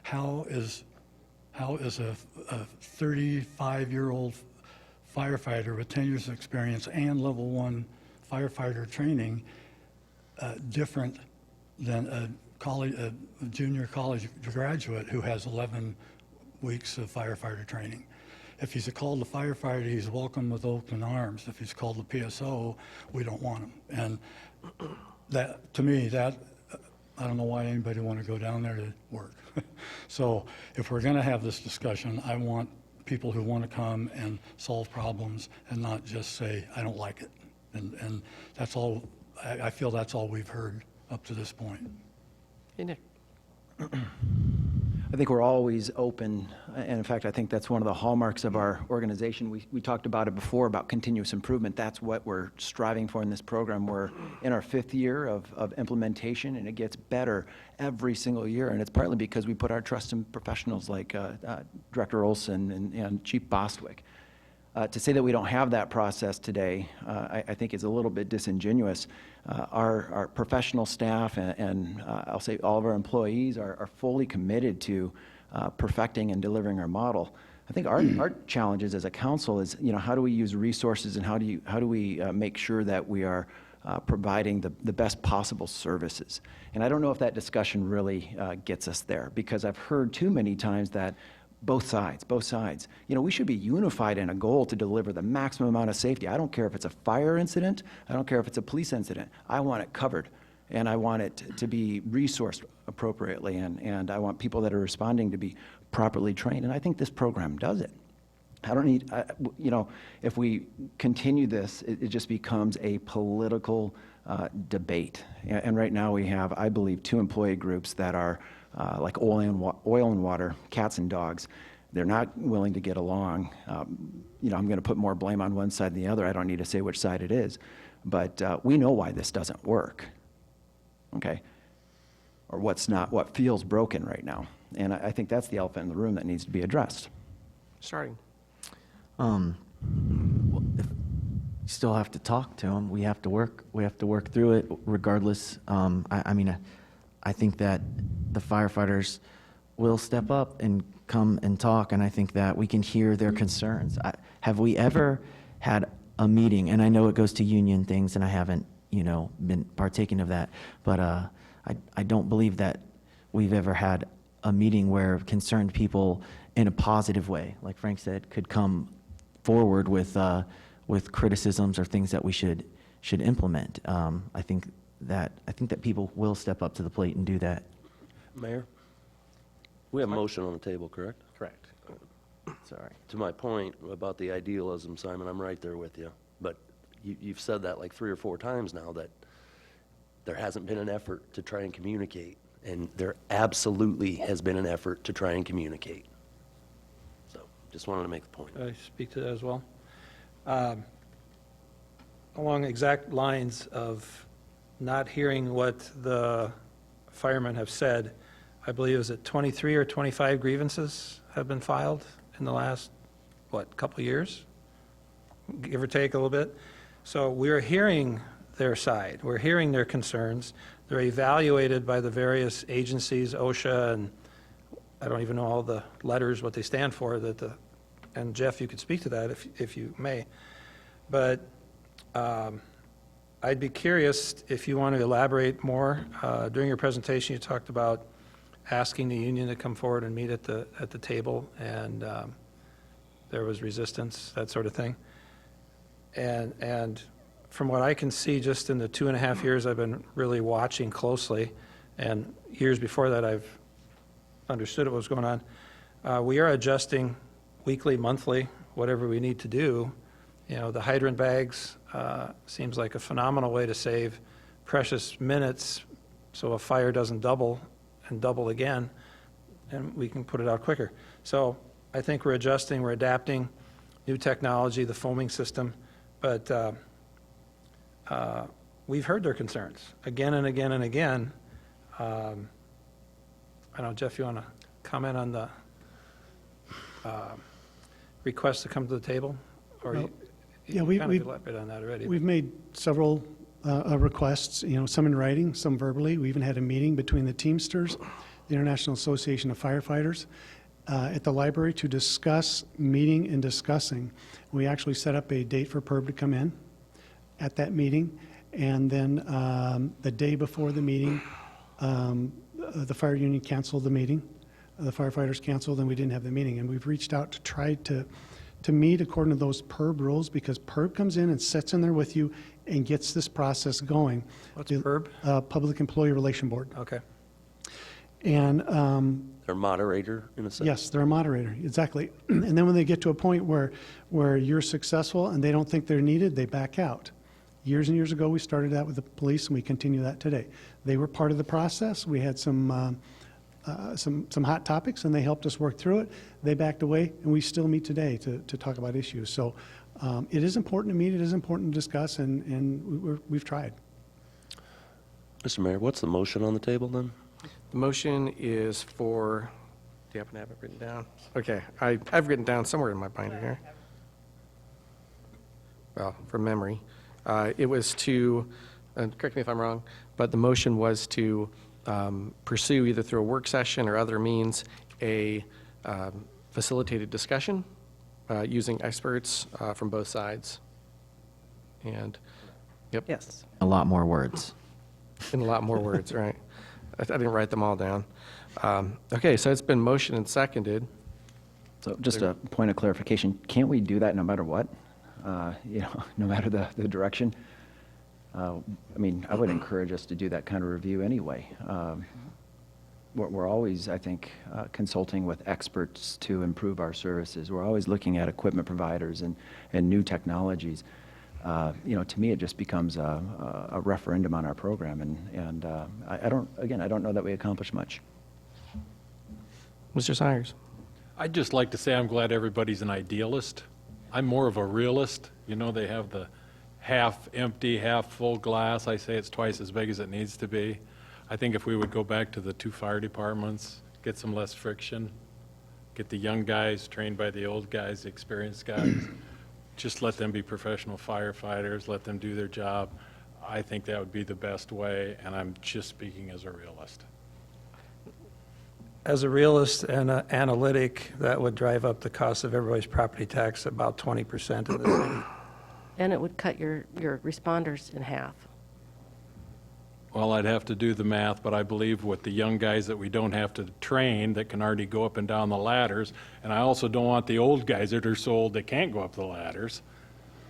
How is a 35-year-old firefighter with 10 years of experience and level 1 firefighter training different than a junior college graduate who has 11 weeks of firefighter training? If he's called a firefighter, he's welcome with open arms. If he's called a PSO, we don't want him. And that, to me, I don't know why anybody want to go down there to work. So if we're going to have this discussion, I want people who want to come and solve problems and not just say, I don't like it. And that's all, I feel that's all we've heard up to this point. Hey, Nick. I think we're always open, and in fact, I think that's one of the hallmarks of our organization. We talked about it before, about continuous improvement. That's what we're striving for in this program. We're in our 5th year of implementation, and it gets better every single year, and it's partly because we put our trust in professionals like Director Olson and Chief Bostwick. To say that we don't have that process today, I think is a little bit disingenuous. Our professional staff and I'll say all of our employees are fully committed to perfecting and delivering our model. I think our challenges as a council is, how do we use resources, and how do we make sure that we are providing the best possible services? And I don't know if that discussion really gets us there, because I've heard too many times that both sides. We should be unified in a goal to deliver the maximum amount of safety. I don't care if it's a fire incident. I don't care if it's a police incident. I want it covered, and I want it to be resourced appropriately, and I want people that are responding to be properly trained, and I think this program does it. I don't need, if we continue this, it just becomes a political debate. And right now we have, I believe, 2 employee groups that are like oil and water, cats and dogs. They're not willing to get along. I'm going to put more blame on one side than the other. I don't need to say which side it is. But we know why this doesn't work, okay? Or what feels broken right now. And I think that's the elephant in the room that needs to be addressed. Starting. Well, if you still have to talk to them. We have to work through it regardless. I think that the firefighters will step up and come and talk, and I think that we can hear their concerns. Have we ever had a meeting, and I know it goes to union things, and I haven't, been partaking of that, but I don't believe that we've ever had a meeting where concerned people in a positive way, like Frank said, could come forward with criticisms or things that we should implement. I think that people will step up to the plate and do that. Mayor, we have a motion on the table, correct? Correct. Sorry. To my point about the idealism, Simon, I'm right there with you. But you've said that like 3 or 4 times now, that there hasn't been an effort to try and communicate. And there absolutely has been an effort to try and communicate. So just wanted to make the point. I speak to that as well. Along exact lines of not hearing what the firemen have said, I believe, is it 23 or 25 grievances have been filed in the last, couple years? Give or take a little bit. So we're hearing their side. We're hearing their concerns. They're evaluated by the various agencies, OSHA, and I don't even know all the letters, what they stand for, and Jeff, you could speak to that if you may. But I'd be curious if you want to elaborate more. During your presentation, you talked about asking the union to come forward and meet at the table, and there was resistance, that sort of thing. And from what I can see, just in the 2.5 years I've been really watching closely, and years before that I've understood what was going on, we are adjusting weekly, monthly, whatever we need to do. You know, the hydrant bags seems like a phenomenal way to save precious minutes so a fire doesn't double and double again, and we can put it out quicker. So I think we're adjusting, we're adapting, new technology, the foaming system, but we've heard their concerns again and again and again. I don't know, Jeff, you want to comment on the request to come to the table? Or Well, you we've kind of elaborated on that already. We've made several requests, some in writing, some verbally. We even had a meeting between the Teamsters, the International Association of Firefighters, at the library to discuss meeting and discussing. We actually set up a date for PERB to come in at that meeting, and then the day before the meeting, the fire union canceled the meeting. The firefighters canceled, and we didn't have the meeting. And we've reached out to try to meet according to those PERB rules, because PERB comes in and sits in there with you and gets this process going. What's PERB? Public Employee Relation Board. Okay. And Their moderator, in a sense. yes, they're a moderator, exactly. And then when they get to a point where you're successful and they don't think they're needed, they back out. Years and years ago, we started that with the police, and we continue that today. They were part of the process. We had some hot topics, and they helped us work through it. They backed away, and we still meet today to talk about issues. So it is important to meet, it is important to discuss, and we've tried. Mr. Mayor, what's the motion on the table then? The motion is for, do you happen to have it written down? Okay, I've written down somewhere in my binder here. Well, from memory. It was to, correct me if I'm wrong, but the motion was to pursue either through a work session or other means a facilitated discussion using experts from both sides. And, yep. Yes. A lot more words. In a lot more words, right. I didn't write them all down. Okay, so it's been motioned and seconded. So just a point of clarification, can't we do that no matter what? No matter the direction? I mean, I would encourage us to do that kind of review anyway. We're always, I think, consulting with experts to improve our services. We're always looking at equipment providers and new technologies. To me, it just becomes a referendum on our program, and I don't know that we accomplish much. Mr. Sires. I'd just like to say I'm glad everybody's an idealist. I'm more of a realist. They have the half empty, half full glass. I say it's twice as big as it needs to be. I think if we would go back to the 2 fire departments, get some less friction, get the young guys trained by the old guys, the experienced guys, just let them be professional firefighters, let them do their job. I think that would be the best way, and I'm just speaking as a realist. As a realist and an analytic, that would drive up the cost of everybody's property tax about 20% in the city. And it would cut your responders in half. Well, I'd have to do the math, but I believe with the young guys that we don't have to train, that can already go up and down the ladders, and I also don't want the old guys that are so old they can't go up the ladders,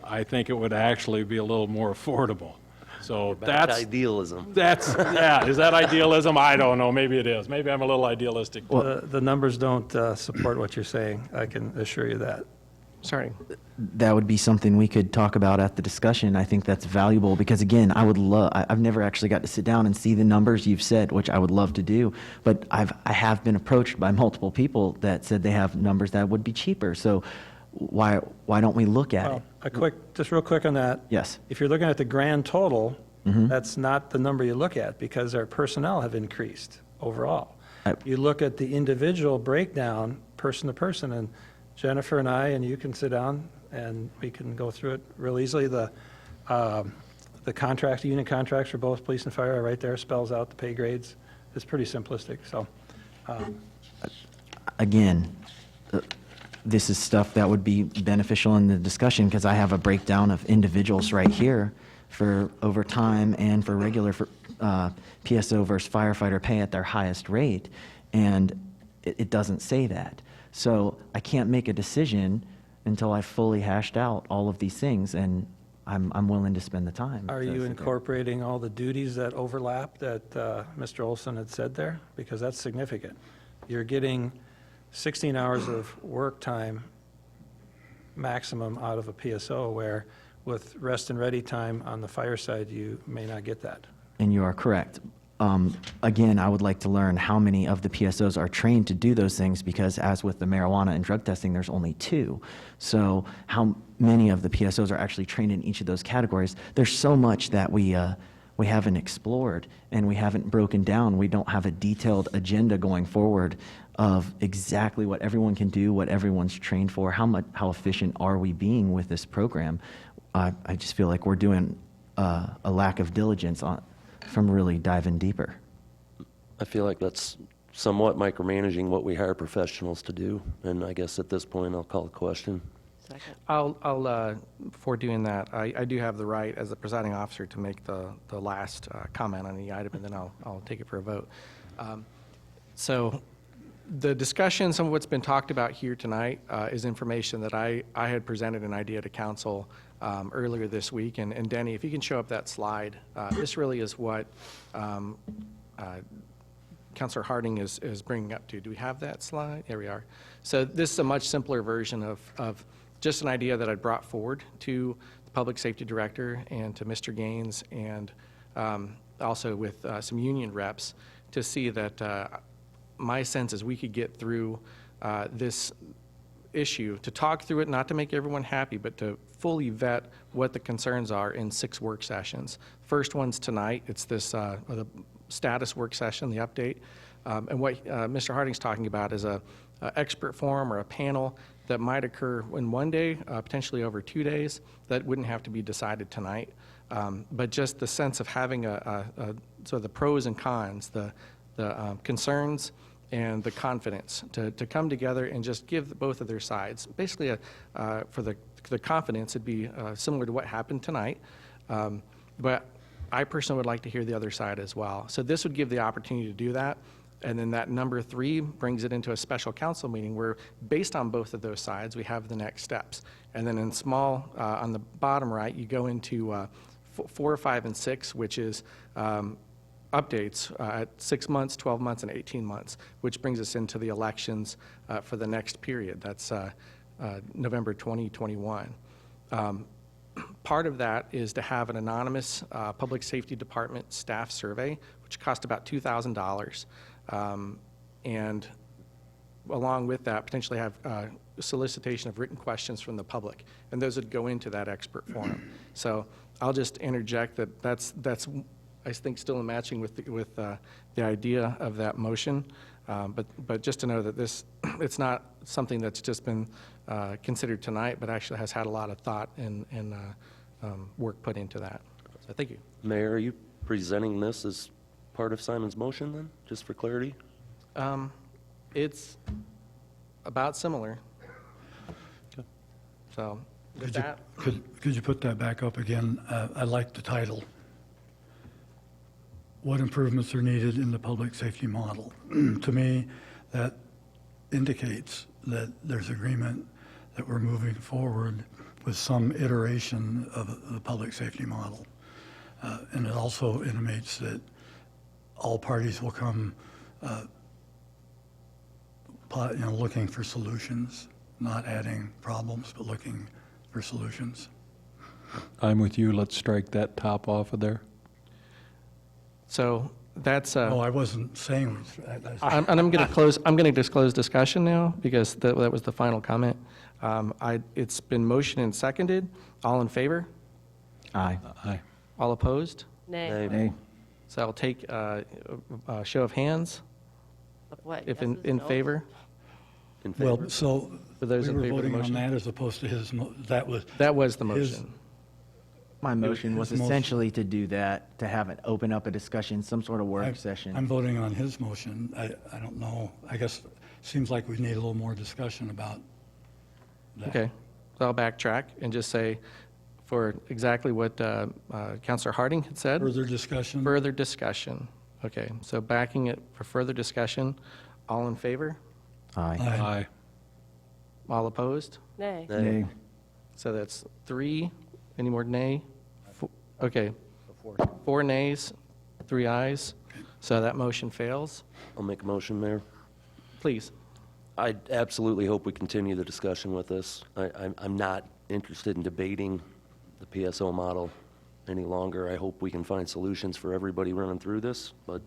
I think it would actually be a little more affordable. So that's idealism. Is that idealism? I don't know. Maybe it is. Maybe I'm a little idealistic. The numbers don't support what you're saying. I can assure you that. Sorry. That would be something we could talk about at the discussion. I think that's valuable because, again, I've never actually got to sit down and see the numbers you've said, which I would love to do, but I have been approached by multiple people that said they have numbers that would be cheaper. So why don't we look at it? Just real quick on that. Yes. If you're looking at the grand total, that's not the number you look at because our personnel have increased overall. You look at the individual breakdown, person to person, and Jennifer and I and you can sit down and we can go through it real easily. The union contracts for both police and fire are right there, spells out the pay grades. It's pretty simplistic. So, again, this is stuff that would be beneficial in the discussion because I have a breakdown of individuals right here for overtime and for regular PSO versus firefighter pay at their highest rate, and it doesn't say that. So I can't make a decision until I've fully hashed out all of these things, and I'm willing to spend the time. Are you incorporating all the duties that overlap that Mr. Olson had said there? Because that's significant. You're getting 16 hours of work time maximum out of a PSO, where with rest and ready time on the fire side, you may not get that. And you are correct. Again, I would like to learn how many of the PSOs are trained to do those things, because as with the marijuana and drug testing, there's only 2. So how many of the PSOs are actually trained in each of those categories? There's so much that we haven't explored and we haven't broken down. We don't have a detailed agenda going forward of exactly what everyone can do, what everyone's trained for, how efficient are we being with this program. I just feel like we're doing a lack of diligence from really diving deeper. I feel like that's somewhat micromanaging what we hire professionals to do, and I guess at this point, I'll call the question. I'll before doing that, I do have the right as the presiding officer to make the last comment on the item, and then I'll take it for a vote. So the discussion, some of what's been talked about here tonight is information that I had presented an idea to council earlier this week. And Denny, if you can show up that slide, this really is what Councilor Harding is bringing up to. Do we have that slide? There we are. So this is a much simpler version of just an idea that I brought forward to the Public Safety Director and to Mr. Gaines, and also with some union reps, to see that my sense is we could get through this issue, to talk through it, not to make everyone happy, but to fully vet what the concerns are in 6 work sessions. First one's tonight. It's this the status work session, the update. And what Mr. Harding's talking about is a expert forum or a panel that might occur in one day, potentially over 2 days, that wouldn't have to be decided tonight. But just the sense of having sort of the pros and cons, the concerns and the confidence to come together and just give both of their sides. Basically, for the confidence, it'd be similar to what happened tonight. But I personally would like to hear the other side as well. So this would give the opportunity to do that. And then that number 3 brings it into a special council meeting where, based on both of those sides, we have the next steps. And then in small, on the bottom right, you go into 4, 5, and 6, which is updates at 6 months, 12 months, and 18 months, which brings us into the elections for the next period. That's November 2021. Part of that is to have an anonymous Public Safety Department staff survey, which costs about $2,000. And along with that, potentially have solicitation of written questions from the public, and those would go into that expert forum. So I'll just interject that's I think still matching with the idea of that motion, but just to know that it's not something that's just been considered tonight, but actually has had a lot of thought and work put into that. So thank you. Mayor, are you presenting this as part of Simon's motion then, just for clarity? It's about similar. Okay. So with that, Could you put that back up again? I like the title. What improvements are needed in the public safety model? To me, that indicates that there's agreement that we're moving forward with some iteration of the public safety model. And it also intimates that all parties will come looking for solutions, not adding problems, but looking for solutions. I'm with you. Let's strike that top off of there. so that's. Oh, I wasn't saying. I'm going to close. I'm going to disclose discussion now because that was the final comment. It's been motioned and seconded. All in favor? Aye. Aye. All opposed? Nay. Nay. So I'll take a show of hands Of what? if Yeses, in nos? favor. In favor? Well, so For those we in were favor of the voting on motion? that as opposed to his, that was. That was the his- motion. My motion was his motion. essentially to do that, to have it open up a discussion, some sort of work I'm session. voting on his motion. I don't know. I guess, seems like we need a little more discussion about that. Okay. So I'll backtrack and just say for exactly what Councilor Harding had said. Further discussion? Further discussion. Okay. So backing it for further discussion. All in favor? Aye. Aye. All opposed? Nay. Nay. So that's 3. Any more nay? Okay. 4 nays, 3 ayes. So that motion fails. I'll make a motion, Mayor. Please. I absolutely hope we continue the discussion with this. I'm not interested in debating the PSO model any longer. I hope we can find solutions for everybody running through this, but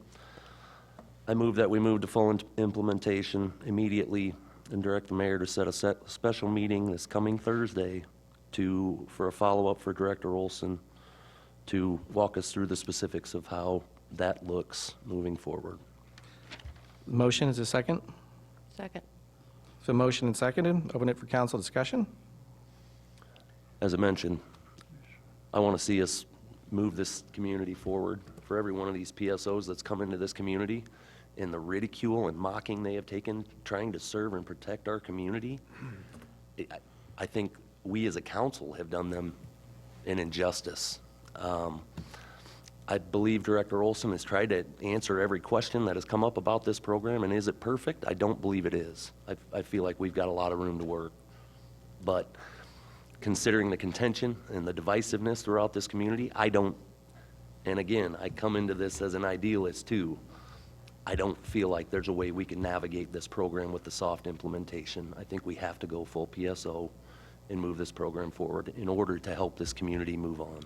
I move that we move to full implementation immediately and direct the mayor to set a special meeting this coming Thursday for a follow-up for Director Olson to walk us through the specifics of how that looks moving forward. Motion is a second. Second. So motion and seconded. Open it for council discussion. As I mentioned, I want to see us move this community forward. For every one of these PSOs that's come into this community and the ridicule and mocking they have taken trying to serve and protect our community, I think we as a council have done them an injustice. I believe Director Olson has tried to answer every question that has come up about this program, and is it perfect? I don't believe it is. I feel like we've got a lot of room to work. But considering the contention and the divisiveness throughout this community, I don't, and again, I come into this as an idealist too, I don't feel like there's a way we can navigate this program with the soft implementation. I think we have to go full PSO and move this program forward in order to help this community move on.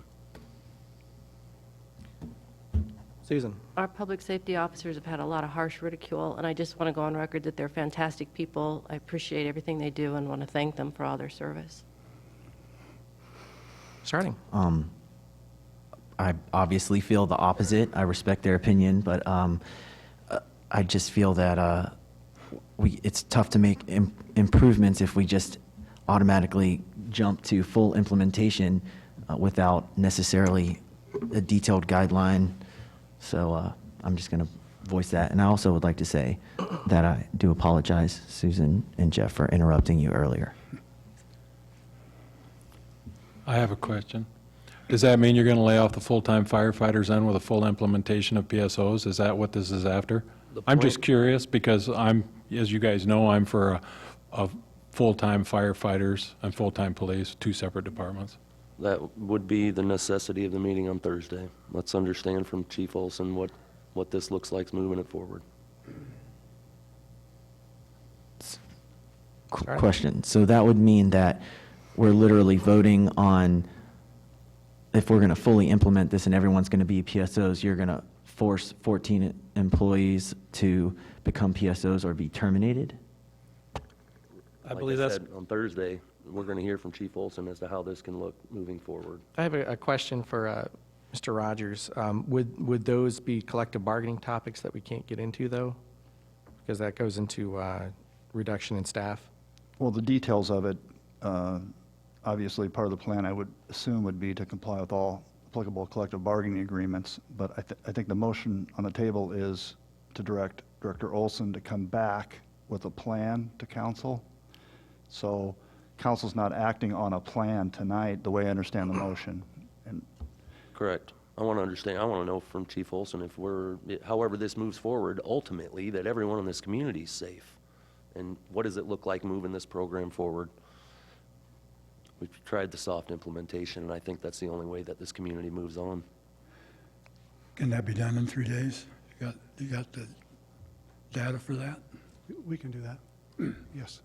Susan. Our public safety officers have had a lot of harsh ridicule, and I just want to go on record that they're fantastic people. I appreciate everything they do and want to thank them for all their service. Starting. I obviously feel the opposite. I respect their opinion, but I just feel that it's tough to make improvements if we just automatically jump to full implementation without necessarily a detailed guideline. So I'm just going to voice that. And I also would like to say that I do apologize, Susan and Jeff, for interrupting you earlier. I have a question. Does that mean you're going to lay off the full-time firefighters then with a full implementation of PSOs? Is that what this is after? I'm just curious because as you guys know, I'm for a full-time firefighters and full-time police, two separate departments. That would be the necessity of the meeting on Thursday. Let's understand from Chief Olson what this looks like moving it forward. Question. So that would mean that we're literally voting on if we're going to fully implement this and everyone's going to be PSOs, you're going to force 14 employees to become PSOs or be terminated? I believe that's on Thursday. We're going to hear from Chief Olson as to how this can look moving forward. I have a question for Mr. Rogers. Would those be collective bargaining topics that we can't get into, though? Because that goes into reduction in staff. Well, the details of it, obviously part of the plan I would assume would be to comply with all applicable collective bargaining agreements, but I think the motion on the table is to direct Director Olson to come back with a plan to council. So council's not acting on a plan tonight, the way I understand the motion. And correct. I want to understand, I want to know from Chief Olson if however this moves forward, ultimately, that everyone in this community is safe. And what does it look like moving this program forward? We've tried the soft implementation, and I think that's the only way that this community moves on. Can that be done in 3 days? You got the data for that? We can do that. Yes.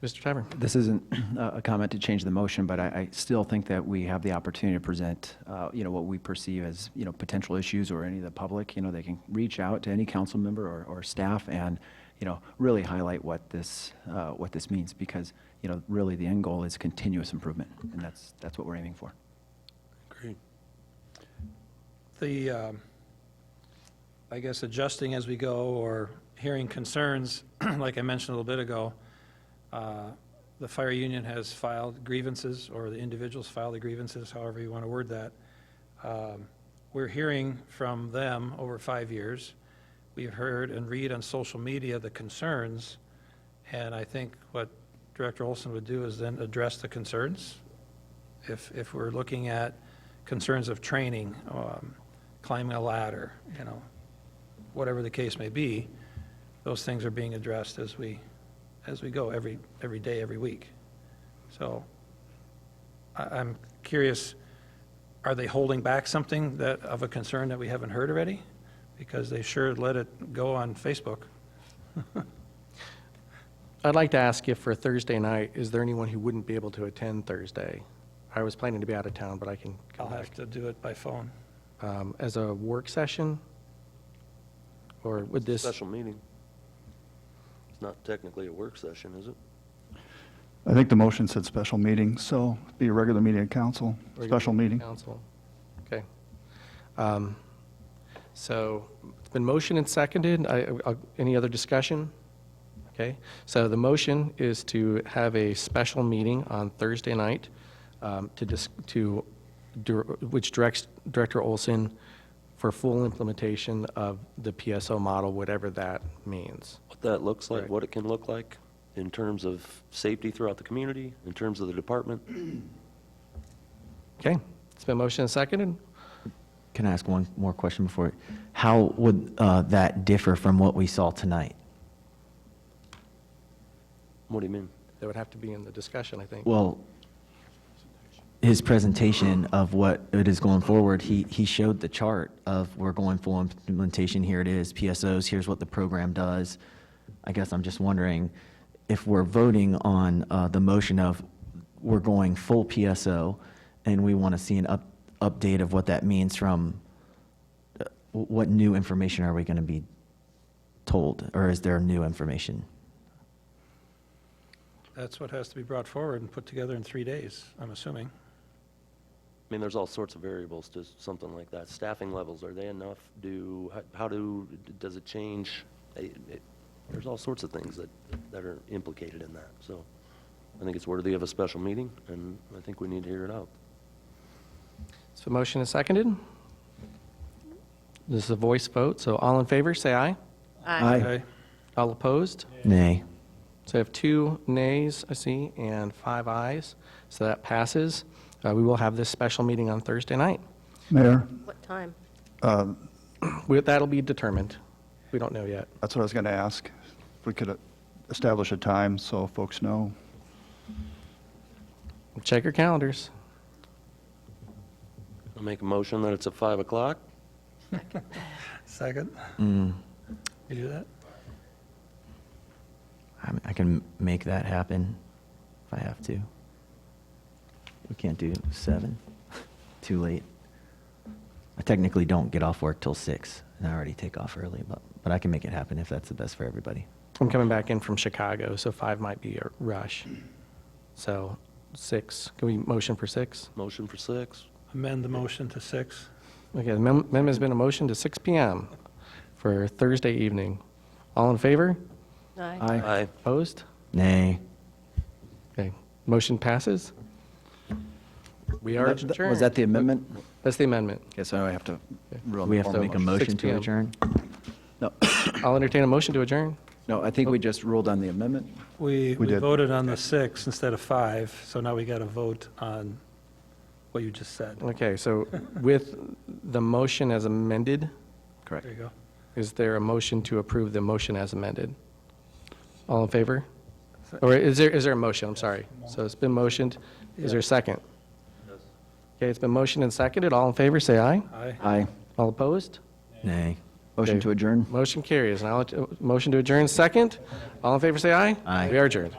Mr. Tiber. This isn't a comment to change the motion, but I still think that we have the opportunity to present, what we perceive as, potential issues or any of the public. They can reach out to any council member or staff and, really highlight what this means because, really the end goal is continuous improvement, and that's what we're aiming for. Great. the, I guess, adjusting as we go or hearing concerns, like I mentioned a little bit ago, the fire union has filed grievances, or the individuals filed the grievances, however you want to word that. We're hearing from them over 5 years. We've heard and read on social media the concerns, and I think what Director Olson would do is then address the concerns. If we're looking at concerns of training, climbing a ladder, whatever the case may be, those things are being addressed as we go every day, every week. So I'm curious, are they holding back something of a concern that we haven't heard already? Because they sure let it go on Facebook. I'd like to ask if for Thursday night, is there anyone who wouldn't be able to attend Thursday? I was planning to be out of town, but I can I'll come have back. to do it by phone. As a work session? Or would this? Special meeting. It's not technically a work session, is it? I think the motion said special meeting, so it'd be a regular meeting of council, special meeting. Council. Okay. So it's been motioned and seconded. Any other discussion? Okay. So the motion is to have a special meeting on Thursday night which directs Director Olson for full implementation of the PSO model, whatever that means. What that looks like, Right. what it can look like in terms of safety throughout the community, in terms of the department. Okay. It's been motioned and seconded. Can I ask one more question before? How would that differ from what we saw tonight? What do you mean? That would have to be in the discussion, I think. Well, his presentation of what it is going forward, he showed the chart of we're going full implementation, here it is, PSOs, here's what the program does. I guess I'm just wondering if we're voting on the motion of we're going full PSO and we want to see an update of what that means from, what new information are we going to be told, or is there new information? That's what has to be brought forward and put together in 3 days, I'm assuming. I mean, there's all sorts of variables to something like that. Staffing levels, are they enough? Does it change? There's all sorts of things that are implicated in that. So I think it's worthy of a special meeting, and I think we need to hear it out. So motion is seconded. This is a voice vote, so all in favor, say aye. Aye. All opposed? Nay. So I have 2 nays, I see, and 5 ayes, so that passes. We will have this special meeting on Thursday night. Mayor, What time? That'll be determined. We don't know yet. that's what I was going to ask. If we could establish a time so folks know. Check your calendars. I'll make a motion that it's at 5 o'clock. Second? Mm, You do that? I can make that happen if I have to. We can't do 7. Too late. I technically don't get off work till 6, and I already take off early, but I can make it happen if that's the best for everybody. I'm coming back in from Chicago, so 5 might be a rush. So 6, can we motion for 6? Motion for 6. Amend the motion to 6. Okay, the amendment has been a motion to 6 p.m. for Thursday evening. All in favor? Aye. Aye. Opposed? Nay. Okay, motion passes. We are adjourned. Was that the amendment? That's the amendment. Okay, so I have to rule on We the have to formal make a motion. motion 6 to p.m. adjourn? No, I'll entertain a motion to adjourn. no, I think we just ruled on the amendment. We did. voted on the 6 instead of 5, so now we got to vote on what you just said. Okay, so with the motion as amended, Correct. There you go. is there a motion to approve the motion as amended? All in favor? Or is there a motion? I'm sorry. So it's been motioned. Is there a second? Okay, it's been motioned and seconded. All in favor, say aye. Aye. Aye. All opposed? Nay. Motion Okay. to adjourn? Motion carries. Now, motion to adjourn second. All in favor, say aye. Aye. We are adjourned.